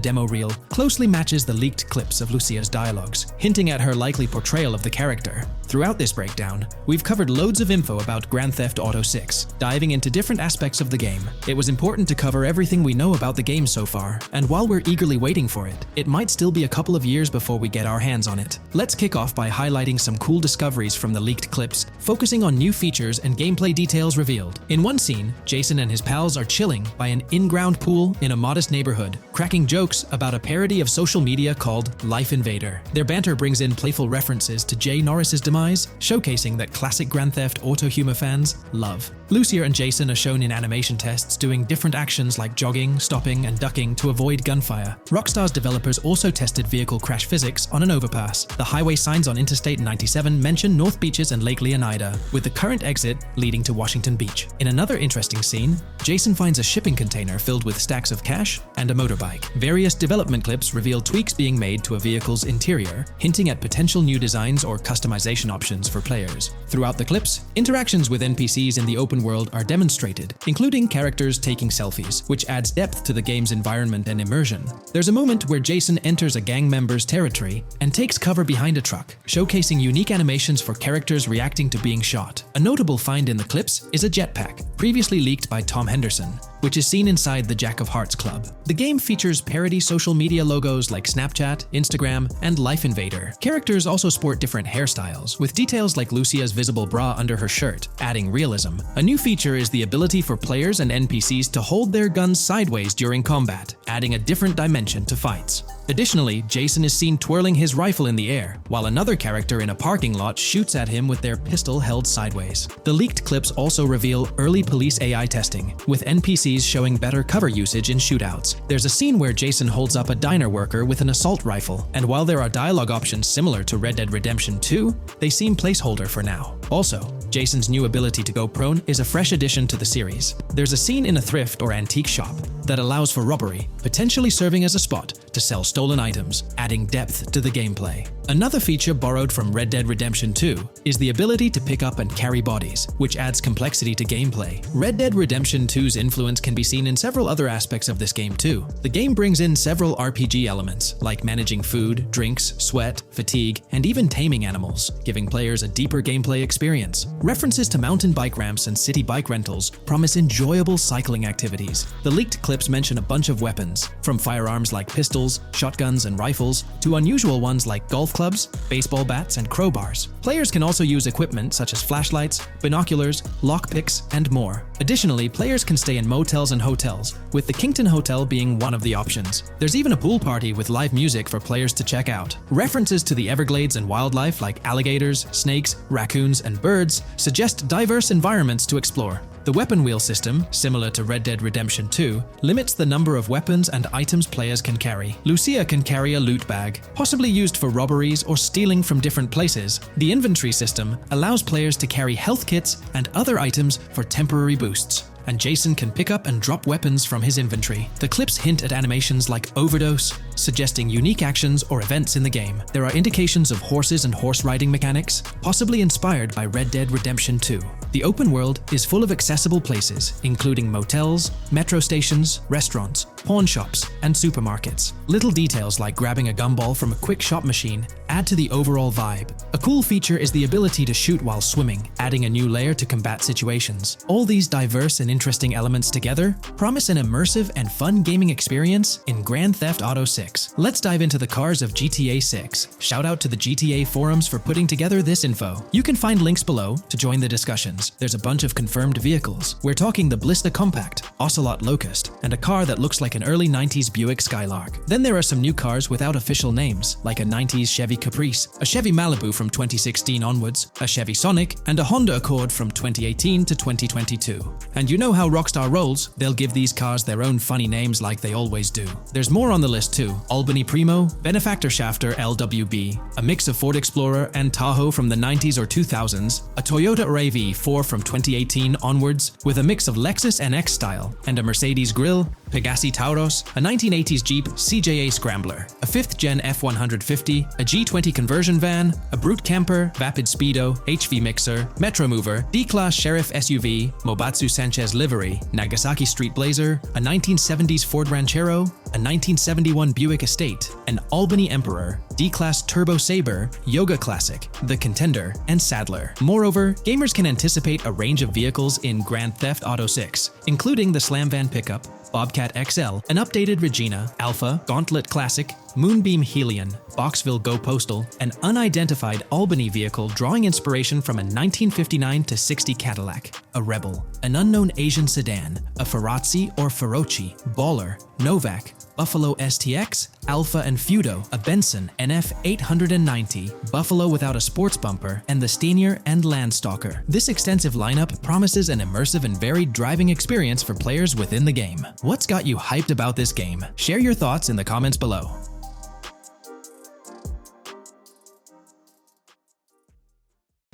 demo reel closely matches the leaked clips of Lucia's dialogues, hinting at her likely portrayal of the character. Throughout this breakdown, we've covered loads of info about Grand Theft Auto 6, diving into different aspects of the game. It was important to cover everything we know about the game so far, and while we're eagerly waiting for it, it might still be a couple of years before we get our hands on it. Let's kick off by highlighting some cool discoveries from the leaked clips, focusing on new features and gameplay details revealed. In one scene, Jason and his pals are chilling by an in-ground pool in a modest neighborhood, cracking jokes about a parody of social media called Life Invader. Their banter brings in playful references to Jay Norris's demise, showcasing that classic Grand Theft Auto humor fans love. Lucia and Jason are shown in animation tests doing different actions like jogging, stopping, and ducking to avoid gunfire. Rockstar's developers also tested vehicle crash physics on an overpass. The highway signs on Interstate 97 mention North Beaches and Lake Leonida, with the current exit leading to Washington Beach. In another interesting scene, Jason finds a shipping container filled with stacks of cash and a motorbike. Various development clips reveal tweaks being made to a vehicle's interior, hinting at potential new designs or customization options for players. Throughout the clips, interactions with NPCs in the open world are demonstrated, including characters taking selfies, which adds depth to the game's environment and immersion. There's a moment where Jason enters a gang member's territory and takes cover behind a truck, showcasing unique animations for characters reacting to being shot. A notable find in the clips is a jetpack, previously leaked by Tom Henderson, which is seen inside the Jack of Hearts Club. The game features parody social media logos like Snapchat, Instagram, and Life Invader. Characters also sport different hairstyles, with details like Lucia's visible bra under her shirt, adding realism. A new feature is the ability for players and NPCs to hold their guns sideways during combat, adding a different dimension to fights. Additionally, Jason is seen twirling his rifle in the air, while another character in a parking lot shoots at him with their pistol held sideways. The leaked clips also reveal early police AI testing, with NPCs showing better cover usage in shootouts. There's a scene where Jason holds up a diner worker with an assault rifle, and while there are dialogue options similar to Red Dead Redemption 2, they seem placeholder for now. Also, Jason's new ability to go prone is a fresh addition to the series. There's a scene in a thrift or antique shop that allows for robbery, potentially serving as a spot to sell stolen items, adding depth to the gameplay. Another feature borrowed from Red Dead Redemption 2 is the ability to pick up and carry bodies, which adds complexity to gameplay. Red Dead Redemption 2's influence can be seen in several other aspects of this game too. The game brings in several RPG elements, like managing food, drinks, sweat, fatigue, and even taming animals, giving players a deeper gameplay experience. References to mountain bike ramps and city bike rentals promise enjoyable cycling activities. The leaked clips mention a bunch of weapons, from firearms like pistols, shotguns, and rifles, to unusual ones like golf clubs, baseball bats, and crowbars. Players can also use equipment such as flashlights, binoculars, lockpicks, and more. Additionally, players can stay in motels and hotels, with the Kington Hotel being one of the options. There's even a pool party with live music for players to check out. References to the Everglades and wildlife like alligators, snakes, raccoons, and birds suggest diverse environments to explore. The weapon wheel system, similar to Red Dead Redemption 2, limits the number of weapons and items players can carry. Lucia can carry a loot bag, possibly used for robberies or stealing from different places. The inventory system allows players to carry health kits and other items for temporary boosts, and Jason can pick up and drop weapons from his inventory. The clips hint at animations like overdose, suggesting unique actions or events in the game. There are indications of horses and horse riding mechanics, possibly inspired by Red Dead Redemption 2. The open world is full of accessible places, including motels, metro stations, restaurants, pawn shops, and supermarkets. Little details like grabbing a gumball from a quick shop machine add to the overall vibe. A cool feature is the ability to shoot while swimming, adding a new layer to combat situations. All these diverse and interesting elements together promise an immersive and fun gaming experience in Grand Theft Auto 6. Let's dive into the cars of GTA 6. Shout out to the GTA forums for putting together this info. You can find links below to join the discussions. There's a bunch of confirmed vehicles. We're talking the Blista Compact, Ocelot Locust, and a car that looks like an early 90s Buick Skylark. Then there are some new cars without official names, like a 90s Chevy Caprice, a Chevy Malibu from 2016 onwards, a Chevy Sonic, and a Honda Accord from 2018 to 2022. And you know how Rockstar rolls, they'll give these cars their own funny names like they always do. There's more on the list too. Albany Primo, Benefactor Shafter LWB, a mix of Ford Explorer and Tahoe from the 90s or 2000s, a Toyota RAV4 from 2018 onwards, with a mix of Lexus NX style, and a Mercedes Grill, Pegassi Tauros, a 1980s Jeep CJA Scrambler, a 5th Gen F150, a G20 conversion van, a Brute Camper, Vapid Speedo, HV Mixer, Metro Mover, D-Class Sheriff SUV, Mobatsu Sanchez Livery, Nagasaki Street Blazer, a 1970s Ford Ranchero, a 1971 Buick Estate, an Albany Emperor, D-Class Turbo Sabre, Yoga Classic, the Contender, and Sadler. Moreover, gamers can anticipate a range of vehicles in Grand Theft Auto 6, including the Slam Van Pickup, Bobcat XL, an updated Regina, Alpha, Gauntlet Classic, Moonbeam Helion, Boxville Go Postal, an unidentified Albany vehicle drawing inspiration from a 1959 to 60 Cadillac, a Rebel, an unknown Asian sedan, a Ferrazzi or Feroci, Baller, Novak, Buffalo STX, Alpha and Feudo, a Benson NF 890, Buffalo without a sports bumper, and the Steyr and Landstalker. This extensive lineup promises an immersive and varied driving experience for players within the game. What's got you hyped about this game? Share your thoughts in the comments below.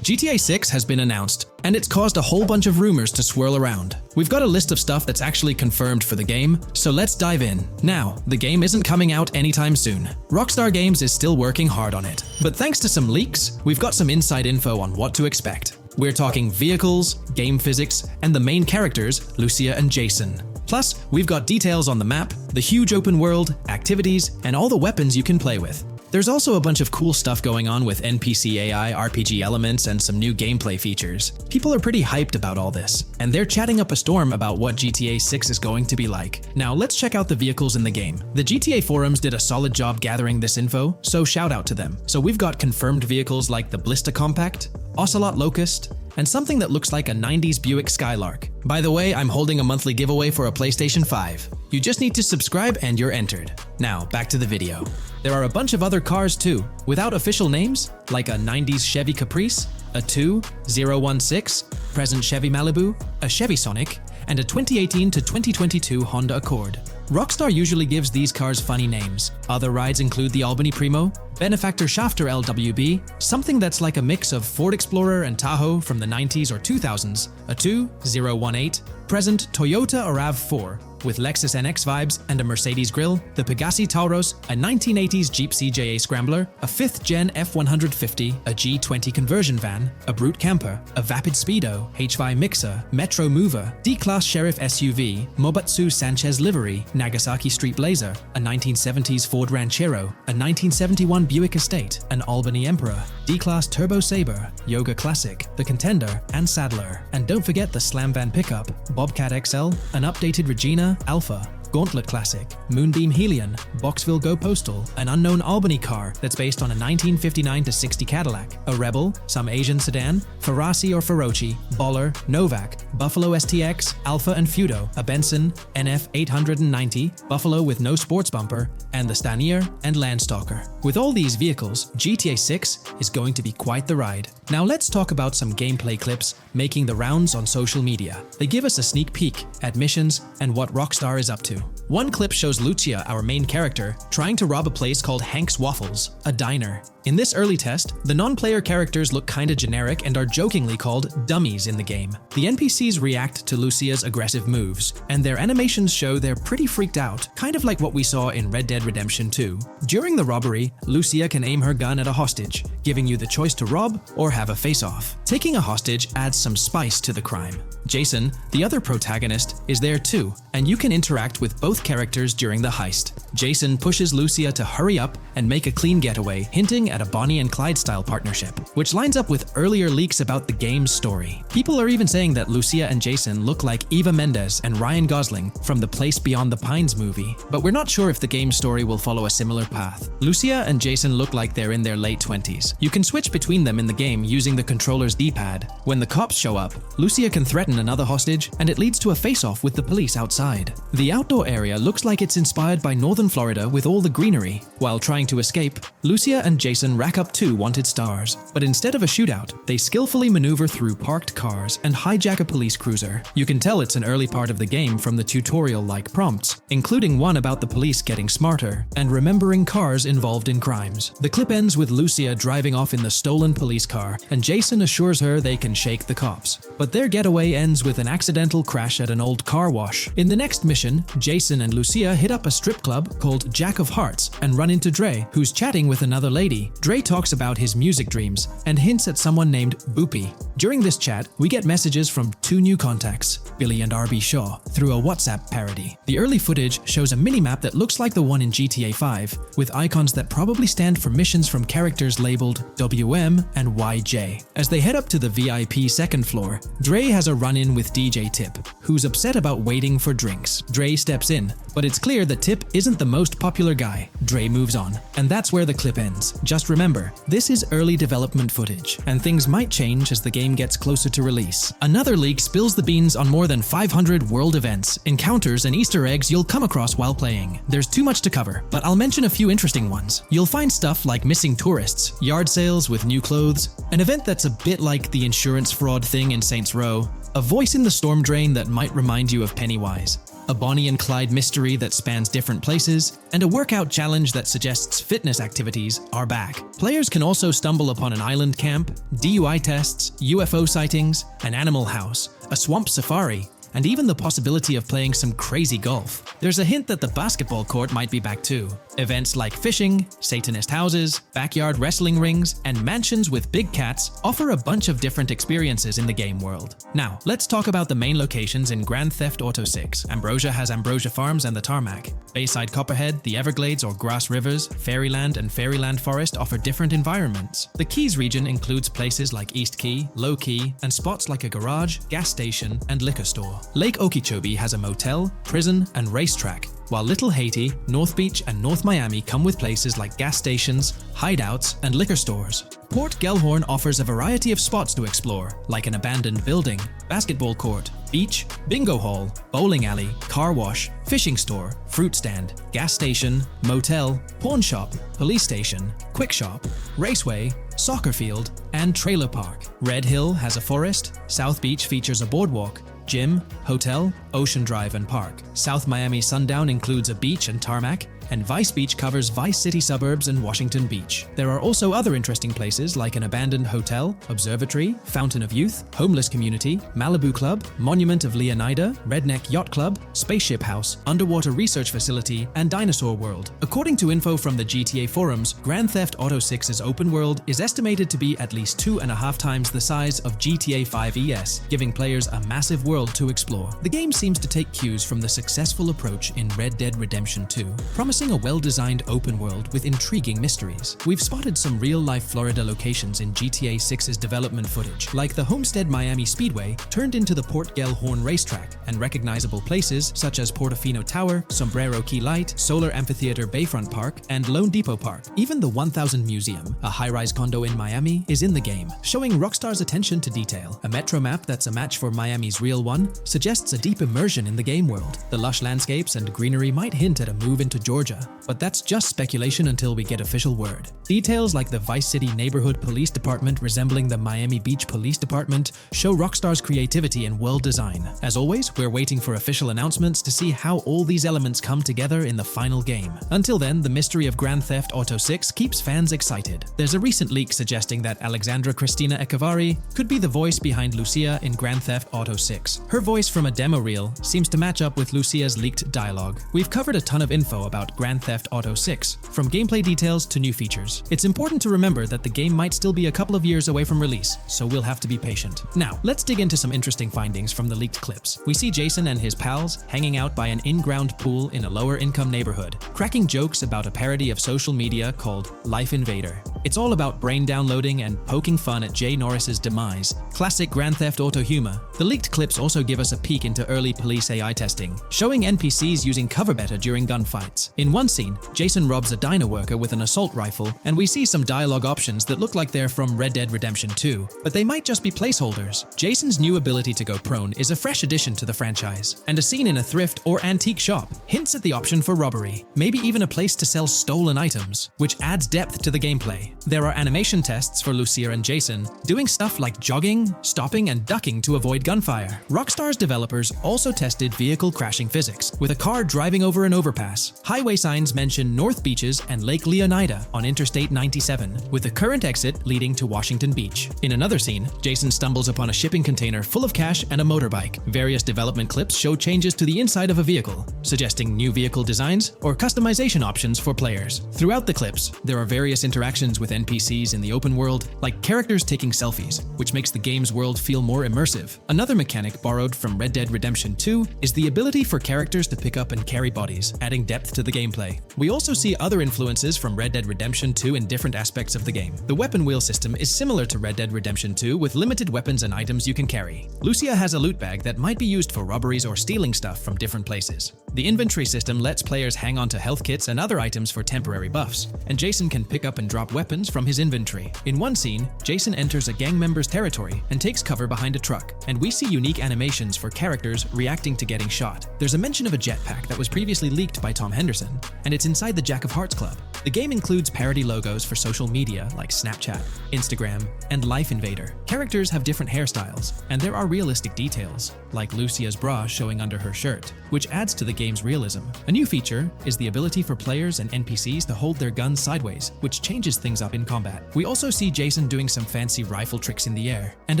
GTA 6 has been announced, and it's caused a whole bunch of rumors to swirl around. We've got a list of stuff that's actually confirmed for the game, so let's dive in. Now, the game isn't coming out anytime soon. Rockstar Games is still working hard on it, but thanks to some leaks, we've got some inside info on what to expect. We're talking vehicles, game physics, and the main characters, Lucia and Jason. Plus, we've got details on the map, the huge open world, activities, and all the weapons you can play with. There's also a bunch of cool stuff going on with NPC AI, RPG elements, and some new gameplay features. People are pretty hyped about all this, and they're chatting up a storm about what GTA 6 is going to be like. Now let's check out the vehicles in the game. The GTA forums did a solid job gathering this info, so shout out to them. So we've got confirmed vehicles like the Blister Compact, Ocelot Locust, and something that looks like a 90s Buick Skylark. By the way, I'm holding a monthly giveaway for a PlayStation 5. You just need to subscribe and you're entered. Now, back to the video. There are a bunch of other cars too, without official names, like a 90s Chevy Caprice, a 2016 present Chevy Malibu, a Chevy Sonic, and a 2018 to 2022 Honda Accord. Rockstar usually gives these cars funny names. Other rides include the Albany Primo, Benefactor Shafter LWB, something that's like a mix of Ford Explorer and Tahoe from the 90s or 2000s, a 2018 present Toyota RAV4, with Lexus NX vibes and a Mercedes grille, the Pegassi Tauros, a 1980s Jeep CJA Scrambler, a 5th-gen F-150, a G20 conversion van, a Brute Camper, a Vapid Speedo, HY Mixer, Metro Mover, D-Class Sheriff SUV, Mobatsu Sanchez Livery, Nagasaki Street Blazer, a 1970s Ford Ranchero, a 1971 Buick Estate, an Albany Emperor, D-Class Turbo Sabre, Yoga Classic, the Contender, and Sadler. And don't forget the Slam Van Pickup, Bobcat XL, an updated Regina Alpha, Gauntlet Classic, Moonbeam Helion, Boxville Go Postal, an unknown Albany car that's based on a 1959-60 Cadillac, a Rebel, some Asian sedan, Ferrari or Feroci, Baller, Novak, Buffalo STX, Alpha and Feudo, a Benson, NF 890, Buffalo with no sports bumper, and the Stanier and Landstalker. With all these vehicles, GTA 6 is going to be quite the ride. Now let's talk about some gameplay clips making the rounds on social media. They give us a sneak peek at missions and what Rockstar is up to. One clip shows Lucia, our main character, trying to rob a place called Hank's Waffles, a diner. In this early test, the non-player characters look kinda generic and are jokingly called dummies in the game. The NPCs react to Lucia's aggressive moves, and their animations show they're pretty freaked out, kind of like what we saw in Red Dead Redemption 2. During the robbery, Lucia can aim her gun at a hostage, giving you the choice to rob or have a face-off. Taking a hostage adds some spice to the crime. Jason, the other protagonist, is there too, and you can interact with both characters during the heist. Jason pushes Lucia to hurry up and make a clean getaway, hinting at a Bonnie and Clyde-style partnership, which lines up with earlier leaks about the game's story. People are even saying that Lucia and Jason look like Eva Mendes and Ryan Gosling from the Place Beyond the Pines movie, but we're not sure if the game's story will follow a similar path. Lucia and Jason look like they're in their late 20s. You can switch between them in the game using the controller's D-pad. When the cops show up, Lucia can threaten another hostage, and it leads to a face-off with the police outside. The outdoor area looks like it's inspired by northern Florida with all the greenery. While trying to escape, Lucia and Jason rack up 2 wanted stars, but instead of a shootout, they skillfully maneuver through parked cars and hijack a police cruiser. You can tell it's an early part of the game from the tutorial-like prompts, including one about the police getting smarter and remembering cars involved in crimes. The clip ends with Lucia driving off in the stolen police car, and Jason assures her they can shake the cops. But their getaway ends with an accidental crash at an old car wash. In the next mission, Jason and Lucia hit up a strip club called Jack of Hearts and run into Dre, who's chatting with another lady. Dre talks about his music dreams and hints at someone named Boopy. During this chat, we get messages from 2 new contacts, Billy and RB Shaw, through a WhatsApp parody. The early footage shows a minimap that looks like the one in GTA 5, with icons that probably stand for missions from characters labeled WM and YJ. As they head up to the VIP second floor, Dre has a run-in with DJ Tip, who's upset about waiting for drinks. Dre steps in, but it's clear that Tip isn't the most popular guy. Dre moves on, and that's where the clip ends. Just remember, this is early development footage, and things might change as the game gets closer to release. Another leak spills the beans on more than 500 world events, encounters, and Easter eggs you'll come across while playing. There's too much to cover, but I'll mention a few interesting ones. You'll find stuff like missing tourists, yard sales with new clothes, an event that's a bit like the insurance fraud thing in Saints Row, a voice in the storm drain that might remind you of Pennywise, a Bonnie and Clyde mystery that spans different places, and a workout challenge that suggests fitness activities are back. Players can also stumble upon an island camp, DUI tests, UFO sightings, an animal house, a swamp safari, and even the possibility of playing some crazy golf. There's a hint that the basketball court might be back too. Events like fishing, Satanist houses, backyard wrestling rings, and mansions with big cats offer a bunch of different experiences in the game world. Now, let's talk about the main locations in Grand Theft Auto 6. Ambrosia has Ambrosia Farms and the Tarmac. Bayside Copperhead, the Everglades or Grass Rivers, Fairyland and Fairyland Forest offer different environments. The Keys region includes places like East Key, Low Key, and spots like a garage, gas station, and liquor store. Lake Okeechobee has a motel, prison, and racetrack, while Little Haiti, North Beach, and North Miami come with places like gas stations, hideouts, and liquor stores. Port Gellhorn offers a variety of spots to explore, like an abandoned building, basketball court, beach, bingo hall, bowling alley, car wash, fishing store, fruit stand, gas station, motel, pawn shop, police station, quick shop, raceway, soccer field, and trailer park. Red Hill has a forest, South Beach features a boardwalk, gym, hotel, Ocean Drive, and park. South Miami Sundown includes a beach and tarmac, and Vice Beach covers Vice City suburbs and Washington Beach. There are also other interesting places like an abandoned hotel, observatory, Fountain of Youth, homeless community, Malibu Club, Monument of Leonida, Redneck Yacht Club, Spaceship House, underwater research facility, and Dinosaur World. According to info from the GTA forums, Grand Theft Auto 6's open world is estimated to be at least 2.5 times the size of GTA 5 ES, giving players a massive world to explore. The game seems to take cues from the successful approach in Red Dead Redemption 2, promising a well-designed open world with intriguing mysteries. We've spotted some real-life Florida locations in GTA 6's development footage, like the Homestead Miami Speedway turned into the Port Gellhorn racetrack, and recognizable places such as Portofino Tower, Sombrero Key Light, Solar Amphitheater Bayfront Park, and Lone Depot Park. Even the 1000 Museum, a high-rise condo in Miami, is in the game, showing Rockstar's attention to detail. A metro map that's a match for Miami's real one suggests a deep immersion in the game world. The lush landscapes and greenery might hint at a move into Georgia, but that's just speculation until we get official word. Details like the Vice City Neighborhood Police Department resembling the Miami Beach Police Department show Rockstar's creativity and world design. As always, we're waiting for official announcements to see how all these elements come together in the final game. Until then, the mystery of Grand Theft Auto 6 keeps fans excited. There's a recent leak suggesting that Alexandra Christina Echevarri could be the voice behind Lucia in Grand Theft Auto 6. Her voice from a demo reel seems to match up with Lucia's leaked dialogue. We've covered a ton of info about Grand Theft Auto 6, from gameplay details to new features. It's important to remember that the game might still be a couple of years away from release, so we'll have to be patient. Now, let's dig into some interesting findings from the leaked clips. We see Jason and his pals hanging out by an in-ground pool in a lower-income neighborhood, cracking jokes about a parody of social media called Life Invader. It's all about brain downloading and poking fun at Jay Norris's demise. Classic Grand Theft Auto humor. The leaked clips also give us a peek into early police AI testing, showing NPCs using cover better during gunfights. In one scene, Jason robs a diner worker with an assault rifle, and we see some dialogue options that look like they're from Red Dead Redemption 2, but they might just be placeholders. Jason's new ability to go prone is a fresh addition to the franchise, and a scene in a thrift or antique shop hints at the option for robbery, maybe even a place to sell stolen items, which adds depth to the gameplay. There are animation tests for Lucia and Jason, doing stuff like jogging, stopping, and ducking to avoid gunfire. Rockstar's developers also tested vehicle crashing physics, with a car driving over an overpass. Highway signs mention North Beaches and Lake Leonida on Interstate 97, with the current exit leading to Washington Beach. In another scene, Jason stumbles upon a shipping container full of cash and a motorbike. Various development clips show changes to the inside of a vehicle, suggesting new vehicle designs or customization options for players. Throughout the clips, there are various interactions with NPCs in the open world, like characters taking selfies, which makes the game's world feel more immersive. Another mechanic borrowed from Red Dead Redemption 2 is the ability for characters to pick up and carry bodies, adding depth to the gameplay. We also see other influences from Red Dead Redemption 2 in different aspects of the game. The weapon wheel system is similar to Red Dead Redemption 2 with limited weapons and items you can carry. Lucia has a loot bag that might be used for robberies or stealing stuff from different places. The inventory system lets players hang on to health kits and other items for temporary buffs, and Jason can pick up and drop weapons from his inventory. In one scene, Jason enters a gang member's territory and takes cover behind a truck, and we see unique animations for characters reacting to getting shot. There's a mention of a jetpack that was previously leaked by Tom Henderson, and it's inside the Jack of Hearts Club. The game includes parody logos for social media like Snapchat, Instagram, and Life Invader. Characters have different hairstyles, and there are realistic details, like Lucia's bra showing under her shirt, which adds to the game's realism. A new feature is the ability for players and NPCs to hold their guns sideways, which changes things up in combat. We also see Jason doing some fancy rifle tricks in the air, and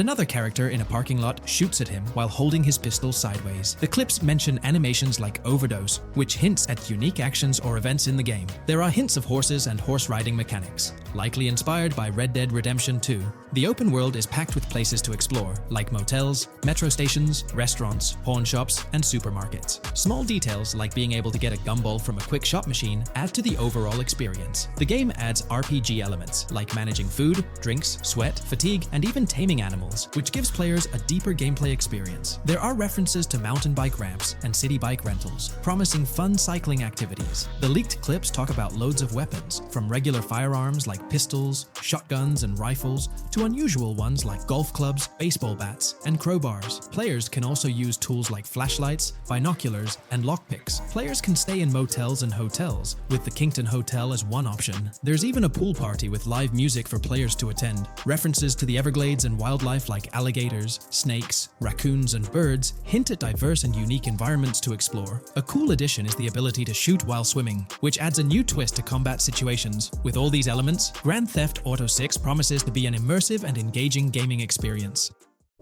another character in a parking lot shoots at him while holding his pistol sideways. The clips mention animations like overdose, which hints at unique actions or events in the game. There are hints of horses and horse riding mechanics, likely inspired by Red Dead Redemption 2. The open world is packed with places to explore, like motels, metro stations, restaurants, pawn shops, and supermarkets. Small details like being able to get a gumball from a quick shop machine add to the overall experience. The game adds RPG elements, like managing food, drinks, sweat, fatigue, and even taming animals, which gives players a deeper gameplay experience. There are references to mountain bike ramps and city bike rentals, promising fun cycling activities. The leaked clips talk about loads of weapons, from regular firearms like pistols, shotguns, and rifles, to unusual ones like golf clubs, baseball bats, and crowbars. Players can also use tools like flashlights, binoculars, and lockpicks. Players can stay in motels and hotels, with the Kington Hotel as one option. There's even a pool party with live music for players to attend. References to the Everglades and wildlife like alligators, snakes, raccoons, and birds hint at diverse and unique environments to explore. A cool addition is the ability to shoot while swimming, which adds a new twist to combat situations. With all these elements, Grand Theft Auto 6 promises to be an immersive and engaging gaming experience.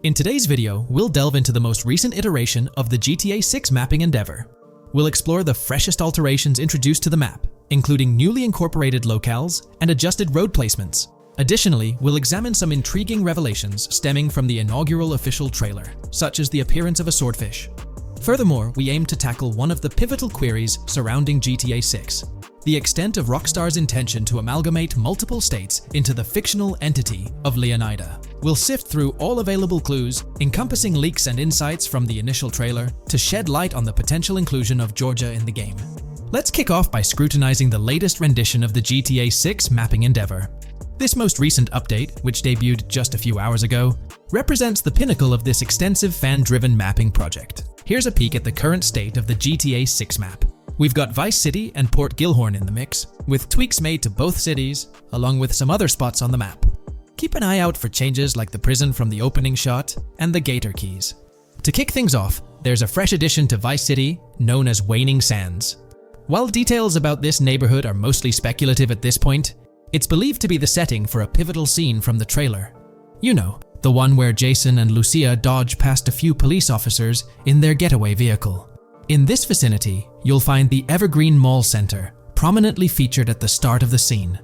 In today's video, we'll delve into the most recent iteration of the GTA 6 mapping endeavor. We'll explore the freshest alterations introduced to the map, including newly incorporated locales and adjusted road placements. Additionally, we'll examine some intriguing revelations stemming from the inaugural official trailer, such as the appearance of a swordfish. Furthermore, we aim to tackle one of the pivotal queries surrounding GTA 6, the extent of Rockstar's intention to amalgamate multiple states into the fictional entity of Leonida. We'll sift through all available clues, encompassing leaks and insights from the initial trailer, to shed light on the potential inclusion of Georgia in the game. Let's kick off by scrutinizing the latest rendition of the GTA 6 mapping endeavor. This most recent update, which debuted just a few hours ago, represents the pinnacle of this extensive fan-driven mapping project. Here's a peek at the current state of the GTA 6 map. We've got Vice City and Port Gilhorn in the mix, with tweaks made to both cities, along with some other spots on the map. Keep an eye out for changes like the prison from the opening shot and the Gator Keys. To kick things off, there's a fresh addition to Vice City known as Waning Sands. While details about this neighborhood are mostly speculative at this point, it's believed to be the setting for a pivotal scene from the trailer. You know, the one where Jason and Lucia dodge past a few police officers in their getaway vehicle. In this vicinity, you'll find the Evergreen Mall Center, prominently featured at the start of the scene.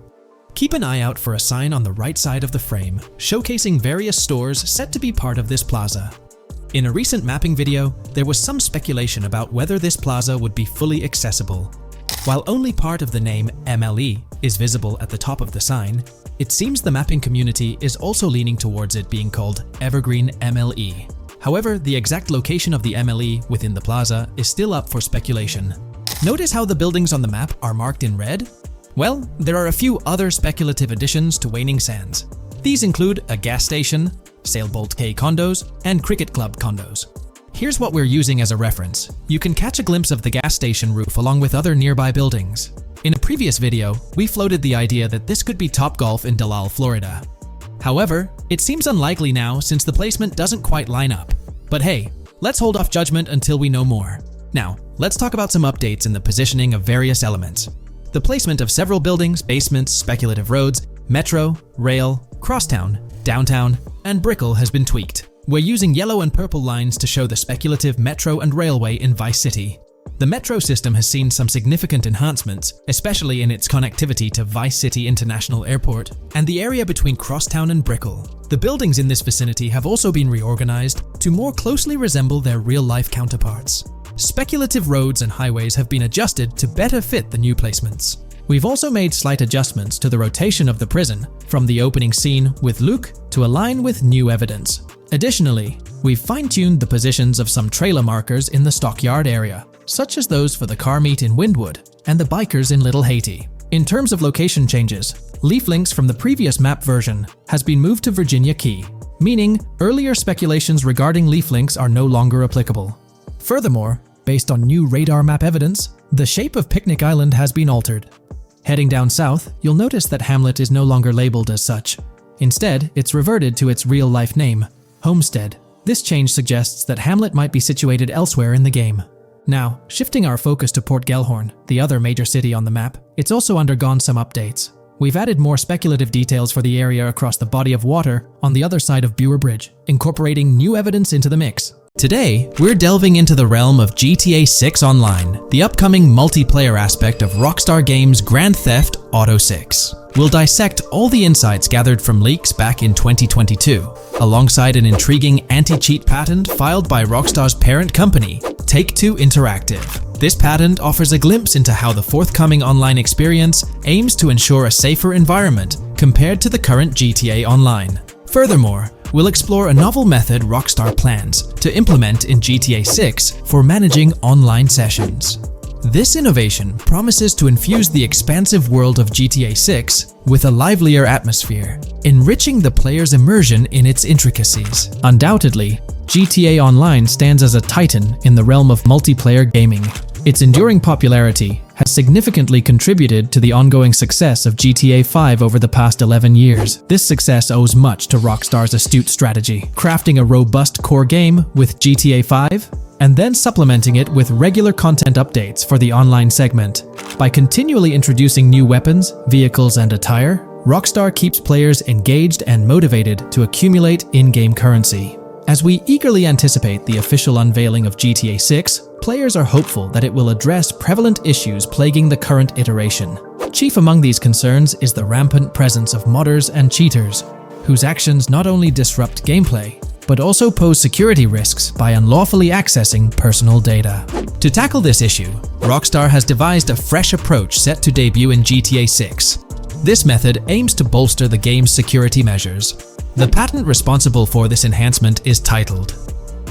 Keep an eye out for a sign on the right side of the frame, showcasing various stores set to be part of this plaza. In a recent mapping video, there was some speculation about whether this plaza would be fully accessible. While only part of the name MLE is visible at the top of the sign, it seems the mapping community is also leaning towards it being called Evergreen MLE. However, the exact location of the MLE within the plaza is still up for speculation. Notice how the buildings on the map are marked in red? Well, there are a few other speculative additions to Waning Sands. These include a gas station, Sailbolt K condos, and Cricket Club condos. Here's what we're using as a reference. You can catch a glimpse of the gas station roof along with other nearby buildings. In a previous video, we floated the idea that this could be Topgolf in Dalal, Florida. However, it seems unlikely now since the placement doesn't quite line up. But hey, let's hold off judgment until we know more. Now, let's talk about some updates in the positioning of various elements. The placement of several buildings, basements, speculative roads, metro, rail, crosstown, downtown, and Brickell has been tweaked. We're using yellow and purple lines to show the speculative metro and railway in Vice City. The metro system has seen some significant enhancements, especially in its connectivity to Vice City International Airport and the area between Crosstown and Brickell. The buildings in this vicinity have also been reorganized to more closely resemble their real-life counterparts. Speculative roads and highways have been adjusted to better fit the new placements. We've also made slight adjustments to the rotation of the prison, from the opening scene with Luke to align with new evidence. Additionally, we've fine-tuned the positions of some trailer markers in the stockyard area, such as those for the car meet in Windwood and the bikers in Little Haiti. In terms of location changes, leaf links from the previous map version has been moved to Virginia Key, meaning earlier speculations regarding leaf links are no longer applicable. Furthermore, based on new radar map evidence, the shape of Picnic Island has been altered. Heading down south, you'll notice that Hamlet is no longer labeled as such. Instead, it's reverted to its real-life name, Homestead. This change suggests that Hamlet might be situated elsewhere in the game. Now, shifting our focus to Port Gellhorn, the other major city on the map, it's also undergone some updates. We've added more speculative details for the area across the body of water on the other side of Buer Bridge, incorporating new evidence into the mix. Today, we're delving into the realm of GTA 6 Online, the upcoming multiplayer aspect of Rockstar Games' Grand Theft Auto 6. We'll dissect all the insights gathered from leaks back in 2022, alongside an intriguing anti-cheat patent filed by Rockstar's parent company, Take-Two Interactive. This patent offers a glimpse into how the forthcoming online experience aims to ensure a safer environment compared to the current GTA Online. Furthermore, we'll explore a novel method Rockstar plans to implement in GTA 6 for managing online sessions. This innovation promises to infuse the expansive world of GTA 6 with a livelier atmosphere, enriching the player's immersion in its intricacies. Undoubtedly, GTA Online stands as a titan in the realm of multiplayer gaming. Its enduring popularity has significantly contributed to the ongoing success of GTA 5 over the past 11 years. This success owes much to Rockstar's astute strategy, crafting a robust core game with GTA 5 and then supplementing it with regular content updates for the online segment. By continually introducing new weapons, vehicles, and attire, Rockstar keeps players engaged and motivated to accumulate in-game currency. As we eagerly anticipate the official unveiling of GTA 6, players are hopeful that it will address prevalent issues plaguing the current iteration. Chief among these concerns is the rampant presence of modders and cheaters, whose actions not only disrupt gameplay, but also pose security risks by unlawfully accessing personal data. To tackle this issue, Rockstar has devised a fresh approach set to debut in GTA 6. This method aims to bolster the game's security measures. The patent responsible for this enhancement is titled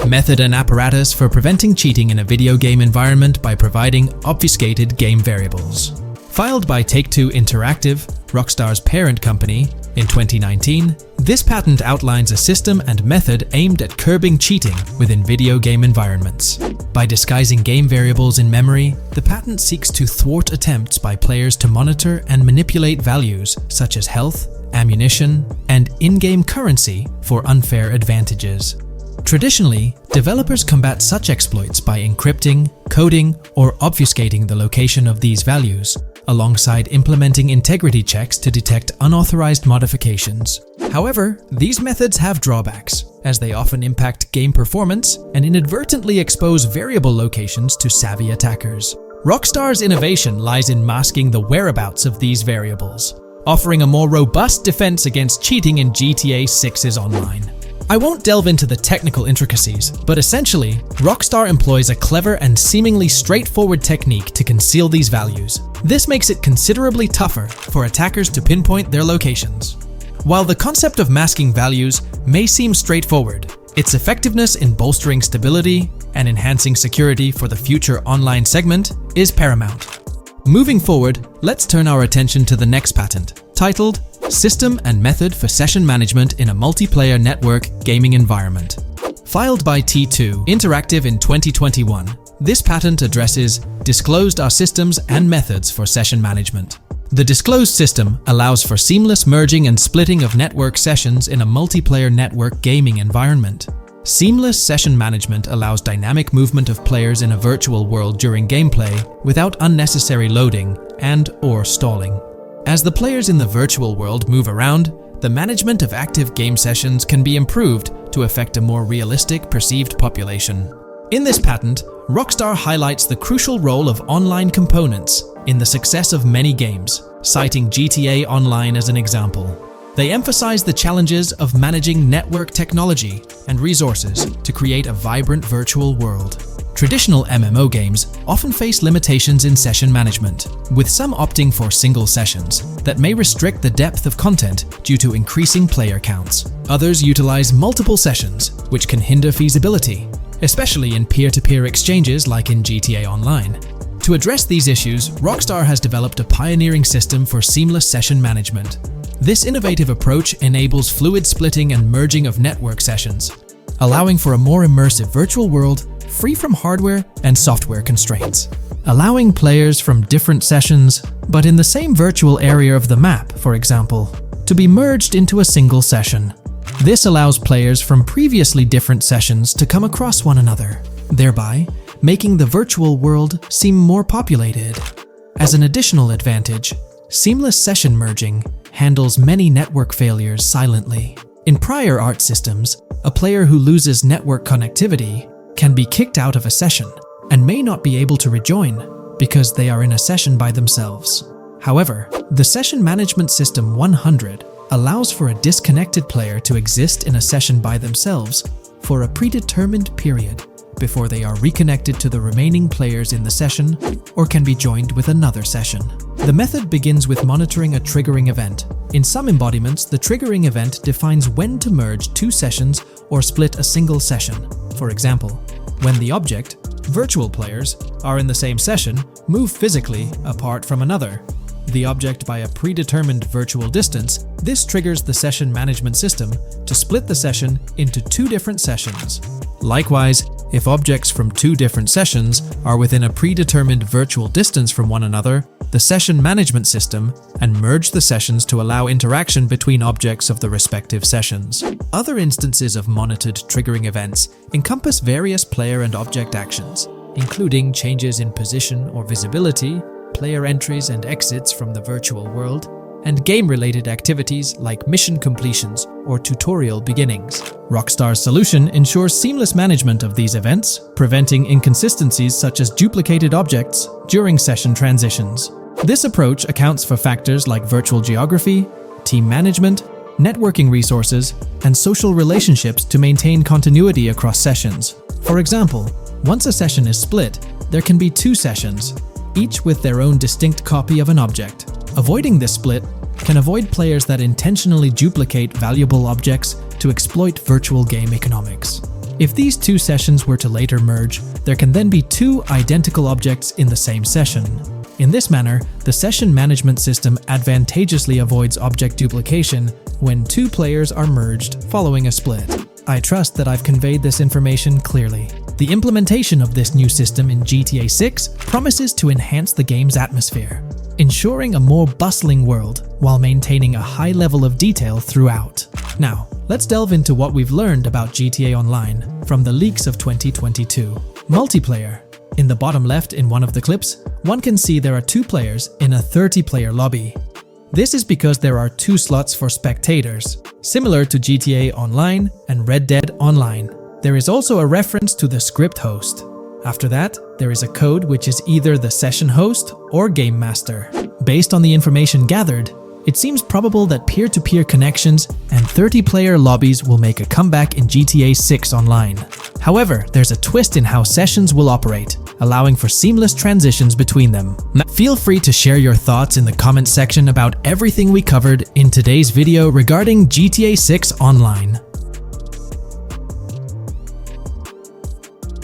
Method and Apparatus for Preventing Cheating in a Video Game Environment by Providing Obfuscated Game Variables. Filed by Take-Two Interactive, Rockstar's parent company, in 2019, this patent outlines a system and method aimed at curbing cheating within video game environments. By disguising game variables in memory, the patent seeks to thwart attempts by players to monitor and manipulate values such as health, ammunition, and in-game currency for unfair advantages. Traditionally, developers combat such exploits by encrypting, coding, or obfuscating the location of these values, alongside implementing integrity checks to detect unauthorized modifications. However, these methods have drawbacks, as they often impact game performance and inadvertently expose variable locations to savvy attackers. Rockstar's innovation lies in masking the whereabouts of these variables, offering a more robust defense against cheating in GTA 6's online. I won't delve into the technical intricacies, but essentially, Rockstar employs a clever and seemingly straightforward technique to conceal these values. This makes it considerably tougher for attackers to pinpoint their locations. While the concept of masking values may seem straightforward, its effectiveness in bolstering stability and enhancing security for the future online segment is paramount. Moving forward, let's turn our attention to the next patent, titled System and Method for Session Management in a Multiplayer Network Gaming Environment. Filed by T2 Interactive in 2021, this patent addresses disclosed are systems and methods for session management. The disclosed system allows for seamless merging and splitting of network sessions in a multiplayer network gaming environment. Seamless session management allows dynamic movement of players in a virtual world during gameplay without unnecessary loading and/or stalling. As the players in the virtual world move around, the management of active game sessions can be improved to affect a more realistic perceived population. In this patent, Rockstar highlights the crucial role of online components in the success of many games, citing GTA Online as an example. They emphasize the challenges of managing network technology and resources to create a vibrant virtual world. Traditional MMO games often face limitations in session management, with some opting for single sessions that may restrict the depth of content due to increasing player counts. Others utilize multiple sessions, which can hinder feasibility, especially in peer-to-peer exchanges like in GTA Online. To address these issues, Rockstar has developed a pioneering system for seamless session management. This innovative approach enables fluid splitting and merging of network sessions, allowing for a more immersive virtual world free from hardware and software constraints. allowing players from different sessions, but in the same virtual area of the map, for example, to be merged into a single session. This allows players from previously different sessions to come across one another, thereby making the virtual world seem more populated. As an additional advantage, seamless session merging handles many network failures silently. In prior art systems, a player who loses network connectivity can be kicked out of a session and may not be able to rejoin because they are in a session by themselves. However, the Session Management System 100 allows for a disconnected player to exist in a session by themselves for a predetermined period before they are reconnected to the remaining players in the session or can be joined with another session. The method begins with monitoring a triggering event. In some embodiments, the triggering event defines when to merge two sessions or split a single session. For example, when the object, virtual players, are in the same session, move physically apart from another, the object by a predetermined virtual distance, this triggers the session management system to split the session into two different sessions. Likewise, if objects from two different sessions are within a predetermined virtual distance from one another, the session management system and merge the sessions to allow interaction between objects of the respective sessions. Other instances of monitored triggering events encompass various player and object actions, including changes in position or visibility, player entries and exits from the virtual world, and game-related activities like mission completions or tutorial beginnings. Rockstar's solution ensures seamless management of these events, preventing inconsistencies such as duplicated objects during session transitions. This approach accounts for factors like virtual geography, team management, networking resources, and social relationships to maintain continuity across sessions. For example, once a session is split, there can be two sessions, each with their own distinct copy of an object. Avoiding this split can avoid players that intentionally duplicate valuable objects to exploit virtual game economics. If these two sessions were to later merge, there can then be two identical objects in the same session. In this manner, the session management system advantageously avoids object duplication when two players are merged following a split. I trust that I've conveyed this information clearly. The implementation of this new system in GTA 6 promises to enhance the game's atmosphere, ensuring a more bustling world while maintaining a high level of detail throughout. Now, let's delve into what we've learned about GTA Online from the leaks of 2022. Multiplayer. In the bottom left in one of the clips, one can see there are two players in a 30-player lobby. This is because there are two slots for spectators, similar to GTA Online and Red Dead Online. There is also a reference to the script host. After that, there is a code which is either the session host or game master. Based on the information gathered, it seems probable that peer-to-peer connections and 30-player lobbies will make a comeback in GTA 6 Online. However, there's a twist in how sessions will operate, allowing for seamless transitions between them. Feel free to share your thoughts in the comments section about everything we covered in today's video regarding GTA 6 Online.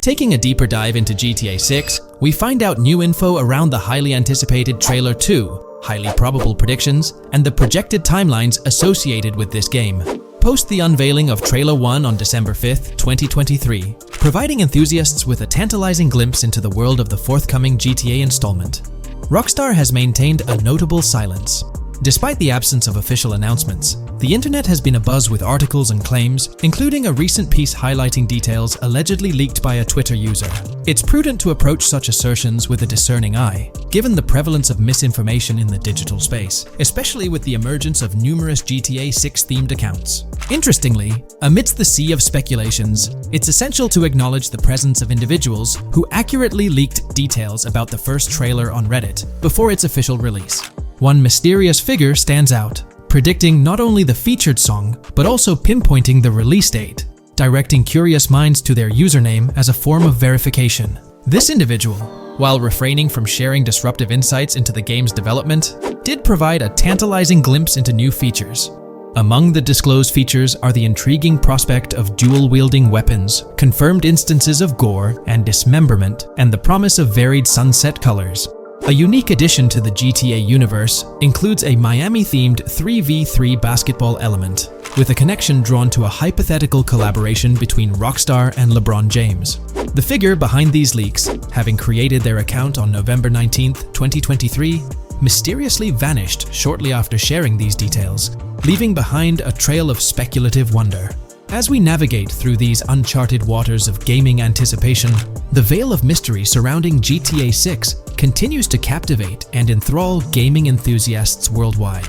Taking a deeper dive into GTA 6, we find out new info around the highly anticipated Trailer 2, highly probable predictions, and the projected timelines associated with this game. Post the unveiling of Trailer 1 on December 5th, 2023, providing enthusiasts with a tantalizing glimpse into the world of the forthcoming GTA installment. Rockstar has maintained a notable silence. Despite the absence of official announcements, the internet has been abuzz with articles and claims, including a recent piece highlighting details allegedly leaked by a Twitter user. It's prudent to approach such assertions with a discerning eye, given the prevalence of misinformation in the digital space, especially with the emergence of numerous GTA 6-themed accounts. Interestingly, amidst the sea of speculations, it's essential to acknowledge the presence of individuals who accurately leaked details about the first trailer on Reddit before its official release. One mysterious figure stands out, predicting not only the featured song, but also pinpointing the release date, directing curious minds to their username as a form of verification. This individual, while refraining from sharing disruptive insights into the game's development, did provide a tantalizing glimpse into new features. Among the disclosed features are the intriguing prospect of dual-wielding weapons, confirmed instances of gore and dismemberment, and the promise of varied sunset colors. A unique addition to the GTA universe includes a Miami-themed 3v3 basketball element, with a connection drawn to a hypothetical collaboration between Rockstar and LeBron James. The figure behind these leaks, having created their account on November 19, 2023, mysteriously vanished shortly after sharing these details, leaving behind a trail of speculative wonder. As we navigate through these uncharted waters of gaming anticipation, the veil of mystery surrounding GTA 6 continues to captivate and enthrall gaming enthusiasts worldwide.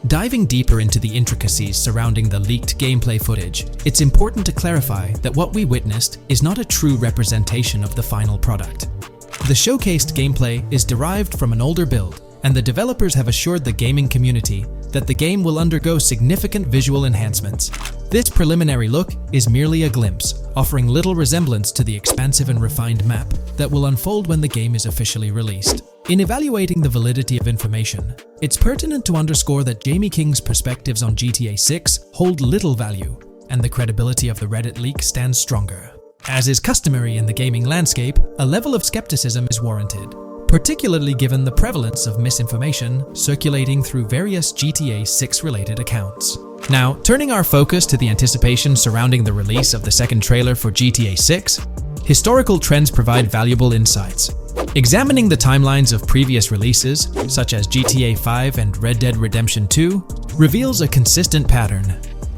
Diving deeper into the intricacies surrounding the leaked gameplay footage, it's important to clarify that what we witnessed is not a true representation of the final product. The showcased gameplay is derived from an older build, and the developers have assured the gaming community that the game will undergo significant visual enhancements. This preliminary look is merely a glimpse, offering little resemblance to the expansive and refined map that will unfold when the game is officially released. In evaluating the validity of information, it's pertinent to underscore that Jamie King's perspectives on GTA 6 hold little value, and the credibility of the Reddit leak stands stronger. As is customary in the gaming landscape, a level of skepticism is warranted, particularly given the prevalence of misinformation circulating through various GTA 6 related accounts. Now, turning our focus to the anticipation surrounding the release of the second trailer for GTA 6, historical trends provide valuable insights. Examining the timelines of previous releases, such as GTA 5 and Red Dead Redemption 2, reveals a consistent pattern.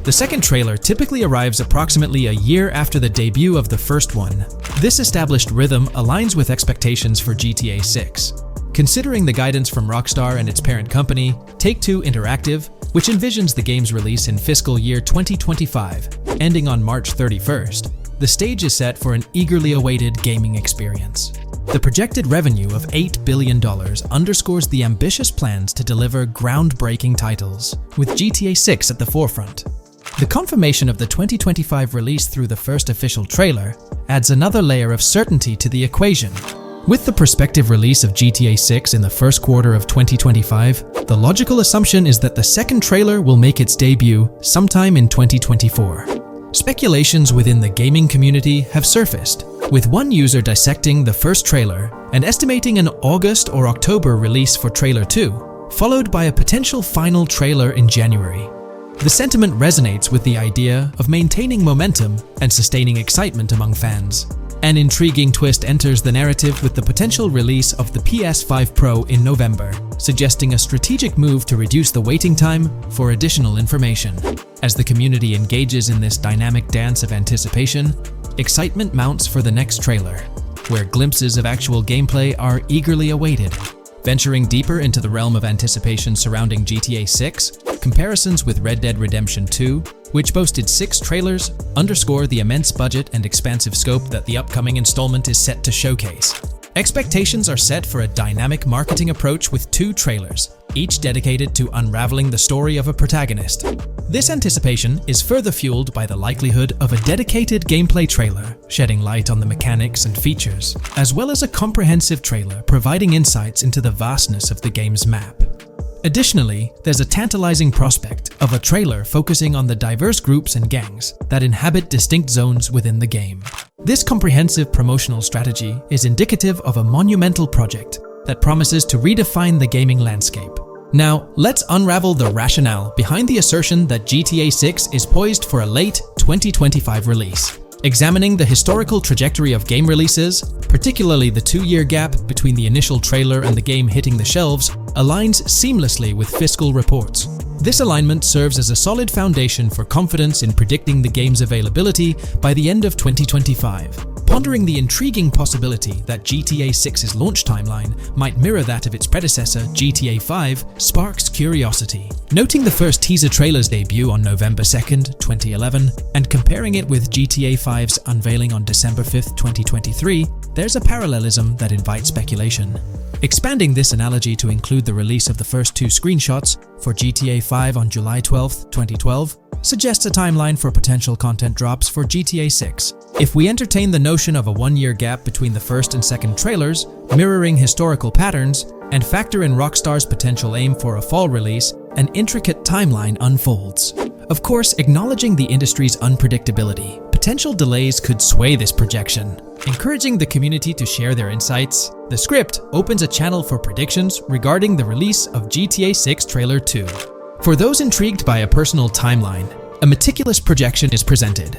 The second trailer typically arrives approximately a year after the debut of the first one. This established rhythm aligns with expectations for GTA 6. Considering the guidance from Rockstar and its parent company, Take-Two Interactive, which envisions the game's release in fiscal year 2025, ending on March 31st, the stage is set for an eagerly awaited gaming experience. The projected revenue of $8 billion underscores the ambitious plans to deliver groundbreaking titles, with GTA 6 at the forefront. The confirmation of the 2025 release through the first official trailer adds another layer of certainty to the equation. With the prospective release of GTA 6 in the first quarter of 2025, the logical assumption is that the second trailer will make its debut sometime in 2024. Speculations within the gaming community have surfaced, with one user dissecting the first trailer and estimating an August or October release for Trailer 2, followed by a potential final trailer in January. The sentiment resonates with the idea of maintaining momentum and sustaining excitement among fans. An intriguing twist enters the narrative with the potential release of the PS5 Pro in November, suggesting a strategic move to reduce the waiting time for additional information. As the community engages in this dynamic dance of anticipation, excitement mounts for the next trailer, where glimpses of actual gameplay are eagerly awaited. Venturing deeper into the realm of anticipation surrounding GTA 6, comparisons with Red Dead Redemption 2, which boasted 6 trailers, underscore the immense budget and expansive scope that the upcoming installment is set to showcase. Expectations are set for a dynamic marketing approach with 2 trailers, each dedicated to unraveling the story of a protagonist. This anticipation is further fueled by the likelihood of a dedicated gameplay trailer, shedding light on the mechanics and features, as well as a comprehensive trailer providing insights into the vastness of the game's map. Additionally, there's a tantalizing prospect of a trailer focusing on the diverse groups and gangs that inhabit distinct zones within the game. This comprehensive promotional strategy is indicative of a monumental project that promises to redefine the gaming landscape. Now, let's unravel the rationale behind the assertion that GTA 6 is poised for a late 2025 release. Examining the historical trajectory of game releases, particularly the 2-year gap between the initial trailer and the game hitting the shelves, aligns seamlessly with fiscal reports. This alignment serves as a solid foundation for confidence in predicting the game's availability by the end of 2025. Pondering the intriguing possibility that GTA 6's launch timeline might mirror that of its predecessor, GTA 5, sparks curiosity. Noting the first teaser trailer's debut on November 2nd, 2011, and comparing it with GTA 5's unveiling on December 5th, 2023, there's a parallelism that invites speculation. Expanding this analogy to include the release of the first 2 screenshots for GTA 5 on July 12, 2012, suggests a timeline for potential content drops for GTA 6. If we entertain the notion of a 1-year gap between the first and second trailers, mirroring historical patterns, and factor in Rockstar's potential aim for a fall release, an intricate timeline unfolds. Of course, acknowledging the industry's unpredictability, potential delays could sway this projection. Encouraging the community to share their insights, the script opens a channel for predictions regarding the release of GTA 6 Trailer 2. For those intrigued by a personal timeline, A meticulous projection is presented.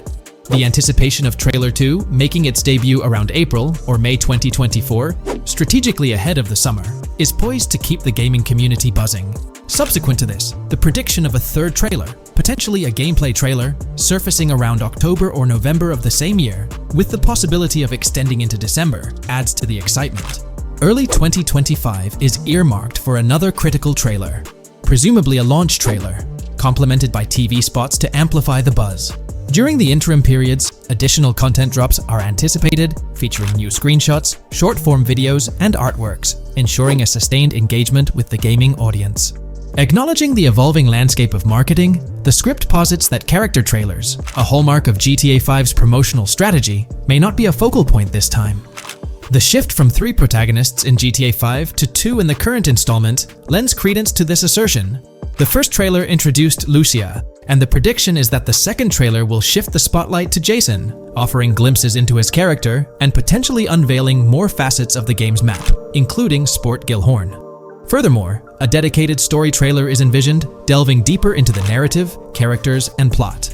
The anticipation of Trailer 2, making its debut around April or May 2024, strategically ahead of the summer, is poised to keep the gaming community buzzing. Subsequent to this, the prediction of a third trailer, potentially a gameplay trailer, surfacing around October or November of the same year, with the possibility of extending into December, adds to the excitement. Early 2025 is earmarked for another critical trailer, presumably a launch trailer, complemented by TV spots to amplify the buzz. During the interim periods, additional content drops are anticipated, featuring new screenshots, short-form videos, and artworks, ensuring a sustained engagement with the gaming audience. Acknowledging the evolving landscape of marketing, the script posits that character trailers, a hallmark of GTA 5's promotional strategy, may not be a focal point this time. The shift from 3 protagonists in GTA 5 to 2 in the current installment lends credence to this assertion. The first trailer introduced Lucia, and the prediction is that the second trailer will shift the spotlight to Jason, offering glimpses into his character and potentially unveiling more facets of the game's map, including Sport Gilhorn. Furthermore, a dedicated story trailer is envisioned, delving deeper into the narrative, characters, and plot.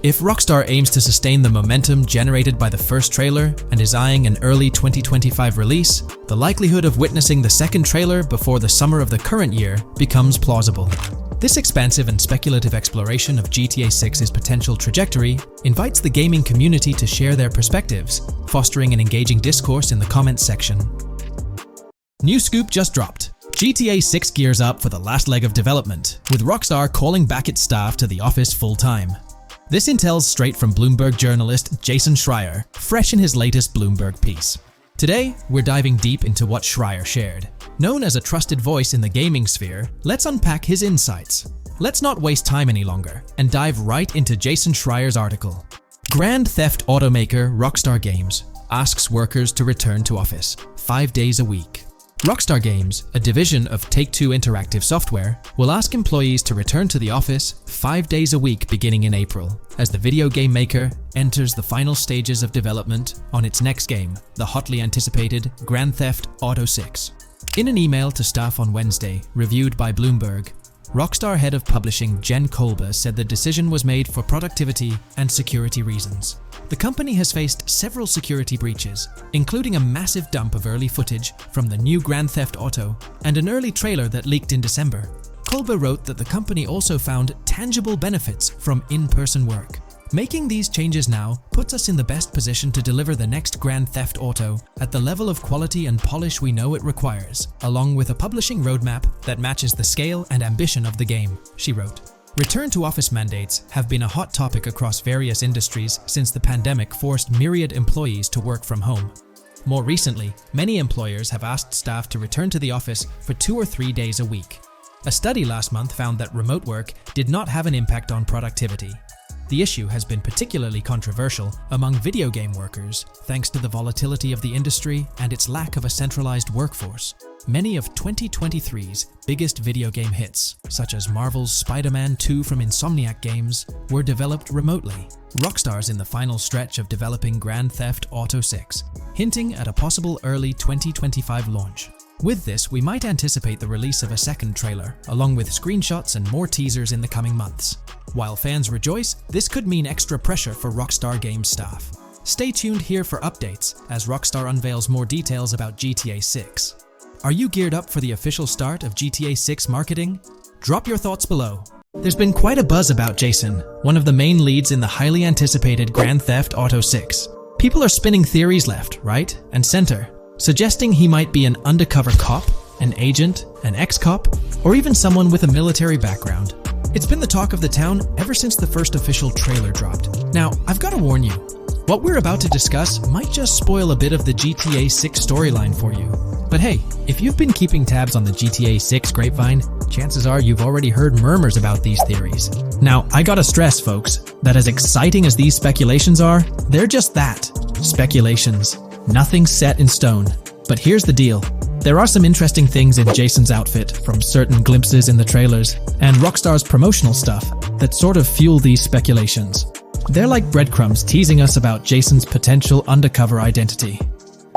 If Rockstar aims to sustain the momentum generated by the first trailer and is eyeing an early 2025 release, the likelihood of witnessing the second trailer before the summer of the current year becomes plausible. This expansive and speculative exploration of GTA 6's potential trajectory invites the gaming community to share their perspectives, fostering an engaging discourse in the comments section. New scoop just dropped. GTA 6 gears up for the last leg of development, with Rockstar calling back its staff to the office full-time. This intel's straight from Bloomberg journalist Jason Schreier, fresh in his latest Bloomberg piece. Today, we're diving deep into what Schreier shared. Known as a trusted voice in the gaming sphere, let's unpack his insights. Let's not waste time any longer and dive right into Jason Schreier's article. Grand Theft automaker Rockstar Games asks workers to return to office 5 days a week. Rockstar Games, a division of Take-Two Interactive Software, will ask employees to return to the office 5 days a week beginning in April, as the video game maker enters the final stages of development on its next game, the hotly anticipated Grand Theft Auto 6. In an email to staff on Wednesday, reviewed by Bloomberg, Rockstar head of publishing Jen Kolber said the decision was made for productivity and security reasons. The company has faced several security breaches, including a massive dump of early footage from the new Grand Theft Auto and an early trailer that leaked in December. Kolber wrote that the company also found tangible benefits from in-person work. Making these changes now puts us in the best position to deliver the next Grand Theft Auto at the level of quality and polish we know it requires, along with a publishing roadmap that matches the scale and ambition of the game, she wrote. Return-to-office mandates have been a hot topic across various industries since the pandemic forced myriad employees to work from home. More recently, many employers have asked staff to return to the office for 2 or 3 days a week. A study last month found that remote work did not have an impact on productivity. The issue has been particularly controversial among video game workers, thanks to the volatility of the industry and its lack of a centralized workforce. Many of 2023's biggest video game hits, such as Marvel's Spider-Man 2 from Insomniac Games, were developed remotely. Rockstar's in the final stretch of developing Grand Theft Auto 6, hinting at a possible early 2025 launch. With this, we might anticipate the release of a second trailer, along with screenshots and more teasers in the coming months. While fans rejoice, this could mean extra pressure for Rockstar Games staff. Stay tuned here for updates as Rockstar unveils more details about GTA 6. Are you geared up for the official start of GTA 6 marketing? Drop your thoughts below. There's been quite a buzz about Jason, one of the main leads in the highly anticipated Grand Theft Auto 6. People are spinning theories left, right, and center, suggesting he might be an undercover cop, an agent, an ex-cop, or even someone with a military background. It's been the talk of the town ever since the first official trailer dropped. Now, I've got to warn you, what we're about to discuss might just spoil a bit of the GTA 6 storyline for you. But hey, if you've been keeping tabs on the GTA 6 grapevine, chances are you've already heard murmurs about these theories. Now, I gotta stress, folks, that as exciting as these speculations are, they're just that, speculations. Nothing set in stone. But here's the deal. There are some interesting things in Jason's outfit from certain glimpses in the trailers and Rockstar's promotional stuff that sort of fuel these speculations. They're like breadcrumbs teasing us about Jason's potential undercover identity.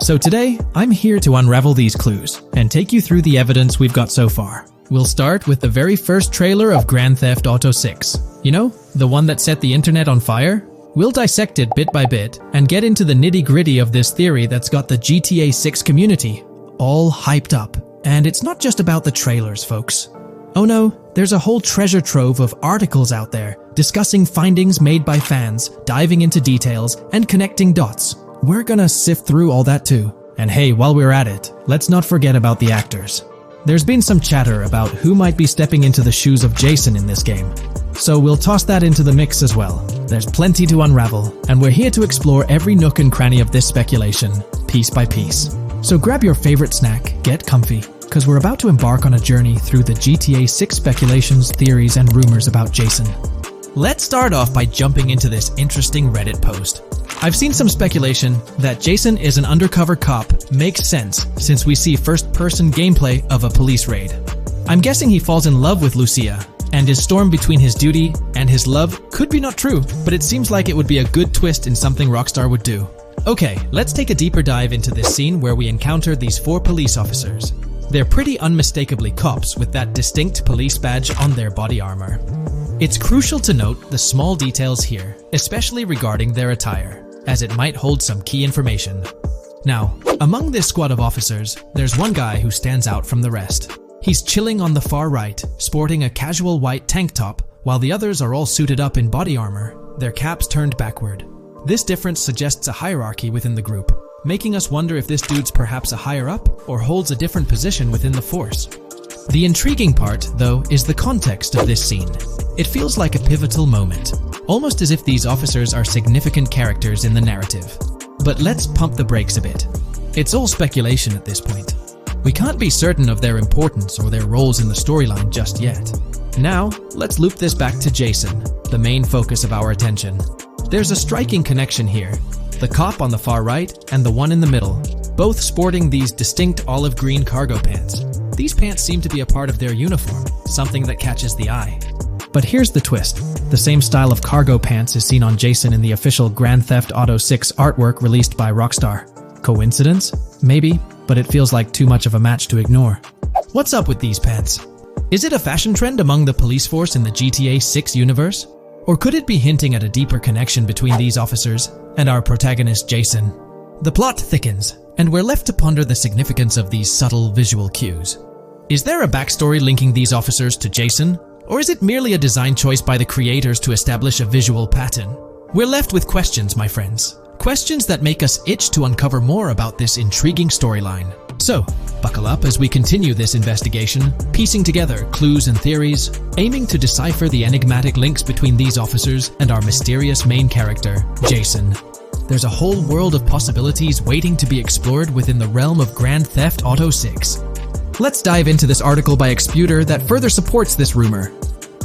So today, I'm here to unravel these clues and take you through the evidence we've got so far. We'll start with the very first trailer of Grand Theft Auto 6. You know, the one that set the internet on fire? We'll dissect it bit by bit and get into the nitty-gritty of this theory that's got the GTA 6 community all hyped up. And it's not just about the trailers, folks. Oh no, there's a whole treasure trove of articles out there discussing findings made by fans, diving into details, and connecting dots. We're gonna sift through all that too. And hey, while we're at it, let's not forget about the actors. There's been some chatter about who might be stepping into the shoes of Jason in this game. So we'll toss that into the mix as well. There's plenty to unravel, and we're here to explore every nook and cranny of this speculation, piece by piece. So grab your favorite snack, get comfy, because we're about to embark on a journey through the GTA 6 speculations, theories, and rumors about Jason. Let's start off by jumping into this interesting Reddit post. I've seen some speculation that Jason is an undercover cop makes sense since we see first-person gameplay of a police raid. I'm guessing he falls in love with Lucia, and his storm between his duty and his love could be not true, but it seems like it would be a good twist in something Rockstar would do. Okay, let's take a deeper dive into this scene where we encounter these 4 police officers. They're pretty unmistakably cops with that distinct police badge on their body armor. It's crucial to note the small details here, especially regarding their attire, as it might hold some key information. Now, among this squad of officers, there's one guy who stands out from the rest. He's chilling on the far right, sporting a casual white tank top, while the others are all suited up in body armor, their caps turned backward. This difference suggests a hierarchy within the group, making us wonder if this dude's perhaps a higher up or holds a different position within the force. The intriguing part, though, is the context of this scene. It feels like a pivotal moment, almost as if these officers are significant characters in the narrative. But let's pump the brakes a bit. It's all speculation at this point. We can't be certain of their importance or their roles in the storyline just yet. Now, let's loop this back to Jason, the main focus of our attention. There's a striking connection here. The cop on the far right and the one in the middle, both sporting these distinct olive green cargo pants. These pants seem to be a part of their uniform, something that catches the eye. But here's the twist. The same style of cargo pants is seen on Jason in the official Grand Theft Auto 6 artwork released by Rockstar. Coincidence? Maybe, but it feels like too much of a match to ignore. What's up with these pants? Is it a fashion trend among the police force in the GTA 6 universe? Or could it be hinting at a deeper connection between these officers and our protagonist Jason? The plot thickens, and we're left to ponder the significance of these subtle visual cues. Is there a backstory linking these officers to Jason? Or is it merely a design choice by the creators to establish a visual pattern? We're left with questions, my friends. Questions that make us itch to uncover more about this intriguing storyline. So, buckle up as we continue this investigation, piecing together clues and theories, aiming to decipher the enigmatic links between these officers and our mysterious main character, Jason. There's a whole world of possibilities waiting to be explored within the realm of Grand Theft Auto 6. Let's dive into this article by Exputer that further supports this rumor.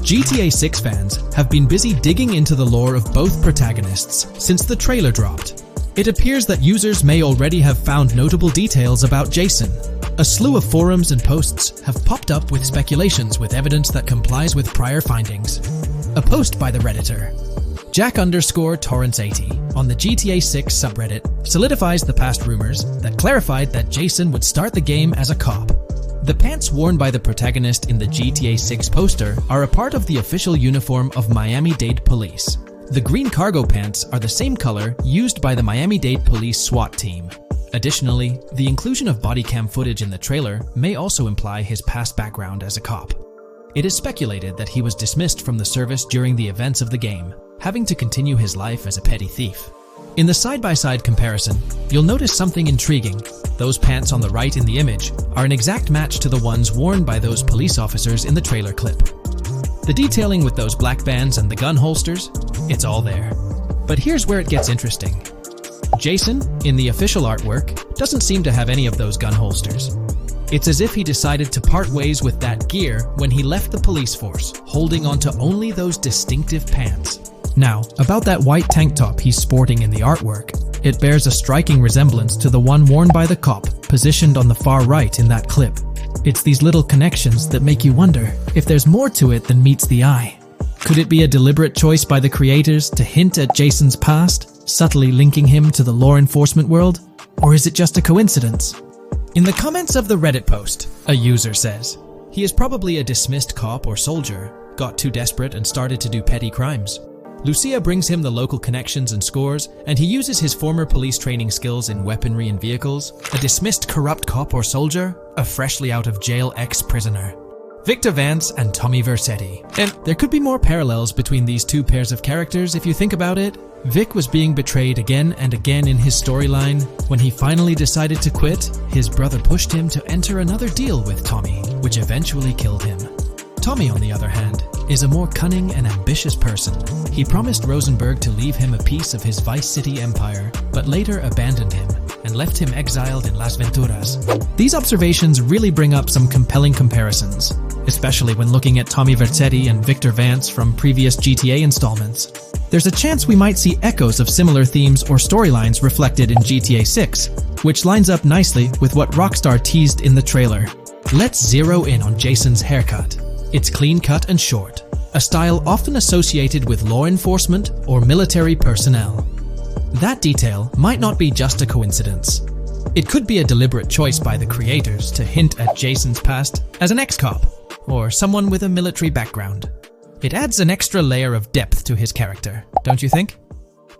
GTA 6 fans have been busy digging into the lore of both protagonists since the trailer dropped. It appears that users may already have found notable details about Jason. A slew of forums and posts have popped up with speculations with evidence that complies with prior findings. A post by the Redditor, Jack_Torrance80, on the GTA 6 subreddit solidifies the past rumors that clarified that Jason would start the game as a cop. The pants worn by the protagonist in the GTA 6 poster are a part of the official uniform of Miami-Dade Police. The green cargo pants are the same color used by the Miami-Dade Police SWAT team. Additionally, the inclusion of body cam footage in the trailer may also imply his past background as a cop. It is speculated that he was dismissed from the service during the events of the game, having to continue his life as a petty thief. In the side-by-side comparison, you'll notice something intriguing. Those pants on the right in the image are an exact match to the ones worn by those police officers in the trailer clip. The detailing with those black bands and the gun holsters, it's all there. But here's where it gets interesting. Jason, in the official artwork, doesn't seem to have any of those gun holsters. It's as if he decided to part ways with that gear when he left the police force, holding onto only those distinctive pants. Now, about that white tank top he's sporting in the artwork, it bears a striking resemblance to the one worn by the cop, positioned on the far right in that clip. It's these little connections that make you wonder if there's more to it than meets the eye. Could it be a deliberate choice by the creators to hint at Jason's past, subtly linking him to the law enforcement world? Or is it just a coincidence? In the comments of the Reddit post, a user says, He is probably a dismissed cop or soldier, got too desperate and started to do petty crimes. Lucia brings him the local connections and scores, and he uses his former police training skills in weaponry and vehicles. A dismissed corrupt cop or soldier, a freshly out of jail ex-prisoner. Victor Vance and Tommy Vercetti. And there could be more parallels between these two pairs of characters if you think about it. Vic was being betrayed again and again in his storyline. When he finally decided to quit, his brother pushed him to enter another deal with Tommy, which eventually killed him. Tommy, on the other hand, is a more cunning and ambitious person. He promised Rosenberg to leave him a piece of his Vice City empire, but later abandoned him and left him exiled in Las Venturas. These observations really bring up some compelling comparisons, especially when looking at Tommy Vercetti and Victor Vance from previous GTA installments. There's a chance we might see echoes of similar themes or storylines reflected in GTA 6, which lines up nicely with what Rockstar teased in the trailer. Let's zero in on Jason's haircut. It's clean-cut and short, a style often associated with law enforcement or military personnel. That detail might not be just a coincidence. It could be a deliberate choice by the creators to hint at Jason's past as an ex-cop or someone with a military background. It adds an extra layer of depth to his character, don't you think?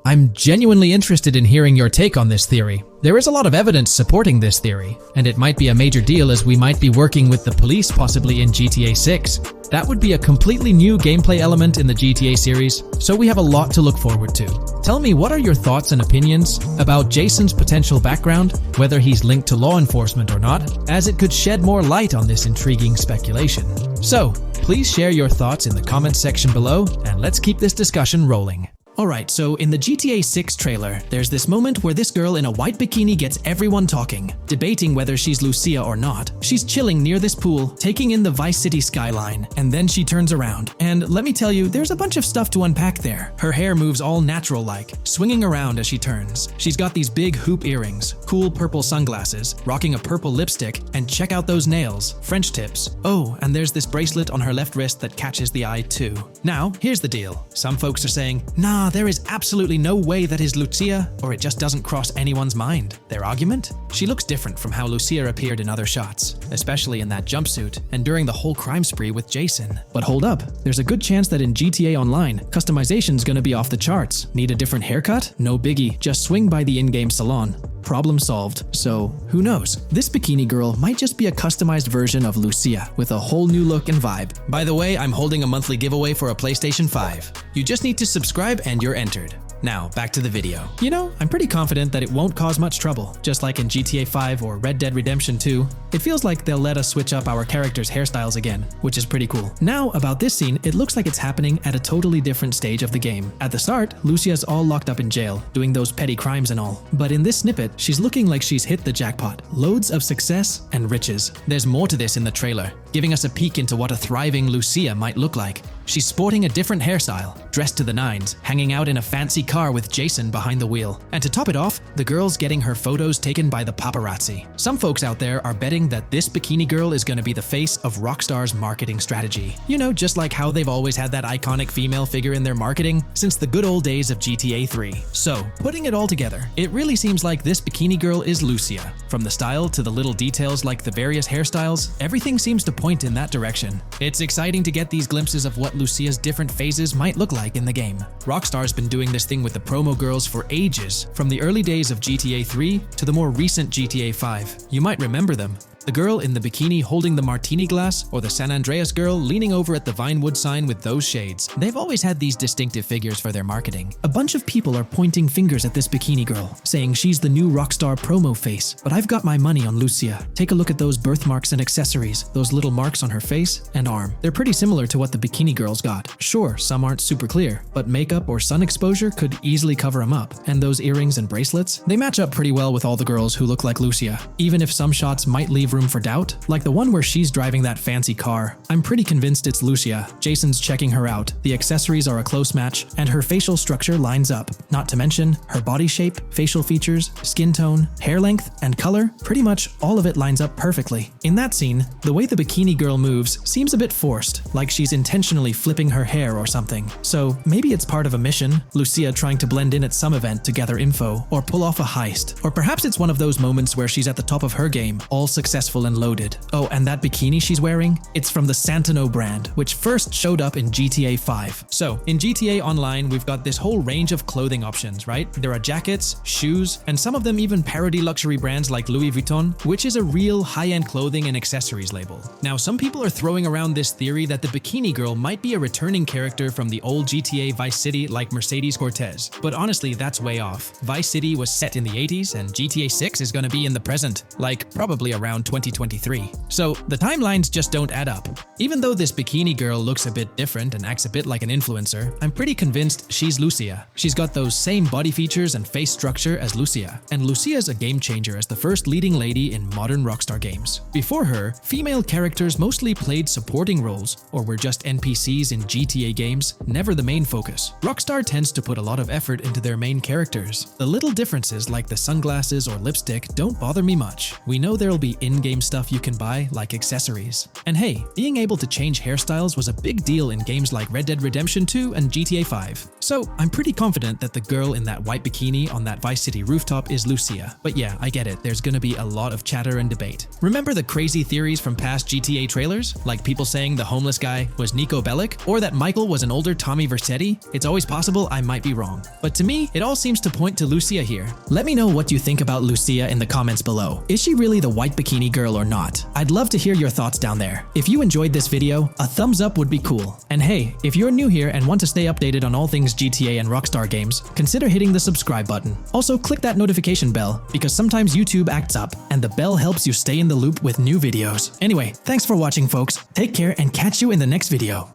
I'm genuinely interested in hearing your take on this theory. There is a lot of evidence supporting this theory, and it might be a major deal as we might be working with the police possibly in GTA 6. That would be a completely new gameplay element in the GTA series, so we have a lot to look forward to. Tell me, what are your thoughts and opinions about Jason's potential background, whether he's linked to law enforcement or not, as it could shed more light on this intriguing speculation. So, please share your thoughts in the comments section below, and let's keep this discussion rolling. Alright, so in the GTA 6 trailer, there's this moment where this girl in a white bikini gets everyone talking, debating whether she's Lucia or not. She's chilling near this pool, taking in the Vice City skyline, and then she turns around. And let me tell you, there's a bunch of stuff to unpack there. Her hair moves all natural-like, swinging around as she turns. She's got these big hoop earrings, cool purple sunglasses, rocking a purple lipstick, and check out those nails, French tips. Oh, and there's this bracelet on her left wrist that catches the eye too. Now, here's the deal. Some folks are saying, nah, there is absolutely no way that is Lucia, or it just doesn't cross anyone's mind. Their argument? She looks different from how Lucia appeared in other shots, especially in that jumpsuit and during the whole crime spree with Jason. But hold up, there's a good chance that in GTA Online, customization's gonna be off the charts. Need a different haircut? No biggie, just swing by the in-game salon. Problem solved. So, who knows? This bikini girl might just be a customized version of Lucia with a whole new look and vibe. By the way, I'm holding a monthly giveaway for a PlayStation 5. You just need to subscribe and you're entered. Now, back to the video. You know, I'm pretty confident that it won't cause much trouble, just like in GTA 5 or Red Dead Redemption 2. It feels like they'll let us switch up our characters' hairstyles again, which is pretty cool. Now, about this scene, it looks like it's happening at a totally different stage of the game. At the start, Lucia's all locked up in jail, doing those petty crimes and all. But in this snippet, she's looking like she's hit the jackpot. Loads of success and riches. There's more to this in the trailer, giving us a peek into what a thriving Lucia might look like. She's sporting a different hairstyle, dressed to the nines, hanging out in a fancy car with Jason behind the wheel. And to top it off, the girl's getting her photos taken by the paparazzi. Some folks out there are betting that this bikini girl is gonna be the face of Rockstar's marketing strategy. You know, just like how they've always had that iconic female figure in their marketing since the good old days of GTA 3. So, putting it all together, it really seems like this bikini girl is Lucia. From the style to the little details like the various hairstyles, everything seems to point in that direction. It's exciting to get these glimpses of what Lucia's different phases might look like in the game. Rockstar's been doing this thing with the promo girls for ages, from the early days of GTA 3 to the more recent GTA 5. You might remember them. The girl in the bikini holding the martini glass, or the San Andreas girl leaning over at the Vinewood sign with those shades. They've always had these distinctive figures for their marketing. A bunch of people are pointing fingers at this bikini girl, saying she's the new Rockstar promo face, but I've got my money on Lucia. Take a look at those birthmarks and accessories, those little marks on her face and arm. They're pretty similar to what the bikini girl's got. Sure, some aren't super clear, but makeup or sun exposure could easily cover them up. And those earrings and bracelets, they match up pretty well with all the girls who look like Lucia. Even if some shots might leave room for doubt, like the one where she's driving that fancy car. I'm pretty convinced it's Lucia. Jason's checking her out. The accessories are a close match, and her facial structure lines up. Not to mention, her body shape, facial features, skin tone, hair length, and color, pretty much all of it lines up perfectly. In that scene, the way the bikini girl moves seems a bit forced, like she's intentionally flipping her hair or something. So maybe it's part of a mission, Lucia trying to blend in at some event to gather info, or pull off a heist. Or perhaps it's one of those moments where she's at the top of her game, all successful successful and loaded. Oh, and that bikini she's wearing? It's from the Santino brand, which first showed up in GTA 5. So, in GTA Online, we've got this whole range of clothing options, right? There are jackets, shoes, and some of them even parody luxury brands like Louis Vuitton, which is a real high-end clothing and accessories label. Now, some people are throwing around this theory that the bikini girl might be a returning character from the old GTA Vice City like Mercedes Cortez, but honestly, that's way off. Vice City was set in the 80s, and GTA 6 is gonna be in the present, like probably around 2023. So, the timelines just don't add up. Even though this bikini girl looks a bit different and acts a bit like an influencer, I'm pretty convinced she's Lucia. She's got those same body features and face structure as Lucia, and Lucia's a game changer as the first leading lady in modern Rockstar games. Before her, female characters mostly played supporting roles or were just NPCs in GTA games, never the main focus. Rockstar tends to put a lot of effort into their main characters. The little differences like the sunglasses or lipstick don't bother me much. We know there'll be in-game stuff you can buy, like accessories. And hey, being able to change hairstyles was a big deal in games like Red Dead Redemption 2 and GTA 5. So I'm pretty confident that the girl in that white bikini on that Vice City rooftop is Lucia. But yeah, I get it, there's gonna be a lot of chatter and debate. Remember the crazy theories from past GTA trailers? Like people saying the homeless guy was Nico Bellic, or that Michael was an older Tommy Vercetti? It's always possible I might be wrong. But to me, it all seems to point to Lucia here. Let me know what you think about Lucia in the comments below. Is she really the white bikini girl or not? I'd love to hear your thoughts down there. If you enjoyed this video, a thumbs up would be cool. And hey, if you're new here and want to stay updated on all things GTA and Rockstar games, consider hitting the subscribe button. Also, click that notification bell, because sometimes YouTube acts up, and the bell helps you stay in the loop with new videos. Anyway, thanks for watching, folks. Take care and catch you in the next video.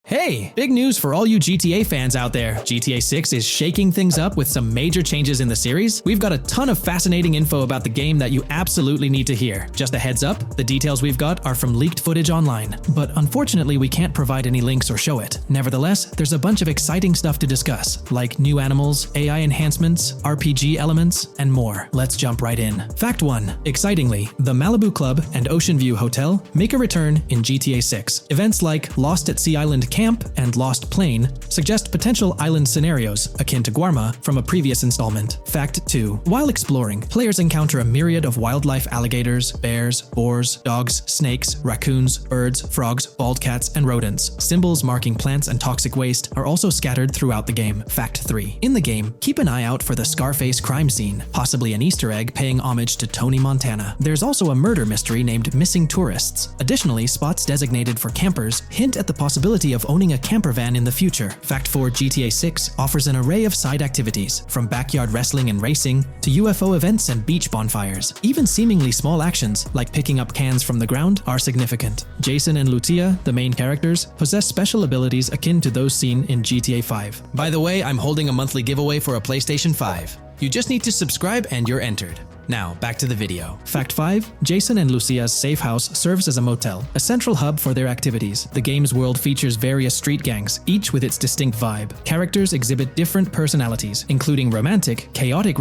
Hey, big news for all you GTA fans out there. GTA 6 is shaking things up with some major changes in the series. We've got a ton of fascinating info about the game that you absolutely need to hear. Just a heads up, the details we've got are from leaked footage online, but unfortunately we can't provide any links or show it. Nevertheless, there's a bunch of exciting stuff to discuss, like new animals, AI enhancements, RPG elements, and more. Let's jump right in. Fact 1. Excitingly, the Malibu Club and Ocean View Hotel make a return in GTA 6. Events like Lost at Sea Island Camp and Lost Plane suggest potential island scenarios akin to Guarma from a previous installment. Fact 2. While exploring, players encounter a myriad of wildlife: alligators, bears, boars, dogs, snakes, raccoons, birds, frogs, bald cats, and rodents. Symbols marking plants and toxic waste are also scattered throughout the game. Fact 3. In the game, keep an eye out for the Scarface crime scene, possibly an Easter egg paying homage to Tony Montana. There's also a murder mystery named Missing Tourists. Additionally, spots designated for campers hint at the possibility of owning a camper van in the future. Fact 4. GTA 6 offers an array of side activities, from backyard wrestling and racing to UFO events and beach bonfires. Even seemingly small actions, like picking up cans from the ground, are significant. Jason and Lucia, the main characters, possess special abilities akin to those seen in GTA 5. By the way, I'm holding a monthly giveaway for a PlayStation 5. You just need to subscribe and you're entered. Now, back to the video. Fact 5. Jason and Lucia's safe house serves as a motel, a central hub for their activities. The game's world features various street gangs, each with its distinct vibe. Characters exhibit different personalities, including romantic, chaotic,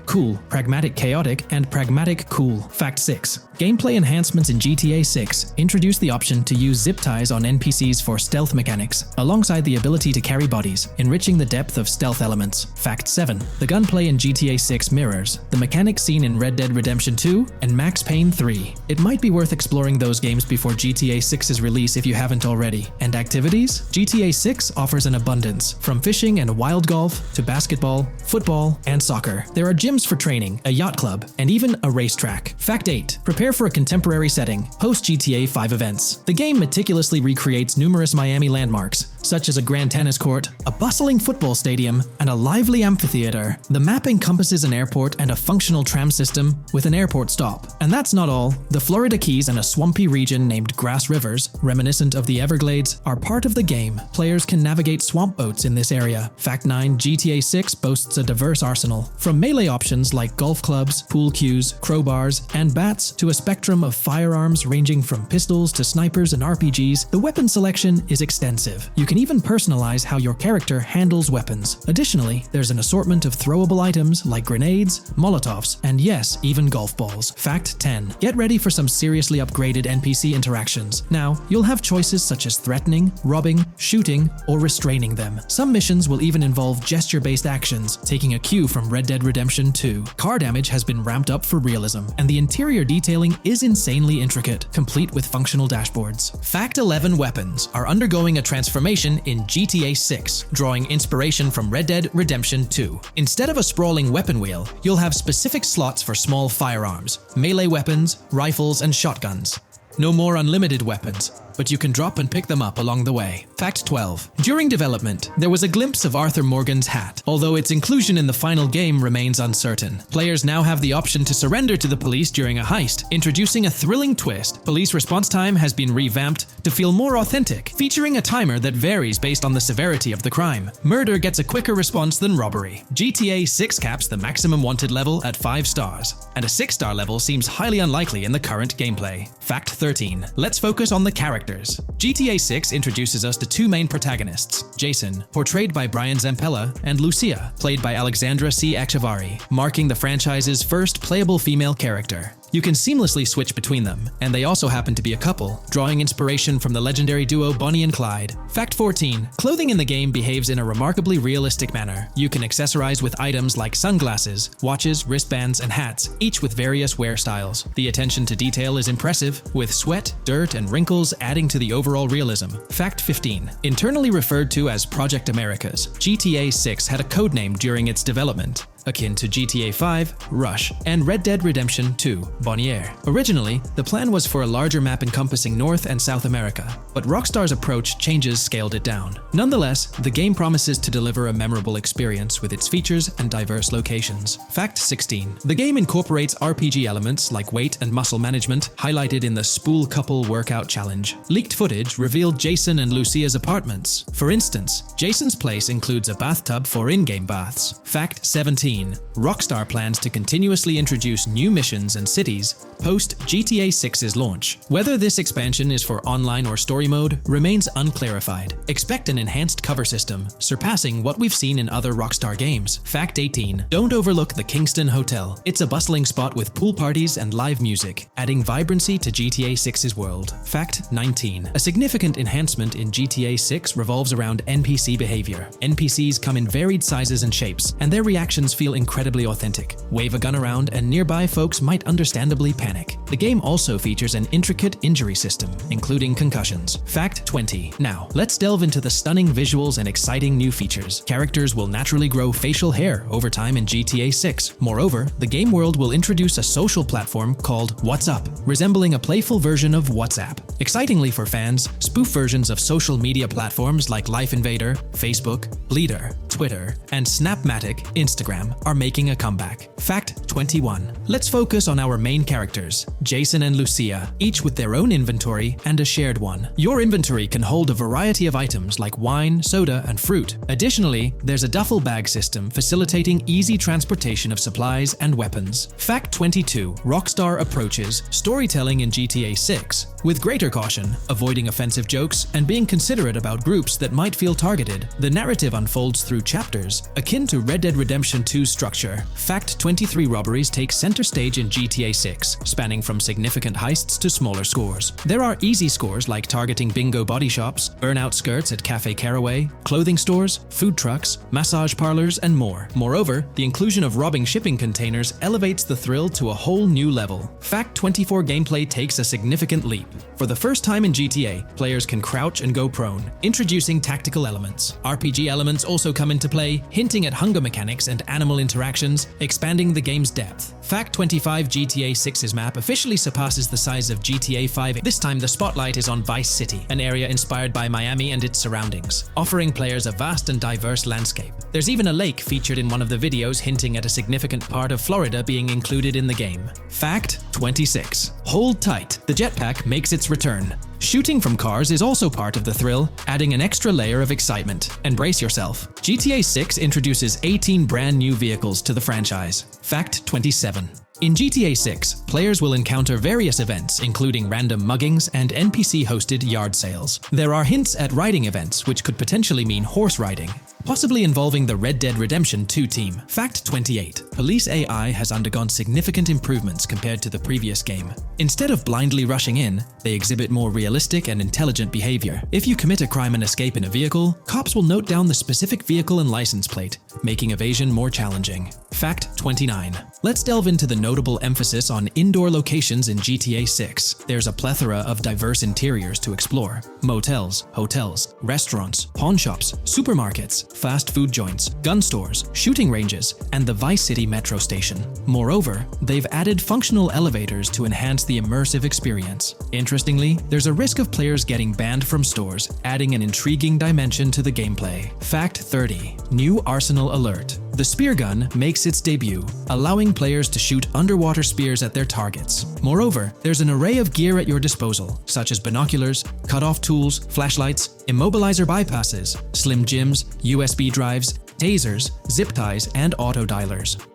cool, pragmatic chaotic, and pragmatic cool. Fact 6. Gameplay enhancements in GTA 6 introduce the option to use zip ties on NPCs for stealth mechanics, alongside the ability to carry bodies, enriching the depth of stealth elements. Fact 7. The gunplay in GTA 6 mirrors the mechanics seen in Red Dead Redemption 2 and Max Payne 3. It might be worth exploring those games before GTA 6's release if you haven't already. And activities? GTA 6 offers an abundance, from fishing and wild golf to basketball, football, and soccer. There are gyms for training, a yacht club, and even a racetrack. Fact 8. Prepare for a contemporary setting, post GTA 5 events. The game meticulously recreates numerous Miami landmarks, such as a grand tennis court, a bustling football stadium, and a lively amphitheater. The map encompasses an airport and a functional tram system with an airport stop. And that's not all. The Florida Keys and a swampy region named Grass Rivers, reminiscent of the Everglades, are part of the game. Players can navigate swamp boats in this area. Fact 9. GTA 6 boasts a diverse arsenal, from melee options like golf clubs, pool cues, crowbars, and bats to a spectrum of firearms ranging from pistols to snipers and RPGs. The weapon selection is extensive. You can even personalize how your character handles weapons. Additionally, there's an assortment of throwable items like grenades, molotovs, and yes, even golf balls. Fact 10. Get ready for some seriously upgraded NPC interactions. Now, you'll have choices such as threatening, robbing, shooting, or restraining them. Some missions will even involve gesture-based actions, taking a cue from Red Dead Redemption 2. Car damage has been ramped up for realism, and the interior detailing is insanely intricate, complete with functional dashboards. Fact 11. Weapons are undergoing a transformation in GTA 6, drawing inspiration from Red Dead Redemption 2. Instead of a sprawling weapon wheel, you'll have specific slots for small firearms, melee weapons, rifles, and shotguns. No more unlimited weapons, but you can drop and pick them up along the way. Fact 12. During development, there was a glimpse of Arthur Morgan's hat, although its inclusion in the final game remains uncertain. Players now have the option to surrender to the police during a heist, introducing a thrilling twist. Police response time has been revamped to feel more authentic, featuring a timer that varies based on the severity of the crime. Murder gets a quicker response than robbery. GTA 6 caps the maximum wanted level at 5 stars, and a 6-star level seems highly unlikely in the current gameplay. Fact 13. Let's focus on the characters. GTA 6 introduces us to two main protagonists, Jason, portrayed by Brian Zampella, and Lucia, played by Alexandra C. Echevarri, marking the franchise's first playable female character. You can seamlessly switch between them, and they also happen to be a couple, drawing inspiration from the legendary duo Bonnie and Clyde. Fact 14. Clothing in the game behaves in a remarkably realistic manner. You can accessorize with items like sunglasses, watches, wristbands, and hats, each with various wear styles. The attention to detail is impressive, with sweat, dirt, and wrinkles adding to the overall realism. Fact 15. Internally referred to as Project Americas, GTA 6 had a codename during its development, akin to GTA 5, Rush, and Red Dead Redemption 2, Bonnier. Originally, the plan was for a larger map encompassing North and South America, but Rockstar's approach changes scaled it down. Nonetheless, the game promises to deliver a memorable experience with its features and diverse locations. Fact 16. The game incorporates RPG elements like weight and muscle management, highlighted in the Spool Couple Workout Challenge. Leaked footage revealed Jason and Lucia's apartments. For instance, Jason's place includes a bathtub for in-game baths. Fact 17. Rockstar plans to continuously introduce new missions and cities post GTA 6's launch. Whether this expansion is for online or story mode remains unclarified. Expect an enhanced cover system, surpassing what we've seen in other Rockstar games. Fact 18. Don't overlook the Kingston Hotel. It's a bustling spot with pool parties and live music, adding vibrancy to GTA 6's world. Fact 19. A significant enhancement in GTA 6 revolves around NPC behavior. NPCs come in varied sizes and shapes, and their reactions feel incredibly authentic. Wave a gun around and nearby folks might understandably panic. The game also features an intricate injury system, including concussions. Fact 20. Now, let's delve into the stunning visuals and exciting new features. Characters will naturally grow facial hair over time in GTA 6. Moreover, the game world will introduce a social platform called What's Up, resembling a playful version of WhatsApp. Excitingly for fans, spoof versions of social media platforms like Life Invader, Facebook, Bleeder, Twitter, and Snapmatic, Instagram, are making a comeback. Fact 21. Let's focus on our main characters, Jason and Lucia, each with their own inventory and a shared one. Your inventory can hold a variety of items like wine, soda, and fruit. Additionally, there's a duffel bag system facilitating easy transportation of supplies and weapons. Fact 22. Rockstar approaches storytelling in GTA 6 with greater caution, avoiding offensive jokes and being considerate about groups that might feel targeted. The narrative unfolds through chapters, akin to Red Dead Redemption 2's structure. Fact 23. Robberies take center stage in GTA 6, spanning from significant heists to smaller scores. There are easy scores like targeting bingo body shops, burnout skirts at Cafe Caraway, clothing stores, food trucks, massage parlors, and more. Moreover, the inclusion of robbing shipping containers elevates the thrill to a whole new level. Fact 24. Gameplay takes a significant leap. For the first time in GTA, players can crouch and go prone, introducing tactical elements. RPG elements also come into play, hinting at hunger mechanics and animal interactions, expanding the game's depth. Fact 25. GTA 6's map officially surpasses the size of GTA 5. This time the spotlight is on Vice City, an area inspired by Miami and its surroundings, offering players a vast and diverse landscape. There's even a lake featured in one of the videos, hinting at a significant part of Florida being included in the game. Fact 26. Hold tight. The jetpack makes its return. Shooting from cars is also part of the thrill, adding an extra layer of excitement. And brace yourself. GTA 6 introduces 18 brand new vehicles to the franchise. Fact 27. In GTA 6, players will encounter various events, including random muggings and NPC-hosted yard sales. There are hints at riding events, which could potentially mean horse riding, possibly involving the Red Dead Redemption 2 team. Fact 28. Police AI has undergone significant improvements compared to the previous game. Instead of blindly rushing in, they exhibit more realistic and intelligent behavior. If you commit a crime and escape in a vehicle, cops will note down the specific vehicle and license plate, making evasion more challenging. Fact 29. Let's delve into the notable emphasis on indoor locations in GTA 6. There's a plethora of diverse interiors to explore. Motels, hotels, restaurants, pawn shops, supermarkets, fast food joints, gun stores, shooting ranges, and the Vice City metro station. Moreover, they've added functional elevators to enhance the immersive experience. Interestingly, there's a risk of players getting banned from stores, adding an intriguing dimension to the gameplay. Fact 30. New Arsenal Alert. The spear gun makes its debut, allowing players to shoot underwater spears at their targets. Moreover, there's an array of gear at your disposal, such as binoculars, cut-off tools, flashlights, immobilizer bypasses, slim jims, USB drives, tasers, zip ties, and auto dialers.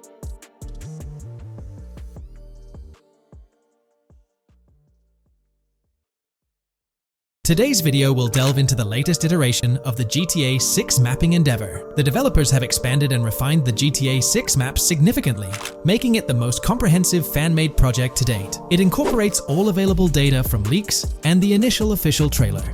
Today's video will delve into the latest iteration of the GTA 6 mapping endeavor. The developers have expanded and refined the GTA 6 map significantly, making it the most comprehensive fan-made project to date. It incorporates all available data from leaks and the initial official trailer.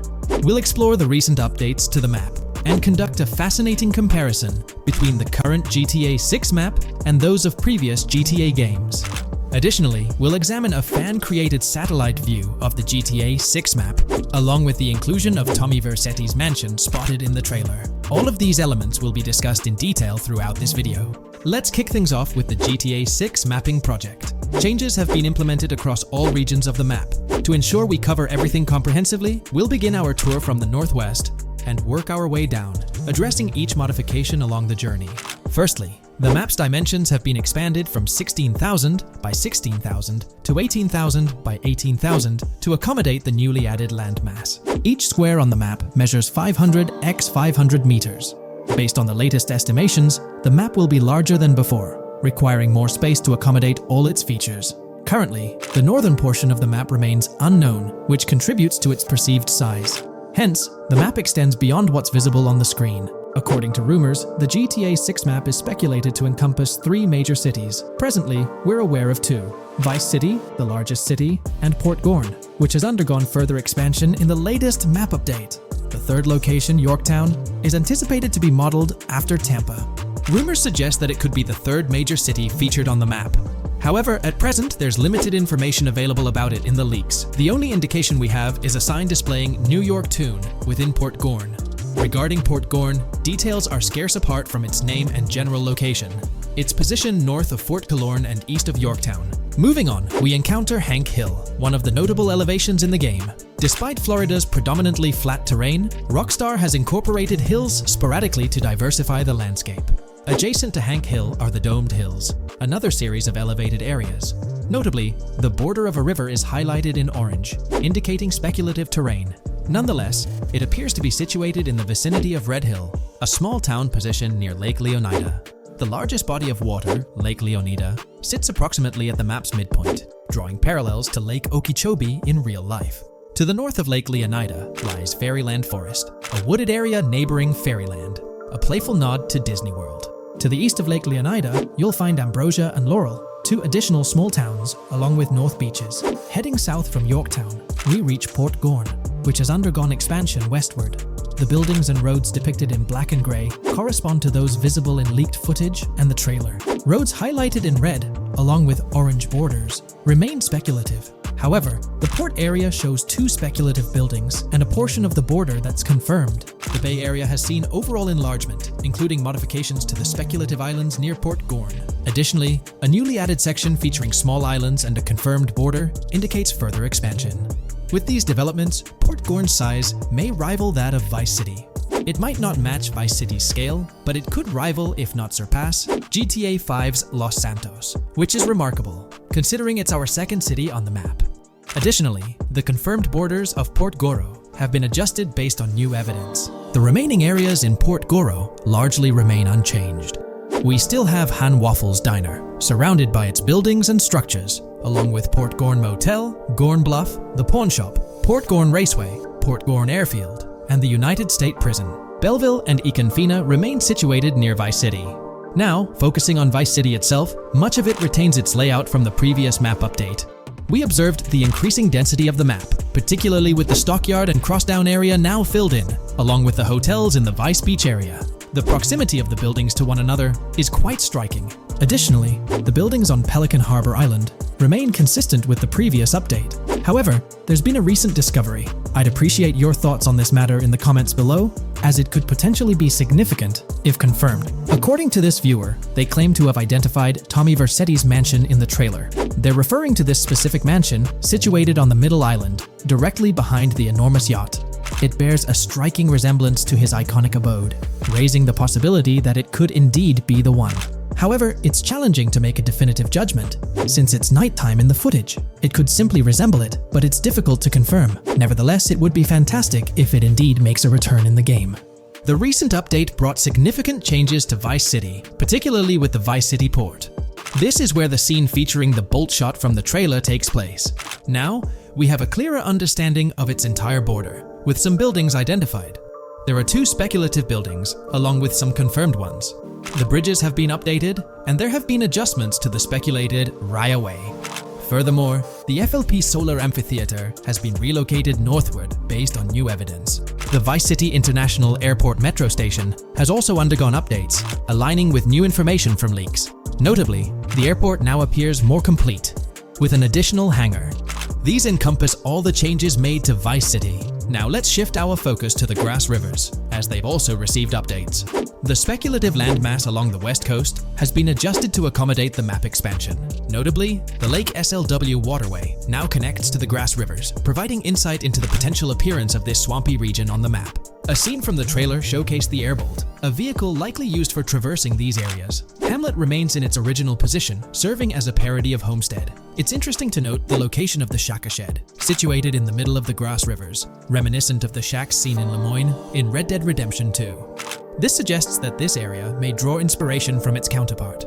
We'll explore the recent updates to the map and conduct a fascinating comparison between the current GTA 6 map and those of previous GTA games. Additionally, we'll examine a fan-created satellite view of the GTA 6 map, along with the inclusion of Tommy Vercetti's mansion spotted in the trailer. All of these elements will be discussed in detail throughout this video. Let's kick things off with the GTA 6 mapping project. Changes have been implemented across all regions of the map. To ensure we cover everything comprehensively, we'll begin our tour from the northwest and work our way down, addressing each modification along the journey. Firstly, the map's dimensions have been expanded from 16,000 by 16,000 to 18,000 by 18,000 to accommodate the newly added landmass. Each square on the map measures 500 x 500 meters. Based on the latest estimations, the map will be larger than before, requiring more space to accommodate all its features. Currently, the northern portion of the map remains unknown, which contributes to its perceived size. Hence, the map extends beyond what's visible on the screen. According to rumors, the GTA 6 map is speculated to encompass 3 major cities. Presently, we're aware of 2. Vice City, the largest city, and Port Gorn, which has undergone further expansion in the latest map update. The third location, Yorktown, is anticipated to be modeled after Tampa. Rumors suggest that it could be the third major city featured on the map. However, at present, there's limited information available about it in the leaks. The only indication we have is a sign displaying New York Tune within Port Gorn. Regarding Port Gorn, details are scarce apart from its name and general location. It's positioned north of Fort Calorn and east of Yorktown. Moving on, we encounter Hank Hill, one of the notable elevations in the game. Despite Florida's predominantly flat terrain, Rockstar has incorporated hills sporadically to diversify the landscape. Adjacent to Hank Hill are the Domed Hills, another series of elevated areas. Notably, the border of a river is highlighted in orange, indicating speculative terrain. Nonetheless, it appears to be situated in the vicinity of Red Hill, a small town positioned near Lake Leonida. The largest body of water, Lake Leonida, sits approximately at the map's midpoint, drawing parallels to Lake Okeechobee in real life. To the north of Lake Leonida lies Fairyland Forest, a wooded area neighboring Fairyland, a playful nod to Disney World. To the east of Lake Leonida, you'll find Ambrosia and Laurel, 2 additional small towns, along with North Beaches. Heading south from Yorktown, we reach Port Gorn, which has undergone expansion westward. The buildings and roads depicted in black and grey correspond to those visible in leaked footage and the trailer. Roads highlighted in red, along with orange borders, remain speculative. However, the port area shows 2 speculative buildings and a portion of the border that's confirmed. The Bay Area has seen overall enlargement, including modifications to the speculative islands near Port Gorn. Additionally, a newly added section featuring small islands and a confirmed border indicates further expansion. With these developments, Port Gorn's size may rival that of Vice City. It might not match Vice City's scale, but it could rival, if not surpass, GTA 5's Los Santos, which is remarkable, considering it's our second city on the map. Additionally, the confirmed borders of Port Goro have been adjusted based on new evidence. The remaining areas in Port Goro largely remain unchanged. we still have Han Waffles Diner, surrounded by its buildings and structures, along with Port Gorn Motel, Gorn Bluff, the Pawn Shop, Port Gorn Raceway, Port Gorn Airfield, and the United State Prison. Belleville and Econfina remain situated near Vice City. Now, focusing on Vice City itself, much of it retains its layout from the previous map update. We observed the increasing density of the map, particularly with the stockyard and crossdown area now filled in, along with the hotels in the Vice Beach area. The proximity of the buildings to one another is quite striking. Additionally, the buildings on Pelican Harbor Island remain consistent with the previous update. However, there's been a recent discovery. I'd appreciate your thoughts on this matter in the comments below, as it could potentially be significant if confirmed. According to this viewer, they claim to have identified Tommy Vercetti's mansion in the trailer. They're referring to this specific mansion situated on the middle island, directly behind the enormous yacht. It bears a striking resemblance to his iconic abode, raising the possibility that it could indeed be the one. However, it's challenging to make a definitive judgment, since it's nighttime in the footage. It could simply resemble it, but it's difficult to confirm. Nevertheless, it would be fantastic if it indeed makes a return in the game. The recent update brought significant changes to Vice City, particularly with the Vice City port. This is where the scene featuring the bolt shot from the trailer takes place. Now, we have a clearer understanding of its entire border, with some buildings identified. There are 2 speculative buildings, along with some confirmed ones. The bridges have been updated, and there have been adjustments to the speculated Raya Way. Furthermore, the FLP Solar Amphitheater has been relocated northward based on new evidence. The Vice City International Airport metro station has also undergone updates, aligning with new information from leaks. Notably, the airport now appears more complete, with an additional hangar. These encompass all the changes made to Vice City. Now let's shift our focus to the Grass Rivers, as they've also received updates. The speculative landmass along the west coast has been adjusted to accommodate the map expansion. Notably, the Lake SLW waterway now connects to the Grass Rivers, providing insight into the potential appearance of this swampy region on the map. A scene from the trailer showcased the airbolt, a vehicle likely used for traversing these areas. Hamlet remains in its original position, serving as a parody of Homestead. It's interesting to note the location of the Shaka Shed, situated in the middle of the Grass Rivers, reminiscent of the shacks seen in Lemoyne in Red Dead Redemption 2. This suggests that this area may draw inspiration from its counterpart.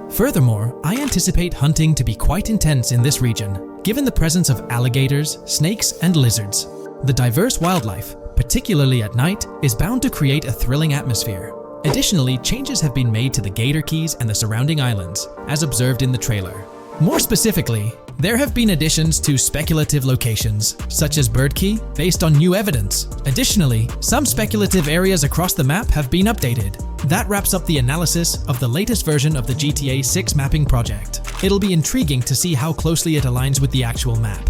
Furthermore, I anticipate hunting to be quite intense in this region, given the presence of alligators, snakes, and lizards. The diverse wildlife, particularly at night, is bound to create a thrilling atmosphere. Additionally, changes have been made to the Gator Keys and the surrounding islands, as observed in the trailer. More specifically, there have been additions to speculative locations, such as Bird Key, based on new evidence. Additionally, some speculative areas across the map have been updated. That wraps up the analysis of the latest version of the GTA 6 mapping project. It'll be intriguing to see how closely it aligns with the actual map.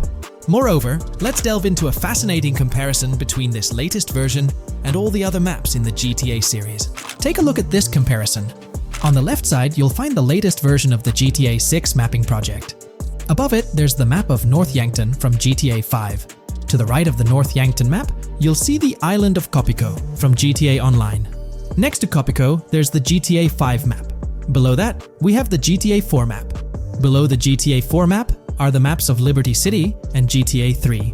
Moreover, let's delve into a fascinating comparison between this latest version and all the other maps in the GTA series. Take a look at this comparison. On the left side, you'll find the latest version of the GTA 6 mapping project. Above it, there's the map of North Yankton from GTA 5. To the right of the North Yankton map, you'll see the island of Copico from GTA Online. Next to Copico, there's the GTA 5 map. Below that, we have the GTA 4 map. Below the GTA 4 map are the maps of Liberty City and GTA 3.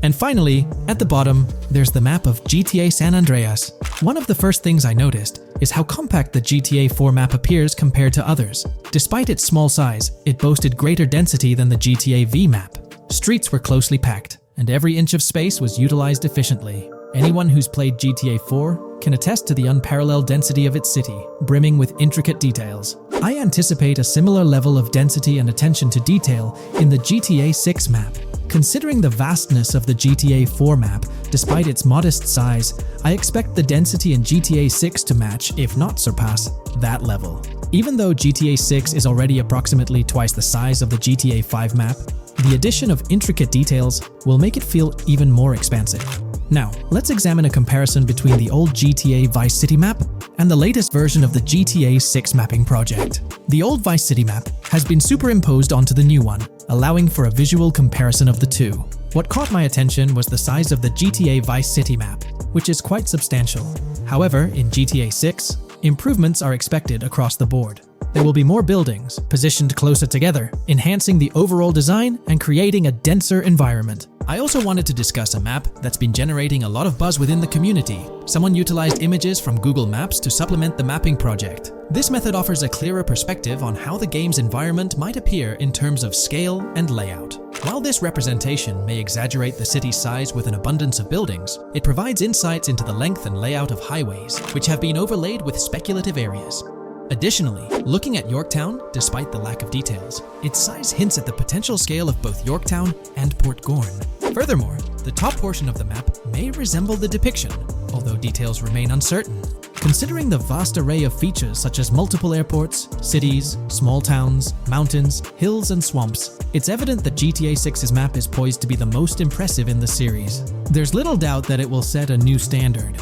And finally, at the bottom, there's the map of GTA San Andreas. One of the first things I noticed is how compact the GTA 4 map appears compared to others. Despite its small size, it boasted greater density than the GTA V map. Streets were closely packed, and every inch of space was utilized efficiently. Anyone who's played GTA 4 can attest to the unparalleled density of its city, brimming with intricate details. I anticipate a similar level of density and attention to detail in the GTA 6 map. Considering the vastness of the GTA 4 map, despite its modest size, I expect the density in GTA 6 to match, if not surpass, that level. Even though GTA 6 is already approximately twice the size of the GTA 5 map, the addition of intricate details will make it feel even more expansive. Now, let's examine a comparison between the old GTA Vice City map and the latest version of the GTA 6 mapping project. The old Vice City map has been superimposed onto the new one, allowing for a visual comparison of the two. What caught my attention was the size of the GTA Vice City map, which is quite substantial. However, in GTA 6, improvements are expected across the board. There will be more buildings, positioned closer together, enhancing the overall design and creating a denser environment. I also wanted to discuss a map that's been generating a lot of buzz within the community. Someone utilized images from Google Maps to supplement the mapping project. This method offers a clearer perspective on how the game's environment might appear in terms of scale and layout. While this representation may exaggerate the city's size with an abundance of buildings, it provides insights into the length and layout of highways, which have been overlaid with speculative areas. Additionally, looking at Yorktown, despite the lack of details, its size hints at the potential scale of both Yorktown and Port Gorn. Furthermore, the top portion of the map may resemble the depiction, although details remain uncertain. Considering the vast array of features such as multiple airports, cities, small towns, mountains, hills, and swamps, it's evident that GTA 6's map is poised to be the most impressive in the series. There's little doubt that it will set a new standard.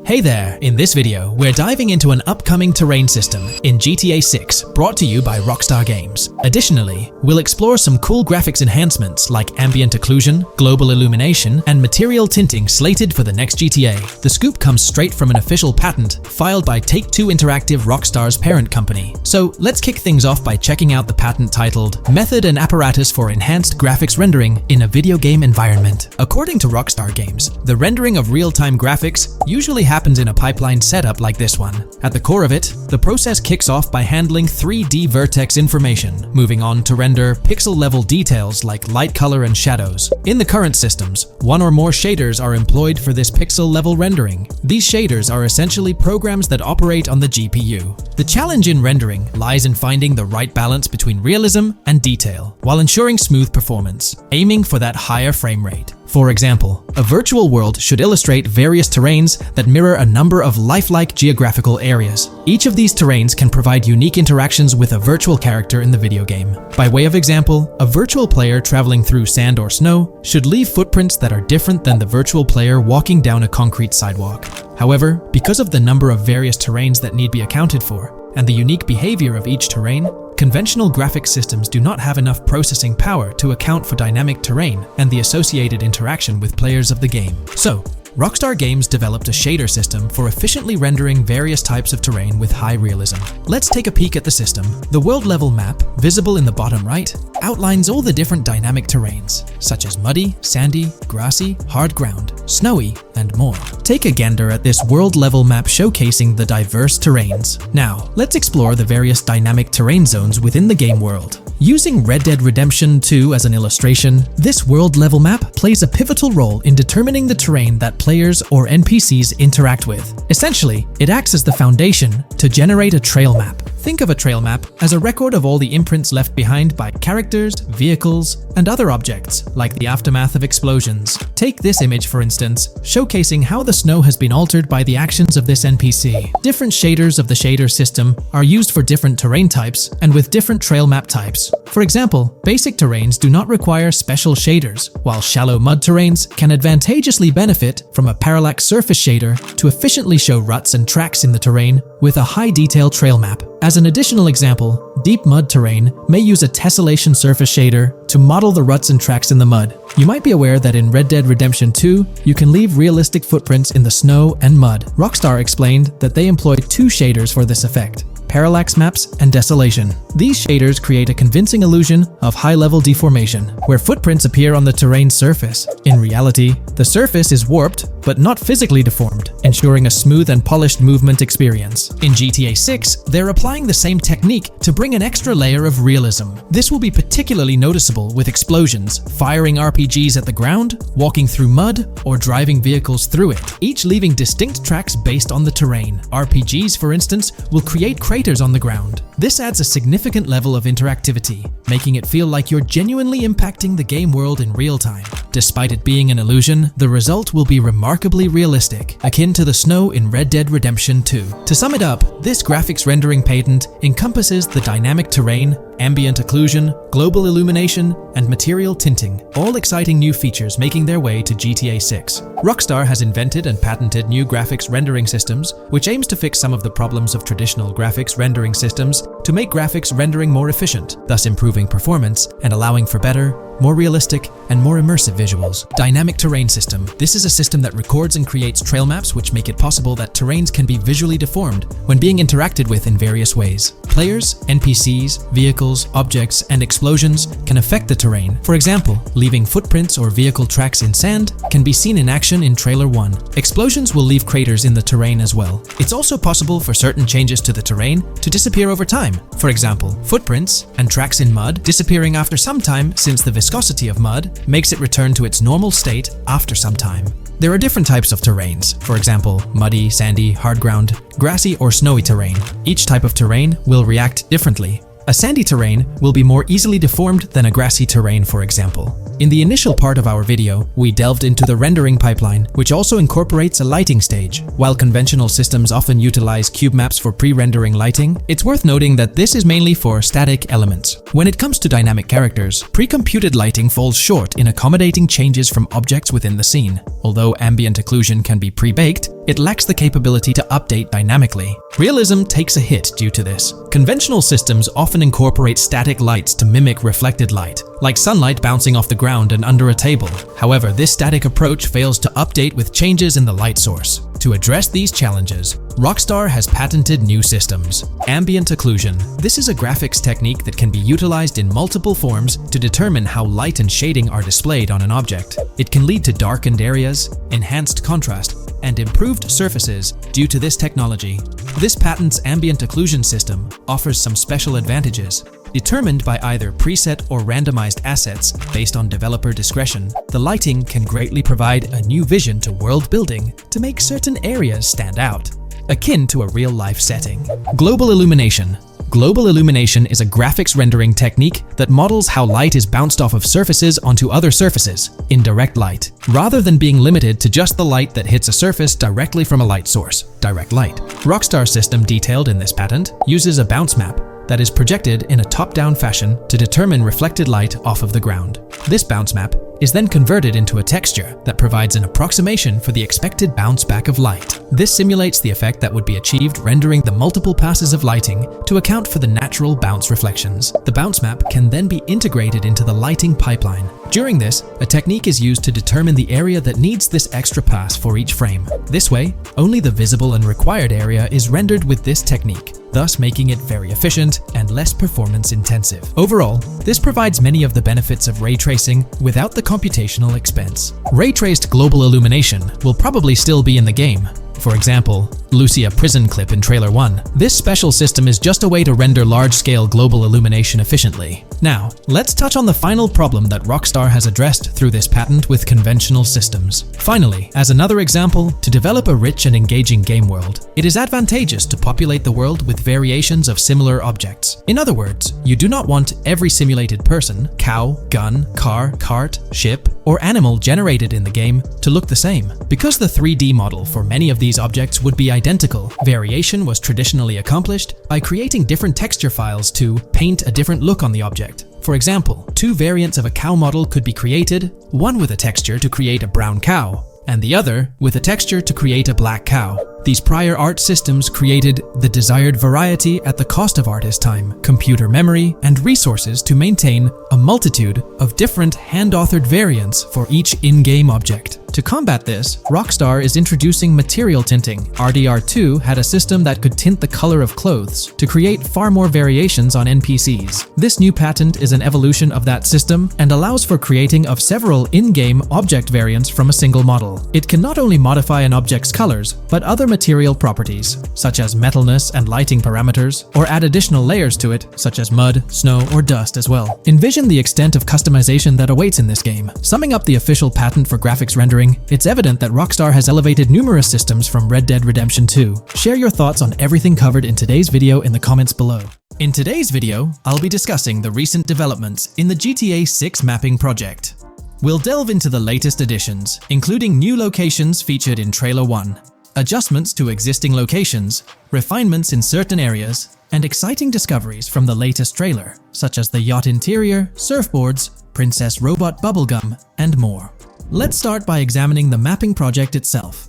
Hey there! In this video, we're diving into an upcoming terrain system in GTA 6, brought to you by Rockstar Games. Additionally, we'll explore some cool graphics enhancements like ambient occlusion, global illumination, and material tinting slated for the next GTA. The scoop comes straight from an official patent filed by Take-Two Interactive, Rockstar's parent company. So let's kick things off by checking out the patent titled Method and Apparatus for Enhanced Graphics Rendering in a Video Game Environment. According to Rockstar Games, the rendering of real-time graphics usually happens in a pipeline setup like this one. At the core of it, the process kicks off by handling 3D vertex information, moving on to render pixel-level details like light color and shadows. In the current systems, one or more shaders are employed for this pixel-level rendering. These shaders are essentially programs that operate on the GPU. The challenge in rendering lies in finding the right balance between realism and detail, while ensuring smooth performance, aiming for that higher frame rate. For example, a virtual world should illustrate various terrains that mirror a number of lifelike geographical areas. Each of these terrains can provide unique interactions with a virtual character in the video game. By way of example, a virtual player traveling through sand or snow should leave footprints that are different than the virtual player walking down a concrete sidewalk. However, because of the number of various terrains that need be accounted for, and the unique behavior of each terrain, conventional graphics systems do not have enough processing power to account for dynamic terrain and the associated interaction with players of the game. So, Rockstar Games developed a shader system for efficiently rendering various types of terrain with high realism. Let's take a peek at the system. The world-level map, visible in the bottom right, outlines all the different dynamic terrains, such as muddy, sandy, grassy, hard ground, snowy, and more. Take a gander at this world-level map showcasing the diverse terrains. Now, let's explore the various dynamic terrain zones within the game world. Using Red Dead Redemption 2 as an illustration, this world-level map plays a pivotal role in determining the terrain that players or NPCs interact with. Essentially, it acts as the foundation to generate a trail map. Think of a trail map as a record of all the imprints left behind by characters, vehicles, and other objects, like the aftermath of explosions. Take this image for instance, showcasing how the snow has been altered by the actions of this NPC. Different shaders of the shader system are used for different terrain types and with different trail map types. For example, basic terrains do not require special shaders, while shallow mud terrains can advantageously benefit from a parallax surface shader to efficiently show ruts and tracks in the terrain with a high-detail trail map. As an additional example, deep mud terrain may use a tessellation surface shader to model the ruts and tracks in the mud. You might be aware that in Red Dead Redemption 2, you can leave realistic footprints in the snow and mud. Rockstar explained that they employed two shaders for this effect: parallax maps and desolation. These shaders create a convincing illusion of high-level deformation, where footprints appear on the terrain's surface. In reality, the surface is warped but not physically deformed, ensuring a smooth and polished movement experience. In GTA 6, they're applying the same technique to bring an extra layer of realism. This will be particularly noticeable with explosions, firing RPGs at the ground, walking through mud, or driving vehicles through it, each leaving distinct tracks based on the terrain. RPGs, for instance, will create craters on the ground. This adds a significant level of interactivity, making it feel like you're genuinely impacting the game world in real time. Despite it being an illusion, the result will be remarkably realistic, akin to the snow in Red Dead Redemption 2. To sum it up, this graphics rendering patent encompasses the dynamic terrain, ambient occlusion, global illumination, and material tinting, all exciting new features making their way to GTA 6. Rockstar has invented and patented new graphics rendering systems, which aims to fix some of the problems of traditional graphics rendering systems to make graphics rendering more efficient, thus improving performance and allowing for better, more realistic, and more immersive visuals. Dynamic terrain system. This is a system that records and creates trail maps which make it possible that terrains can be visually deformed when being interacted with in various ways. Players, NPCs, vehicles, objects, and explosions can affect the terrain. For example, leaving footprints or vehicle tracks in sand can be seen in action in Trailer 1. Explosions will leave craters in the terrain as well. It's also possible for certain changes to the terrain to disappear over time. For example, footprints and tracks in mud disappearing after some time, since the viscosity of mud makes it return to its normal state after some time. There are different types of terrains, for example, muddy, sandy, hard ground, grassy, or snowy terrain. Each type of terrain will react differently. A sandy terrain will be more easily deformed than a grassy terrain, for example. In the initial part of our video, we delved into the rendering pipeline, which also incorporates a lighting stage. While conventional systems often utilize cube maps for pre-rendering lighting, it's worth noting that this is mainly for static elements. When it comes to dynamic characters, pre-computed lighting falls short in accommodating changes from objects within the scene. Although ambient occlusion can be pre-baked, it lacks the capability to update dynamically. Realism takes a hit due to this. Conventional systems often incorporate static lights to mimic reflected light, like sunlight bouncing off the ground and under a table. However, this static approach fails to update with changes in the light source. To address these challenges, Rockstar has patented new systems. Ambient occlusion. This is a graphics technique that can be utilized in multiple forms to determine how light and shading are displayed on an object. It can lead to darkened areas, enhanced contrast, and improved surfaces due to this technology. This patent's ambient occlusion system offers some special advantages. Determined by either preset or randomized assets based on developer discretion, the lighting can greatly provide a new vision to world building to make certain areas stand out, akin to a real-life setting. Global illumination. Global illumination is a graphics rendering technique that models how light is bounced off of surfaces onto other surfaces in direct light, rather than being limited to just the light that hits a surface directly from a light source, direct light. Rockstar's system detailed in this patent uses a bounce map that is projected in a top-down fashion to determine reflected light off of the ground. This bounce map is then converted into a texture that provides an approximation for the expected bounce back of light. This simulates the effect that would be achieved rendering the multiple passes of lighting to account for the natural bounce reflections. The bounce map can then be integrated into the lighting pipeline. During this, a technique is used to determine the area that needs this extra pass for each frame. This way, only the visible and required area is rendered with this technique, thus making it very efficient and less performance intensive. Overall, this provides many of the benefits of ray tracing without the computational expense. Ray-traced global illumination will probably still be in the game. For example, Lucia prison clip in Trailer 1. This special system is just a way to render large-scale global illumination efficiently. Now, let's touch on the final problem that Rockstar has addressed through this patent with conventional systems. Finally, as another example, to develop a rich and engaging game world, it is advantageous to populate the world with variations of similar objects. In other words, you do not want every simulated person, cow, gun, car, cart, ship, or animal generated in the game to look the same. Because the 3D model for many of these objects would be identical, variation was traditionally accomplished by creating different texture files to paint a different look on the object. For example, two variants of a cow model could be created, one with a texture to create a brown cow, and the other with a texture to create a black cow. These prior art systems created the desired variety at the cost of artist time, computer memory, and resources to maintain a multitude of different hand-authored variants for each in-game object. To combat this, Rockstar is introducing material tinting. RDR2 had a system that could tint the color of clothes to create far more variations on NPCs. This new patent is an evolution of that system and allows for creating of several in-game object variants from a single model. It can not only modify an object's colors, but other material properties, such as metalness and lighting parameters, or add additional layers to it, such as mud, snow, or dust as well. Envision the extent of customization that awaits in this game. Summing up the official patent for graphics rendering, it's evident that Rockstar has elevated numerous systems from Red Dead Redemption 2. Share your thoughts on everything covered in today's video in the comments below. In today's video, I'll be discussing the recent developments in the GTA 6 mapping project. We'll delve into the latest additions, including new locations featured in Trailer 1, adjustments to existing locations, refinements in certain areas, and exciting discoveries from the latest trailer, such as the yacht interior, surfboards, Princess Robot Bubblegum, and more. Let's start by examining the mapping project itself.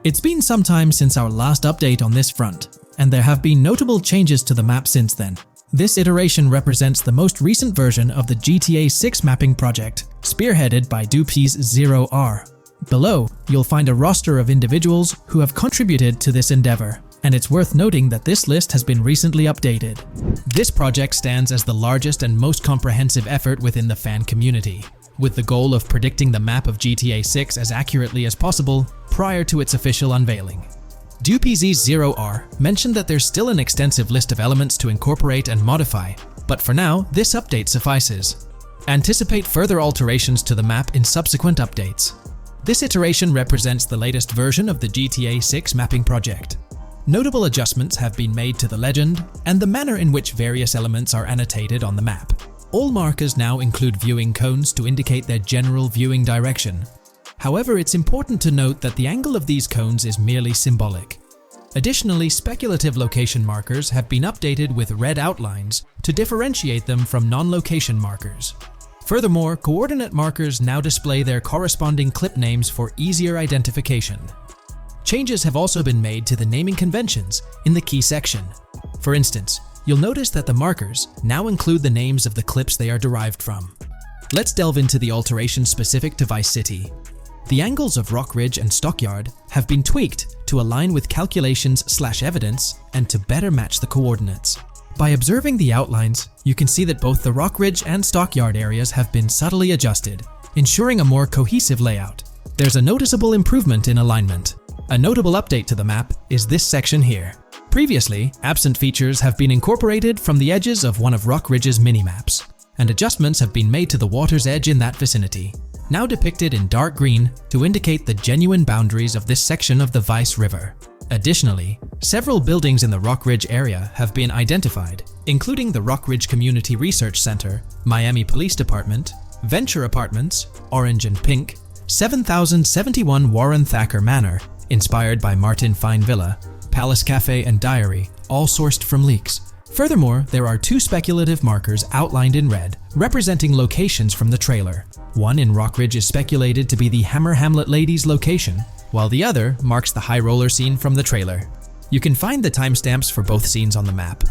It's been some time since our last update on this front, and there have been notable changes to the map since then. This iteration represents the most recent version of the GTA 6 mapping project, spearheaded by Dupe's 0R. Below, you'll find a roster of individuals who have contributed to this endeavor, and it's worth noting that this list has been recently updated. This project stands as the largest and most comprehensive effort within the fan community, with the goal of predicting the map of GTA 6 as accurately as possible prior to its official unveiling. DupZ0R mentioned that there's still an extensive list of elements to incorporate and modify, but for now, this update suffices. Anticipate further alterations to the map in subsequent updates. This iteration represents the latest version of the GTA 6 mapping project. Notable adjustments have been made to the legend and the manner in which various elements are annotated on the map. All markers now include viewing cones to indicate their general viewing direction. However, it's important to note that the angle of these cones is merely symbolic. Additionally, speculative location markers have been updated with red outlines to differentiate them from non-location markers. Furthermore, coordinate markers now display their corresponding clip names for easier identification. Changes have also been made to the naming conventions in the key section. For instance, you'll notice that the markers now include the names of the clips they are derived from. Let's delve into the alterations specific to Vice City. The angles of Rock Ridge and Stockyard have been tweaked to align with calculations/evidence and to better match the coordinates. By observing the outlines, you can see that both the Rock Ridge and Stockyard areas have been subtly adjusted, ensuring a more cohesive layout. There's a noticeable improvement in alignment. A notable update to the map is this section here. Previously, absent features have been incorporated from the edges of one of Rock Ridge's mini-maps, and adjustments have been made to the water's edge in that vicinity, now depicted in dark green to indicate the genuine boundaries of this section of the Vice River. Additionally, several buildings in the Rock Ridge area have been identified, including the Rock Ridge Community Research Center, Miami Police Department, Venture Apartments, Orange and Pink, 7071 Warren Thacker Manor, inspired by Martin Fine Villa, Palace Cafe and Diary, all sourced from leaks. Furthermore, there are two speculative markers outlined in red, representing locations from the trailer. One in Rock Ridge is speculated to be the Hammer Hamlet Ladies location, while the other marks the high roller scene from the trailer. You can find the timestamps for both scenes on the map.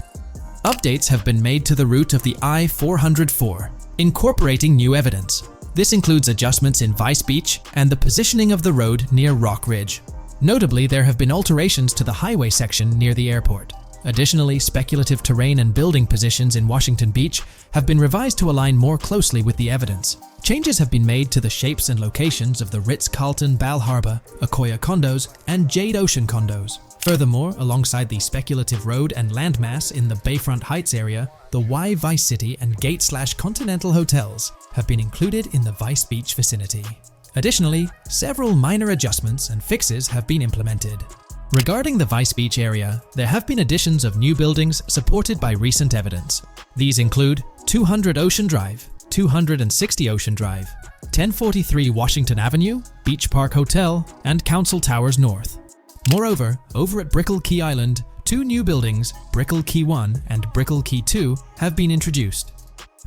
Updates have been made to the route of the I-404, incorporating new evidence. This includes adjustments in Vice Beach and the positioning of the road near Rock Ridge. Notably, there have been alterations to the highway section near the airport. Additionally, speculative terrain and building positions in Washington Beach have been revised to align more closely with the evidence. Changes have been made to the shapes and locations of the Ritz-Carlton Bal Harbour, Akoya condos, and Jade Ocean condos. Furthermore, alongside the speculative road and landmass in the Bayfront Heights area, the Y Vice City and Gate/Continental hotels have been included in the Vice Beach vicinity. Additionally, several minor adjustments and fixes have been implemented. Regarding the Vice Beach area, there have been additions of new buildings supported by recent evidence. These include 200 Ocean Drive, 260 Ocean Drive, 1043 Washington Avenue, Beach Park Hotel, and Council Towers North. Moreover, over at Brickell Key Island, two new buildings, Brickell Key 1 and Brickell Key 2, have been introduced.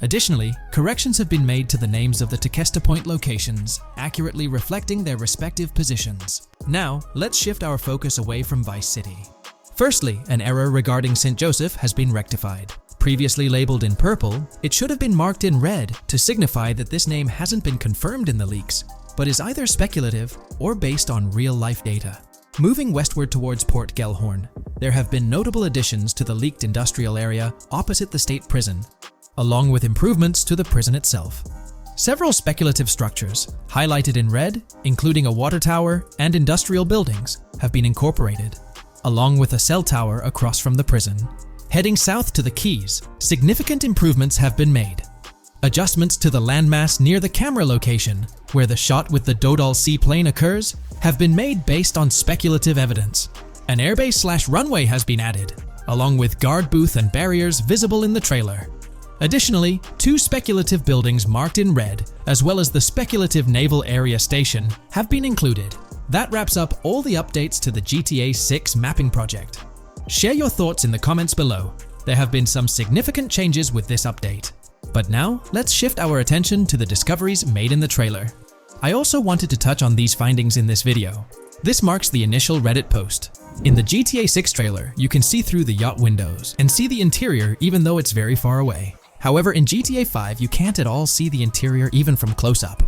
Additionally, corrections have been made to the names of the Tequesta Point locations, accurately reflecting their respective positions. Now, let's shift our focus away from Vice City. Firstly, an error regarding St. Joseph has been rectified. Previously labeled in purple, it should have been marked in red to signify that this name hasn't been confirmed in the leaks, but is either speculative or based on real-life data. Moving westward towards Port Gellhorn, there have been notable additions to the leaked industrial area opposite the state prison, along with improvements to the prison itself. Several speculative structures, highlighted in red, including a water tower and industrial buildings, have been incorporated, along with a cell tower across from the prison. Heading south to the Keys, significant improvements have been made. Adjustments to the landmass near the camera location, where the shot with the Dodal seaplane occurs, have been made based on speculative evidence. An airbase/runway has been added, along with guard booth and barriers visible in the trailer. Additionally, two speculative buildings marked in red, as well as the speculative Naval Area Station, have been included. That wraps up all the updates to the GTA 6 mapping project. Share your thoughts in the comments below. There have been some significant changes with this update. But now, let's shift our attention to the discoveries made in the trailer. I also wanted to touch on these findings in this video. This marks the initial Reddit post. In the GTA 6 trailer, you can see through the yacht windows and see the interior even though it's very far away. However, in GTA 5, you can't at all see the interior even from close up.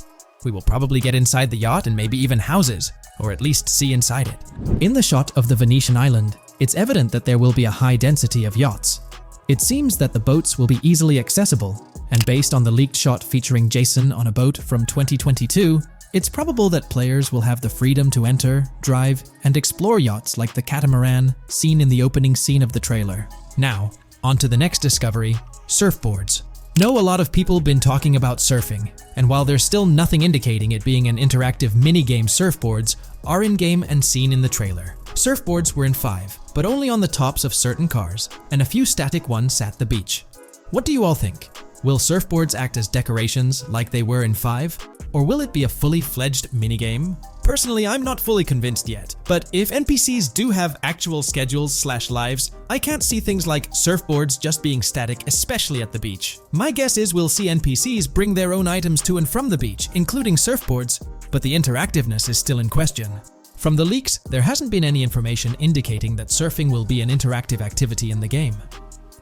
We will probably get inside the yacht and maybe even houses, or at least see inside it. In the shot of the Venetian island, it's evident that there will be a high density of yachts. It seems that the boats will be easily accessible, and based on the leaked shot featuring Jason on a boat from 2022, it's probable that players will have the freedom to enter, drive, and explore yachts like the catamaran seen in the opening scene of the trailer. Now, on to the next discovery, surfboards. Know a lot of people been talking about surfing, and while there's still nothing indicating it being an interactive minigame, surfboards are in-game and seen in the trailer. Surfboards were in 5, but only on the tops of certain cars, and a few static ones at the beach. What do you all think? Will surfboards act as decorations like they were in 5? Or will it be a fully fledged minigame? Personally, I'm not fully convinced yet, but if NPCs do have actual schedules/lives, I can't see things like surfboards just being static, especially at the beach. My guess is we'll see NPCs bring their own items to and from the beach, including surfboards, but the interactiveness is still in question. From the leaks, there hasn't been any information indicating that surfing will be an interactive activity in the game.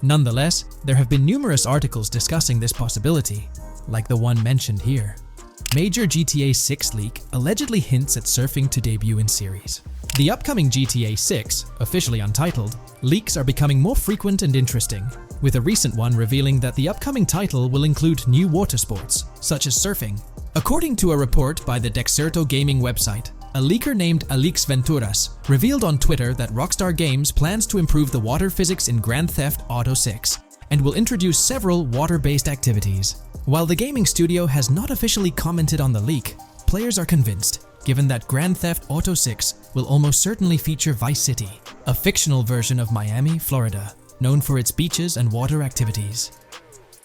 Nonetheless, there have been numerous articles discussing this possibility, like the one mentioned here. Major GTA 6 leak allegedly hints at surfing to debut in series. The upcoming GTA 6, officially untitled, leaks are becoming more frequent and interesting, with a recent one revealing that the upcoming title will include new water sports, such as surfing. According to a report by the Dexerto gaming website, a leaker named Alix Venturas revealed on Twitter that Rockstar Games plans to improve the water physics in Grand Theft Auto 6 and will introduce several water-based activities. While the gaming studio has not officially commented on the leak, players are convinced, given that Grand Theft Auto 6 will almost certainly feature Vice City, a fictional version of Miami, Florida, known for its beaches and water activities.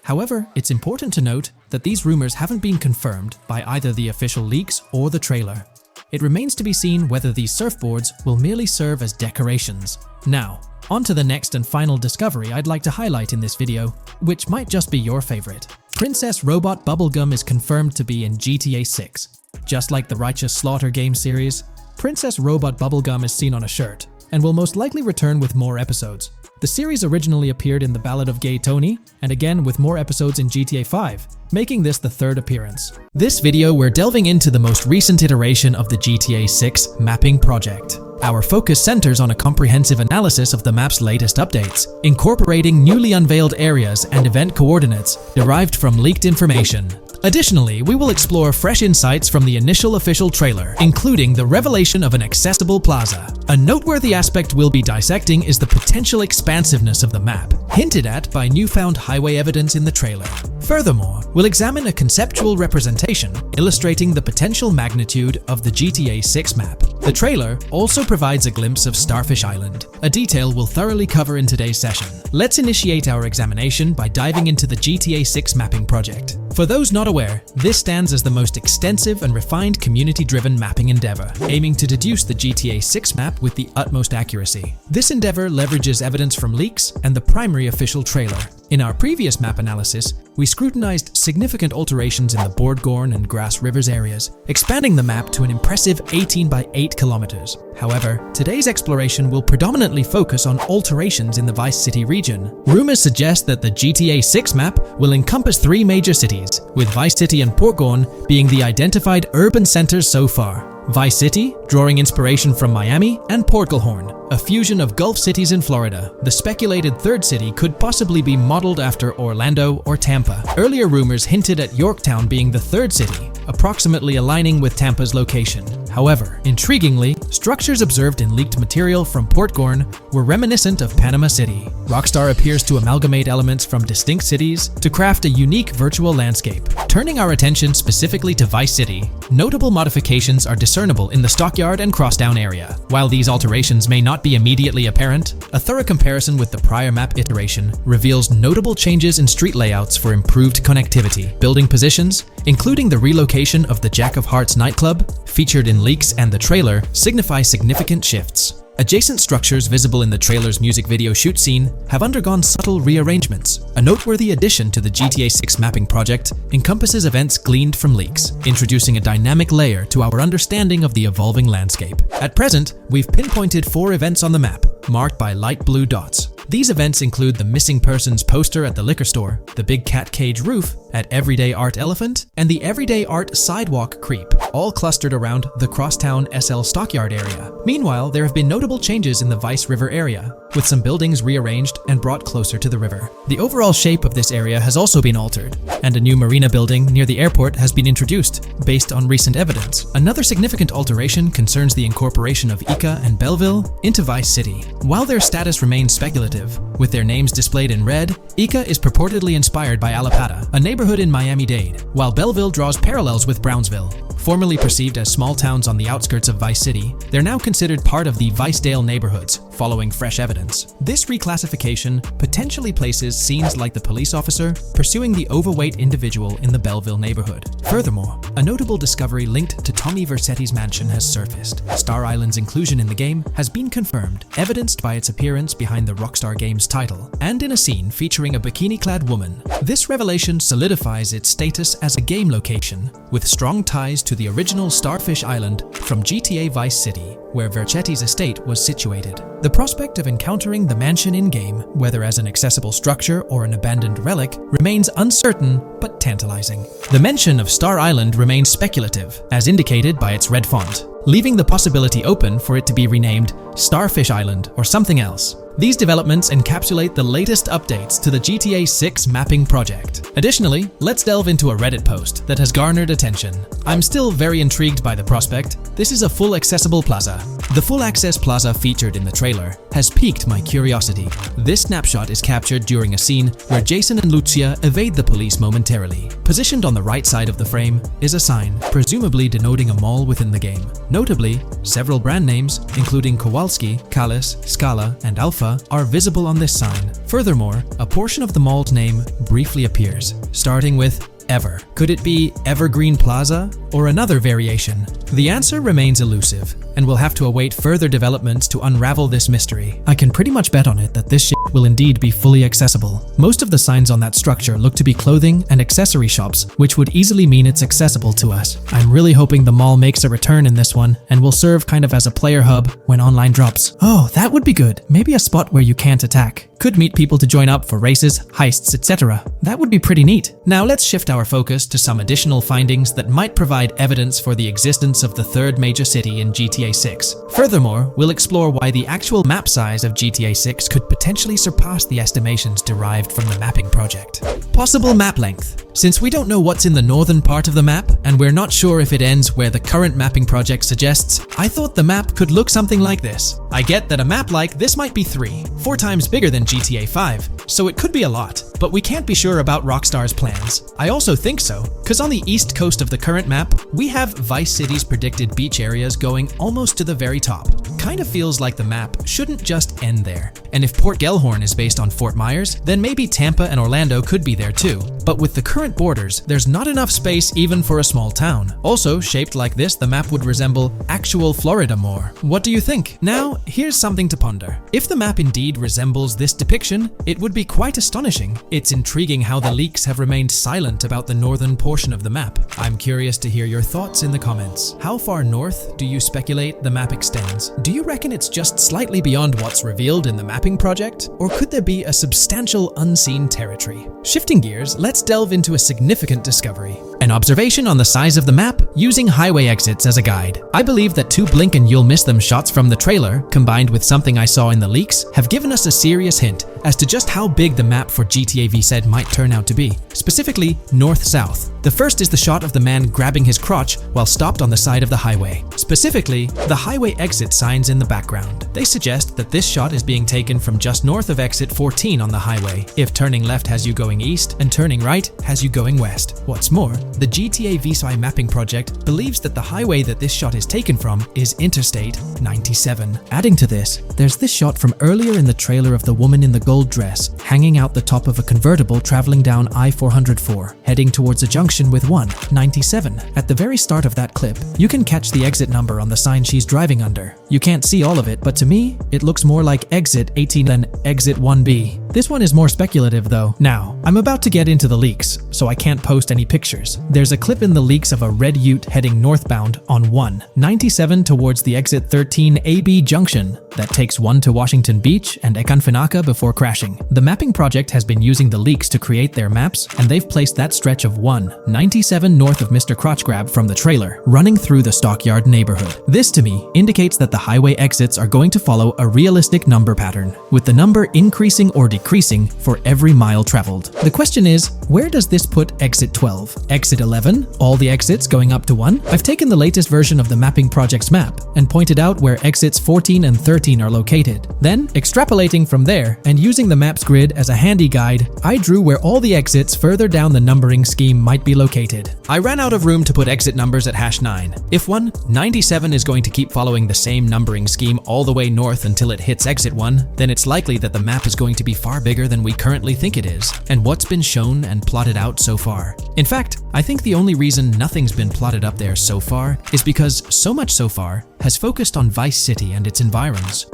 However, it's important to note that these rumors haven't been confirmed by either the official leaks or the trailer. It remains to be seen whether these surfboards will merely serve as decorations. Now, on to the next and final discovery I'd like to highlight in this video, which might just be your favorite. Princess Robot Bubblegum is confirmed to be in GTA 6. Just like the Righteous Slaughter game series, Princess Robot Bubblegum is seen on a shirt, and will most likely return with more episodes. The series originally appeared in The Ballad of Gay Tony, and again with more episodes in GTA 5, making this the third appearance. This video we're delving into the most recent iteration of the GTA 6 mapping project. Our focus centers on a comprehensive analysis of the map's latest updates, incorporating newly unveiled areas and event coordinates derived from leaked information. Additionally, we will explore fresh insights from the initial official trailer, including the revelation of an accessible plaza. A noteworthy aspect we'll be dissecting is the potential expansiveness of the map, hinted at by newfound highway evidence in the trailer. Furthermore, we'll examine a conceptual representation illustrating the potential magnitude of the GTA 6 map. The trailer also provides a glimpse of Starfish Island, a detail we'll thoroughly cover in today's session. Let's initiate our examination by diving into the GTA 6 mapping project. For those not aware, this stands as the most extensive and refined community-driven mapping endeavor, aiming to deduce the GTA 6 map with the utmost accuracy. This endeavor leverages evidence from leaks and the primary official trailer. In our previous map analysis, we scrutinized significant alterations in the Gorn and Grass Rivers areas, expanding the map to an impressive 18 by 8 kilometers. However, today's exploration will predominantly focus on alterations in the Vice City region. Rumors suggest that the GTA 6 map will encompass 3 major cities, with Vice City and Gorn being the identified urban centers so far. Vice City, drawing inspiration from Miami, and Horn, a fusion of Gulf cities in Florida. The speculated third city could possibly be modeled after Orlando or Tampa. Earlier rumors hinted at Yorktown being the third city, approximately aligning with Tampa's location. However, intriguingly, structures observed in leaked material from Gorn were reminiscent of Panama City. Rockstar appears to amalgamate elements from distinct cities to craft a unique virtual landscape. Turning our attention specifically to Vice City, notable modifications are discernible in the Stockyard and Crosstown area. While these alterations may not be immediately apparent, a thorough comparison with the prior map iteration reveals notable changes in street layouts for improved connectivity. Building positions, including the relocation of the Jack of Hearts nightclub, featured in leaks and the trailer, signify significant shifts. Adjacent structures visible in the trailer's music video shoot scene have undergone subtle rearrangements. A noteworthy addition to the GTA 6 mapping project encompasses events gleaned from leaks, introducing a dynamic layer to our understanding of the evolving landscape. At present, we've pinpointed 4 events on the map, marked by light blue dots. These events include the missing persons poster at the liquor store, the big cat cage roof at Everyday Art Elephant, and the Everyday Art Sidewalk Creep, all clustered around the Crosstown SL Stockyard area. Meanwhile, there have been notable changes in the Vice River area, with some buildings rearranged and brought closer to the river. The overall shape of this area has also been altered, and a new marina building near the airport has been introduced, based on recent evidence. Another significant alteration concerns the incorporation of Ica and Belleville into Vice City. While their status remains speculative, with their names displayed in red, Ica is purportedly inspired by Alapata, a neighborhood in Miami-Dade, while Belleville draws parallels with Brownsville. Formerly perceived as small towns on the outskirts of Vice City, they're now considered part of the Vicedale neighborhoods, following fresh evidence. This reclassification potentially places scenes like the police officer pursuing the overweight individual in the Belleville neighborhood. Furthermore, a notable discovery linked to Tommy Vercetti's mansion has surfaced. Star Island's inclusion in the game has been confirmed, evidenced by its appearance behind the Rockstar Games title, and in a scene featuring a bikini-clad woman. This revelation solidifies its status as a game location, with strong ties to the original Starfish Island from GTA Vice City, where Vercetti's estate was situated. The prospect of encountering the mansion in-game, whether as an accessible structure or an abandoned relic, remains uncertain but tantalizing. The mention of Star Island remains speculative, as indicated by its red font, leaving the possibility open for it to be renamed Starfish Island or something else. These developments encapsulate the latest updates to the GTA 6 mapping project. Additionally, let's delve into a Reddit post that has garnered attention. I'm still very intrigued by the prospect. This is a full accessible plaza. The full access plaza featured in the trailer has piqued my curiosity. This snapshot is captured during a scene where Jason and Lucia evade the police momentarily. Positioned on the right side of the frame is a sign, presumably denoting a mall within the game. Notably, several brand names, including Kowalski, Callis, Scala, and Alpha, are visible on this sign. Furthermore, a portion of the mall's name briefly appears, starting with Ever. Could it be Evergreen Plaza or another variation? The answer remains elusive, and we'll have to await further developments to unravel this mystery. I can pretty much bet on it that this shit will indeed be fully accessible. Most of the signs on that structure look to be clothing and accessory shops, which would easily mean it's accessible to us. I'm really hoping the mall makes a return in this one and will serve kind of as a player hub when online drops. Oh, that would be good. Maybe a spot where you can't attack. Could meet people to join up for races, heists, etc. That would be pretty neat. Now let's shift our focus to some additional findings that might provide evidence for the existence of the third major city in GTA 6. Furthermore, we'll explore why the actual map size of GTA 6 could potentially surpass the estimations derived from the mapping project. Possible map length. Since we don't know what's in the northern part of the map, and we're not sure if it ends where the current mapping project suggests, I thought the map could look something like this. I get that a map like this might be 4 times bigger than GTA 5, so it could be a lot, but we can't be sure about Rockstar's plans. I also think so, cause on the east coast of the current map, we have Vice City's predicted beach areas going almost to the very top. Kind of feels like the map shouldn't just end there. And if Port Gellhorn is based on Fort Myers, then maybe Tampa and Orlando could be there too. But with the current borders, there's not enough space even for a small town. Also, shaped like this, the map would resemble actual Florida more. What do you think? Now, here's something to ponder. If the map indeed resembles this depiction, it would be quite astonishing. It's intriguing how the leaks have remained silent about the northern portion of the map. I'm curious to hear your thoughts in the comments. How far north do you speculate the map extends? Do you reckon it's just slightly beyond what's revealed in the mapping project? Or could there be a substantial unseen territory? Shifting gears, let's delve into a significant discovery. An observation on the size of the map using highway exits as a guide. I believe that 2 blink and you'll miss them shots from the trailer, combined with something I saw in the leaks, have given us a serious hint as to just how big the map for GTA VZ might turn out to be. Specifically, north-south. The first is the shot of the man grabbing his crotch while stopped on the side of the highway. Specifically, the highway exit signs in the background. They suggest that this shot is being taken from just north of exit 14 on the highway, if turning left has you going east and turning right has you going west. What's more, the GTA VZ mapping project Project believes that the highway that this shot is taken from is Interstate 97. Adding to this, there's this shot from earlier in the trailer of the woman in the gold dress hanging out the top of a convertible traveling down I-404, heading towards a junction with 197. At the very start of that clip, you can catch the exit number on the sign she's driving under. You can't see all of it, but to me, it looks more like exit 18 than exit 1B. This one is more speculative though. Now, I'm about to get into the leaks, so I can't post any pictures. There's a clip in the leaks of a red ute heading northbound on 197 towards the exit 13 AB junction that takes 1 to Washington Beach and Ekanfinaka before crashing. The mapping project has been using the leaks to create their maps, and they've placed that stretch of 197 north of Mr. Crotchgrab from the trailer, running through the Stockyard neighborhood. This to me indicates that the highway exits are going to follow a realistic number pattern, with the number increasing or decreasing for every mile traveled. The question is, where does this put exit 12? Exit 11? All the exits going up to 1? I've taken the latest version of the mapping project's map and pointed out where exits 14 and 13 are located. Then, extrapolating from there and using the map's grid as a handy guide, I drew where all the exits further down the numbering scheme might be located. I ran out of room to put exit numbers at #9. If 197 is going to keep following the same numbering scheme all the way north until it hits exit 1, then it's likely that the map is going to be far bigger than we currently think it is, and what's been shown and plotted out so far. In fact, I think the only reason nothing's been plotted up there so far is because so much so far has focused on Vice City and its environs.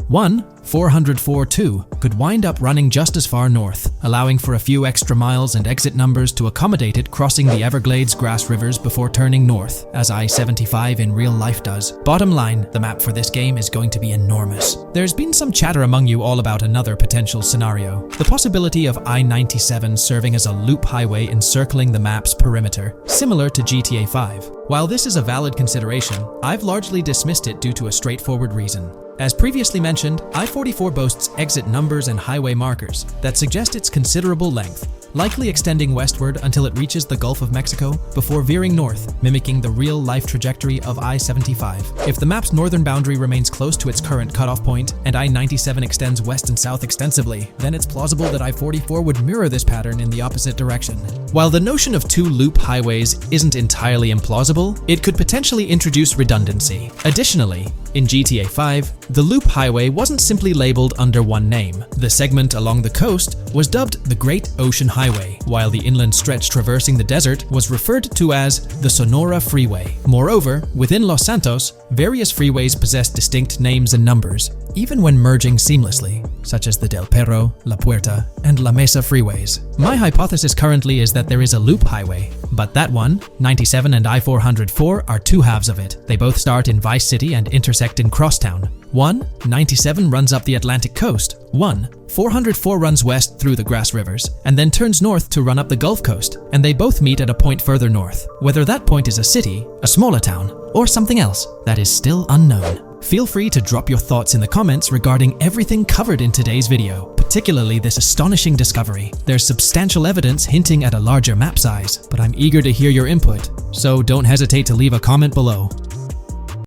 404-2 could wind up running just as far north, allowing for a few extra miles and exit numbers to accommodate it crossing the Everglades grass rivers before turning north, as I-75 in real life does. Bottom line, the map for this game is going to be enormous. There's been some chatter among you all about another potential scenario, the possibility of I-97 serving as a loop highway encircling the map's perimeter, similar to GTA 5. While this is a valid consideration, I've largely dismissed it due to a straightforward reason. As previously mentioned, I-44 boasts exit numbers and highway markers that suggest its considerable length, likely extending westward until it reaches the Gulf of Mexico before veering north, mimicking the real-life trajectory of I-75. If the map's northern boundary remains close to its current cutoff point, and I-97 extends west and south extensively, then it's plausible that I-44 would mirror this pattern in the opposite direction. While the notion of two loop highways isn't entirely implausible, it could potentially introduce redundancy. Additionally, in GTA 5, the loop highway wasn't simply labeled under one name. The segment along the coast was dubbed the Great Ocean Highway, while the inland stretch traversing the desert was referred to as the Sonora Freeway. Moreover, within Los Santos, various freeways possess distinct names and numbers, even when merging seamlessly, such as the Del Perro, La Puerta, and La Mesa freeways. My hypothesis currently is that there is a loop highway, but that one, 97 and I-404, are two halves of it. They both start in Vice City and intersect in Crosstown. 197 runs up the Atlantic coast. 404 runs west through the grass rivers, and then turns north to run up the Gulf Coast, and they both meet at a point further north. Whether that point is a city, a smaller town, or something else, that is still unknown. Feel free to drop your thoughts in the comments regarding everything covered in today's video, particularly this astonishing discovery. There's substantial evidence hinting at a larger map size, but I'm eager to hear your input, so don't hesitate to leave a comment below.